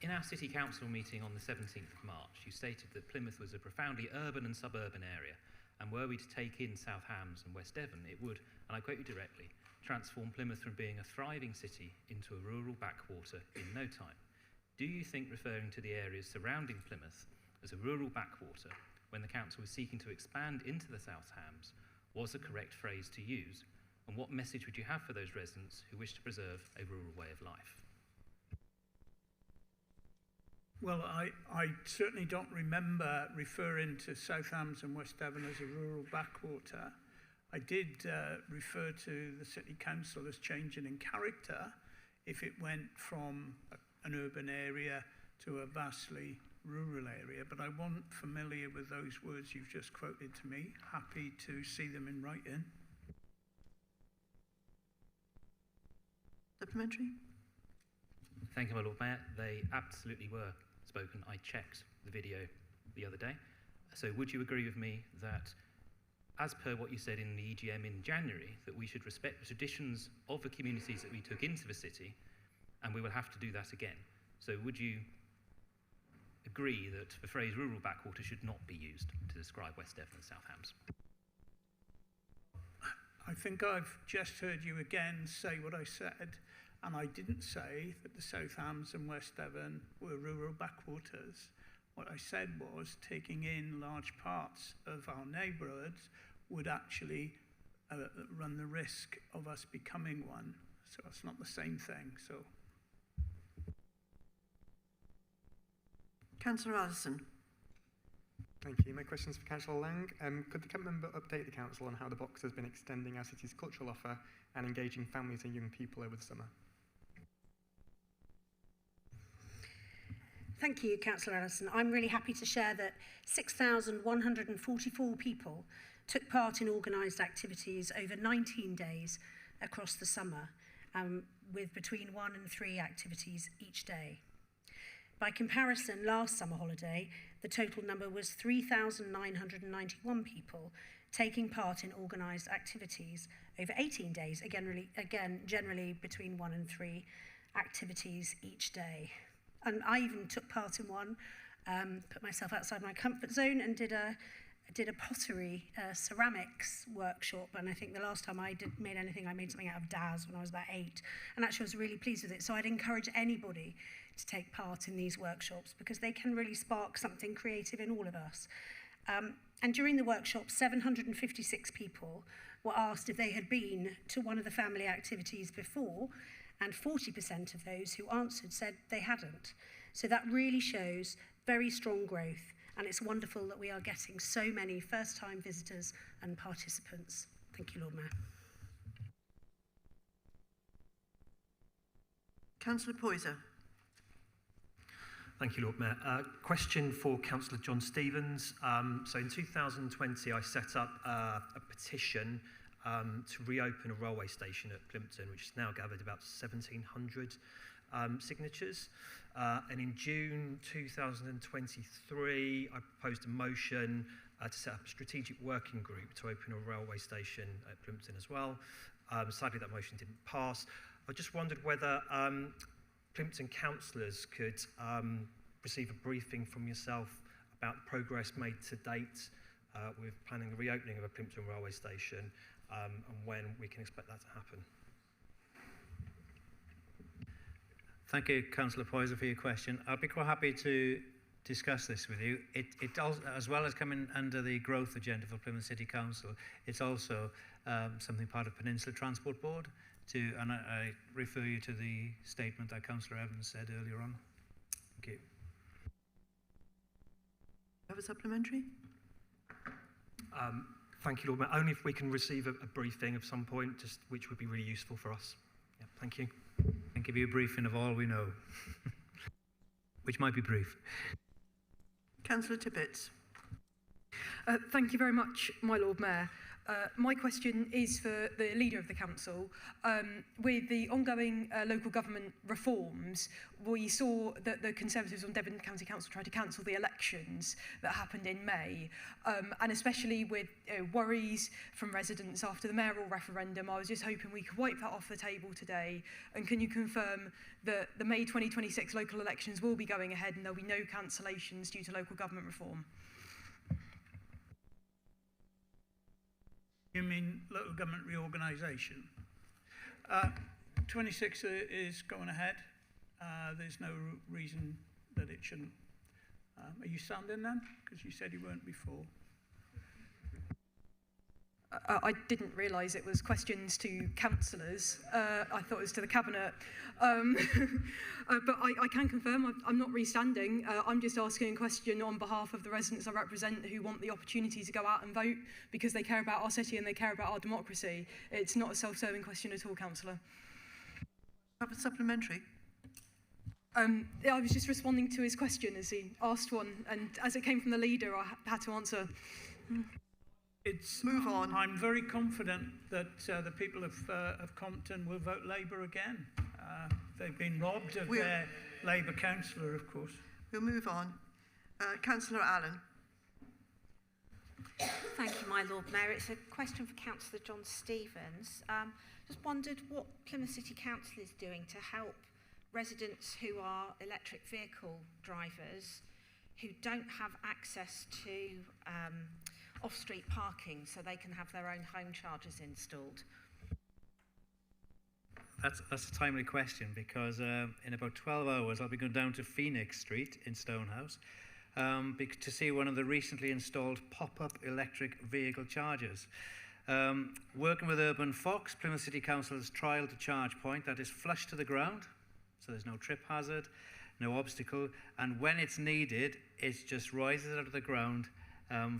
In our City Council meeting on the 17th of March, you stated that Plymouth was a profoundly urban and suburban area, and were we to take in South Hams and West Devon, it would, and I quote you directly, transform Plymouth from being a thriving city into a rural backwater in no time. Do you think referring to the areas surrounding Plymouth as a rural backwater, when the council was seeking to expand into the South Hams, was the correct phrase to use? And what message would you have for those residents who wish to preserve a rural way of life? Well, I certainly don't remember referring to South Hams and West Devon as a rural backwater. I did refer to the City Council as changing in character if it went from an urban area to a vastly rural area, but I wasn't familiar with those words you've just quoted to me. Happy to see them in writing. Supplementary? Thank you, my Lord Mayor. They absolutely were spoken. I checked the video the other day. So would you agree with me that, as per what you said in the EGM in January, that we should respect the traditions of the communities that we took into the city, and we will have to do that again? So would you agree that the phrase rural backwater should not be used to describe West Devon and South Hams? I think I've just heard you again say what I said, and I didn't say that the South Hams and West Devon were rural backwaters. What I said was taking in large parts of our neighbourhoods would actually run the risk of us becoming one. So it's not the same thing. So, Councillor Allison. Thank you. My question is for Councillor Lang. Could the Cabinet member update the Council on how the Box has been extending our city's cultural offer and engaging families and young people over the summer? Thank you, Councillor Ellison. I'm really happy to share that 6,144 people took part in organised activities over 19 days across the summer, with between 1 and 3 activities each day. By comparison, last summer holiday, the total number was 3,991 people taking part in organised activities over 18 days, again, generally between 1 and 3 activities each day. And I even took part in one, put myself outside my comfort zone and did a pottery ceramics workshop. And I think the last time I made anything, I made something out of Daz when I was about 8. And actually I was really pleased with it. So I'd encourage anybody to take part in these workshops because they can really spark something creative in all of us. And during the workshop, 756 people were asked if they had been to one of the family activities before, and 40% of those who answered said they hadn't. So that really shows very strong growth, and it's wonderful that we are getting so many first-time visitors and participants. Thank you, Lord Mayor. Councillor Poyser. Thank you, Lord Mayor. Question for Councillor John Stevens. So in 2020, I set up a petition to reopen a railway station at Plymouth, which has now gathered about 1,700 signatures. And in June 2023, I proposed a motion to set up a strategic working group to open a railway station at Plymouth as well. Sadly, that motion didn't pass. I just wondered whether Plymouth councillors could receive a briefing from yourself about the progress made to date with planning the reopening of a Plymouth railway station and when we can expect that to happen. Thank you, Councillor Poyser, for your question. I'll be quite happy to discuss this with you. It does, as well as coming under the growth agenda for Plymouth City Council, it's also something part of Peninsula Transport Board. And I refer you to the statement that Councillor Evans said earlier on. Thank you. Have a supplementary? Thank you, Lord Mayor. Only if we can receive a briefing of some point, which would be really useful for us. Yeah, thank you. And give you a briefing of all we know, which might be brief. Councillor Tippett. Thank you very much, my Lord Mayor. My question is for the Leader of the Council. With the ongoing local government reforms, we saw that the Conservatives on Devon County Council tried to cancel the elections that happened in May. And especially with worries from residents after the mayoral referendum, I was just hoping we could wipe that off the table today. And can you confirm that the May 2026 local elections will be going ahead and there'll be no cancellations due to local government reform? You mean local government reorganisation? 26 is going ahead. There's no reason that it shouldn't. Are you standing then? Because you said you weren't before. I didn't realise it was questions to councillors. I thought it was to the Cabinet. But I can confirm I'm not restanding. I'm just asking a question on behalf of the residents I represent who want the opportunity to go out and vote because they care about our city and they care about our democracy. It's not a self-serving question at all, Councillor. Have a supplementary? I was just responding to his question as he asked one, and as it came from the Leader, I had to answer. Move on. I'm very confident that the people of Compton will vote Labour again. They've been robbed of their Labour councillor, of course. We'll move on. Councillor Allen. Thank you, my Lord Mayor. It's a question for Councillor John Stevens. Just wondered what Plymouth City Council is doing to help residents who are electric vehicle drivers who don't have access to off-street parking so they can have their own home chargers installed. That's a timely question because in about 12 hours I'll be going down to Phoenix Street in Stonehouse to see one of the recently installed pop-up electric vehicle chargers. Working with Urban Fox, Plymouth City Council has trialled a charge point that is flush to the ground, so there's no trip hazard, no obstacle, and when it's needed, it just rises out of the ground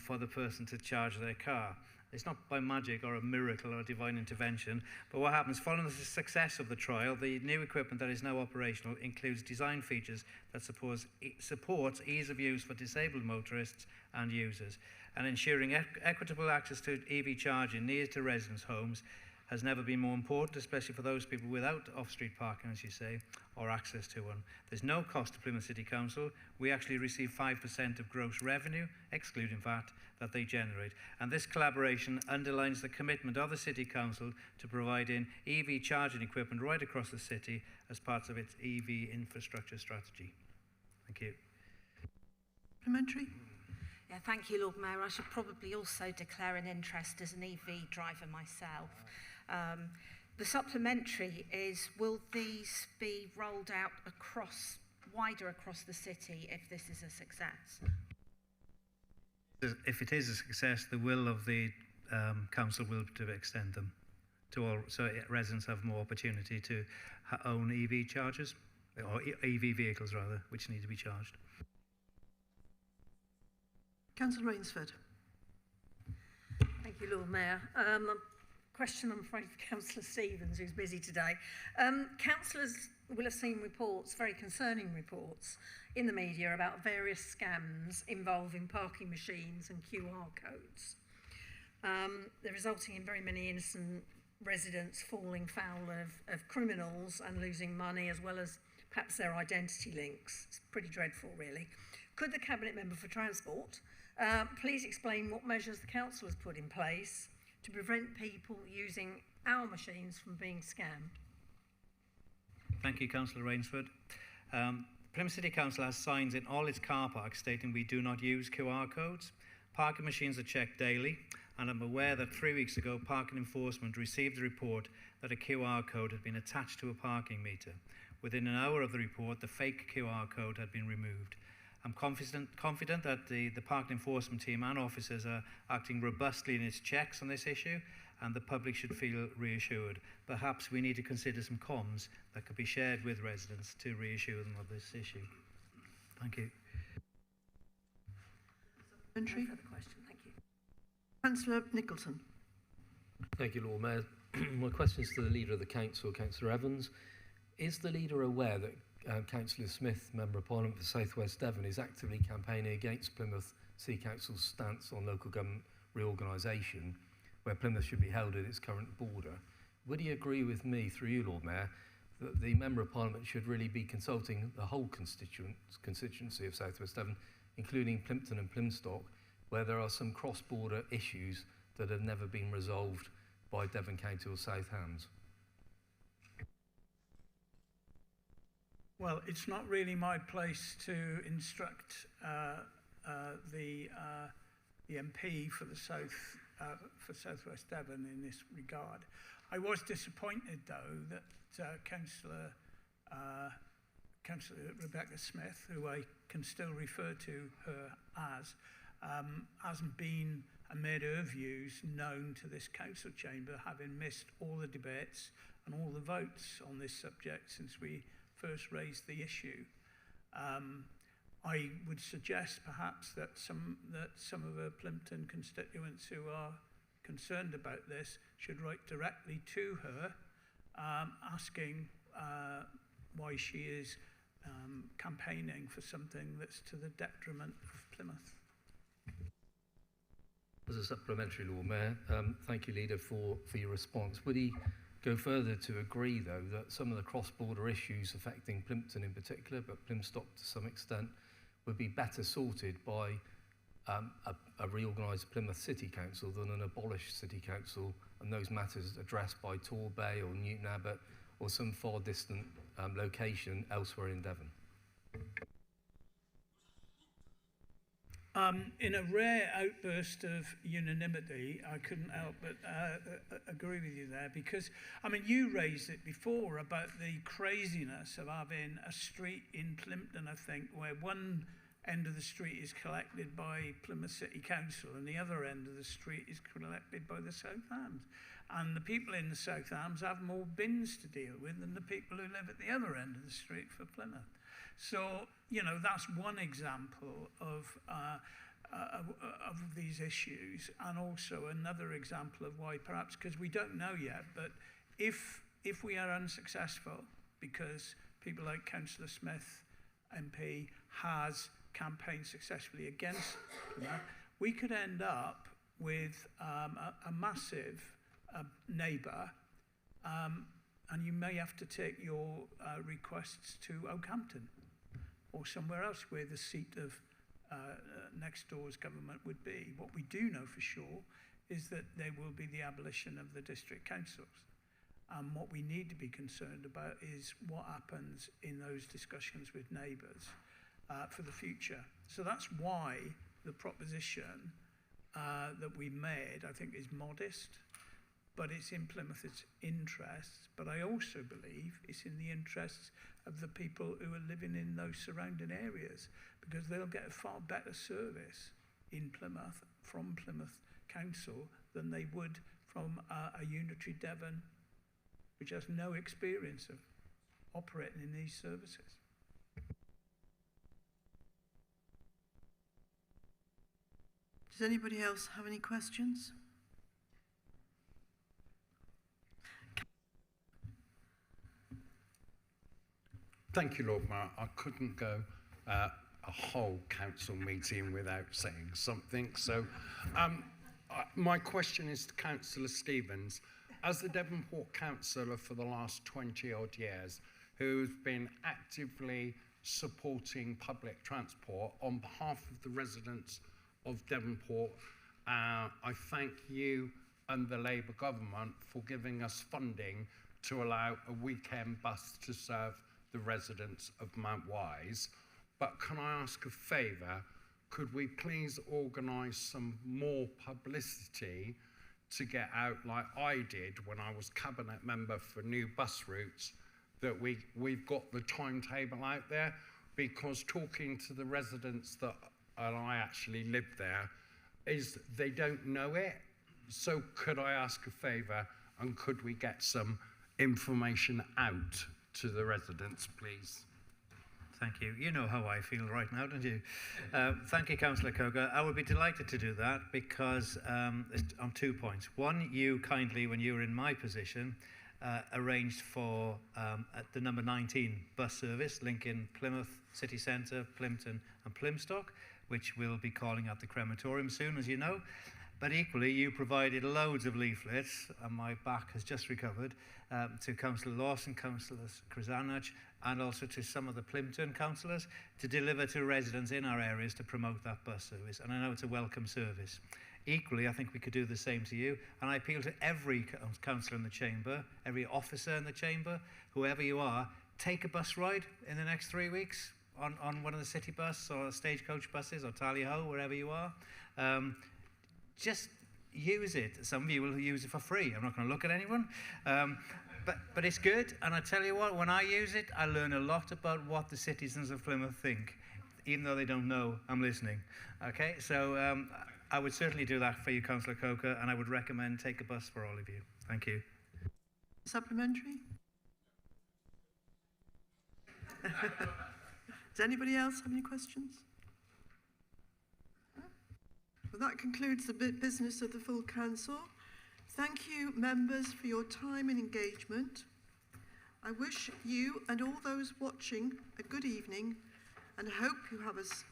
for the person to charge their car. It's not by magic or a miracle or a divine intervention, but what happens following the success of the trial, the new equipment that is now operational includes design features that supports ease of use for disabled motorists and users, and ensuring equitable access to EV charging near to residents' homes has never been more important, especially for those people without off-street parking, as you say, or access to one. There's no cost to Plymouth City Council. We actually receive 5% of gross revenue, excluding VAT, that they generate. And this collaboration underlines the commitment of the City Council to providing EV charging equipment right across the city as part of its EV infrastructure strategy. Thank you. Supplementary? Yeah, thank you, Lord Mayor. I should probably also declare an interest as an EV driver myself. The supplementary is, will these be rolled out wider across the city if this is a success? If it is a success, the will of the council will to extend them to all, so residents have more opportunity to own EV chargers, or EV vehicles rather, which need to be charged. Councillor Rainsford. Thank you, Lord Mayor. Question, I'm afraid, for Councillor Stevens, who's busy today. Councillors will have seen reports, very concerning reports, in the media about various scams involving parking machines and QR codes. They're resulting in very many innocent residents falling foul of criminals and losing money, as well as perhaps their identity links. It's pretty dreadful, really. Could the Cabinet Member for Transport please explain what measures the Council has put in place to prevent people using our machines from being scammed? Thank you, Councillor Rainsford. Plymouth City Council has signs in all its car parks stating we do not use QR codes. Parking machines are checked daily, and I'm aware that 3 weeks ago, parking enforcement received a report that a QR code had been attached to a parking meter. Within an hour of the report, the fake QR code had been removed. I'm confident that the parking enforcement team and officers are acting robustly in its checks on this issue, and the public should feel reassured. Perhaps we need to consider some comms that could be shared with residents to reassure them of this issue. Thank you. Supplementary? No further question, thank you. Councillor Nicholson. Thank you, Lord Mayor. My question is to the Leader of the Council, Councillor Evans. Is the Leader aware that Councillor Smith, Member of Parliament for South West Devon, is actively campaigning against Plymouth City Council's stance on local government reorganisation, where Plymouth should be held at its current border? Would he agree with me, through you, Lord Mayor, that the Member of Parliament should really be consulting the whole constituency of South West Devon, including Plympton and Plymstock, where there are some cross-border issues that have never been resolved by Devon County or South Hams? Well, it's not really my place to instruct the MP for the for South West Devon in this regard. I was disappointed, though, that Councillor Rebecca Smith, who I can still refer to her as, hasn't been and made her views known to this council chamber, having missed all the debates and all the votes on this subject since we first raised the issue. I would suggest perhaps that some of her Plympton constituents who are concerned about this should write directly to her, asking why she is campaigning for something that's to the detriment of Plymouth. As a supplementary, Lord Mayor, thank you, Leader, for your response. Would he go further to agree, though, that some of the cross-border issues affecting Plympton in particular, but Plymstock to some extent, would be better sorted by a reorganised Plymouth City Council than an abolished City Council, and those matters addressed by Torbay or Newton Abbot or some far distant location elsewhere in Devon? In a rare outburst of unanimity, I couldn't help but agree with you there, because, I mean, you raised it before about the craziness of having a street in Plympton, I think, where one end of the street is collected by Plymouth City Council and the other end of the street is collected by the South Hams. And the people in the South Hams have more bins to deal with than the people who live at the other end of the street for Plymouth. So, you know, that's one example of of these issues, and also another example of why perhaps, because we don't know yet, but if we are unsuccessful because people like Councillor Smith MP has campaigned successfully against that, we could end up with a massive neighbour, and you may have to take your requests to Oakhampton or somewhere else where the seat of next door's government would be. What we do know for sure is that there will be the abolition of the district councils. And what we need to be concerned about is what happens in those discussions with neighbours for the future. So that's why the proposition that we made, I think, is modest, but it's in Plymouth's interests. But I also believe it's in the interests of the people who are living in those surrounding areas, because they'll get a far better service in Plymouth from Plymouth Council than they would from a unitary Devon which has no experience of operating in these services. Does anybody else have any questions? Thank you, Lord Mayor. I couldn't go a whole council meeting without saying something. So my question is to Councillor Stevens. As the Devonport councillor for the last 20 odd years, who's been actively supporting public transport on behalf of the residents of Devonport, I thank you and the Labour government for giving us funding to allow a weekend bus to serve the residents of Mount Wise. But can I ask a favour? Could we please organise some more publicity to get out, like I did when I was cabinet member for new bus routes, that we've got the timetable out there? Because talking to the residents that, and I actually live there, is they don't know it. So could I ask a favour, and could we get some information out to the residents, please? Thank you. You know how I feel right now, don't you? Thank you, Councillor Coker. I would be delighted to do that because on 2 points. One, you kindly, when you were in my position, arranged for the number 19 bus service linking Plymouth City Centre, Plympton and Plymstock, which will be calling at the crematorium soon, as you know. But equally, you provided loads of leaflets, and my back has just recovered, to Councillor Lawson, Councillor Krasanach, and also to some of the Plympton councillors to deliver to residents in our areas to promote that bus service. And I know it's a welcome service. Equally, I think we could do the same to you. And I appeal to every councillor in the chamber, every officer in the chamber, whoever you are, take a bus ride in the next 3 weeks on one of the city bus or stagecoach buses or tally-ho, wherever you are. Just use it. Some of you will use it for free. I'm not going to look at anyone. But it's good. And I tell you what, when I use it, I learn a lot about what the citizens of Plymouth think, even though they don't know I'm listening. Okay, so I would certainly do that for you, Councillor Coker, and I would recommend take a bus for all of you. Thank you. Supplementary? Does anybody else have any questions? Well, that concludes the business of the full council. Thank you, members, for your time and engagement. I wish you and all those watching a good evening and hope you have a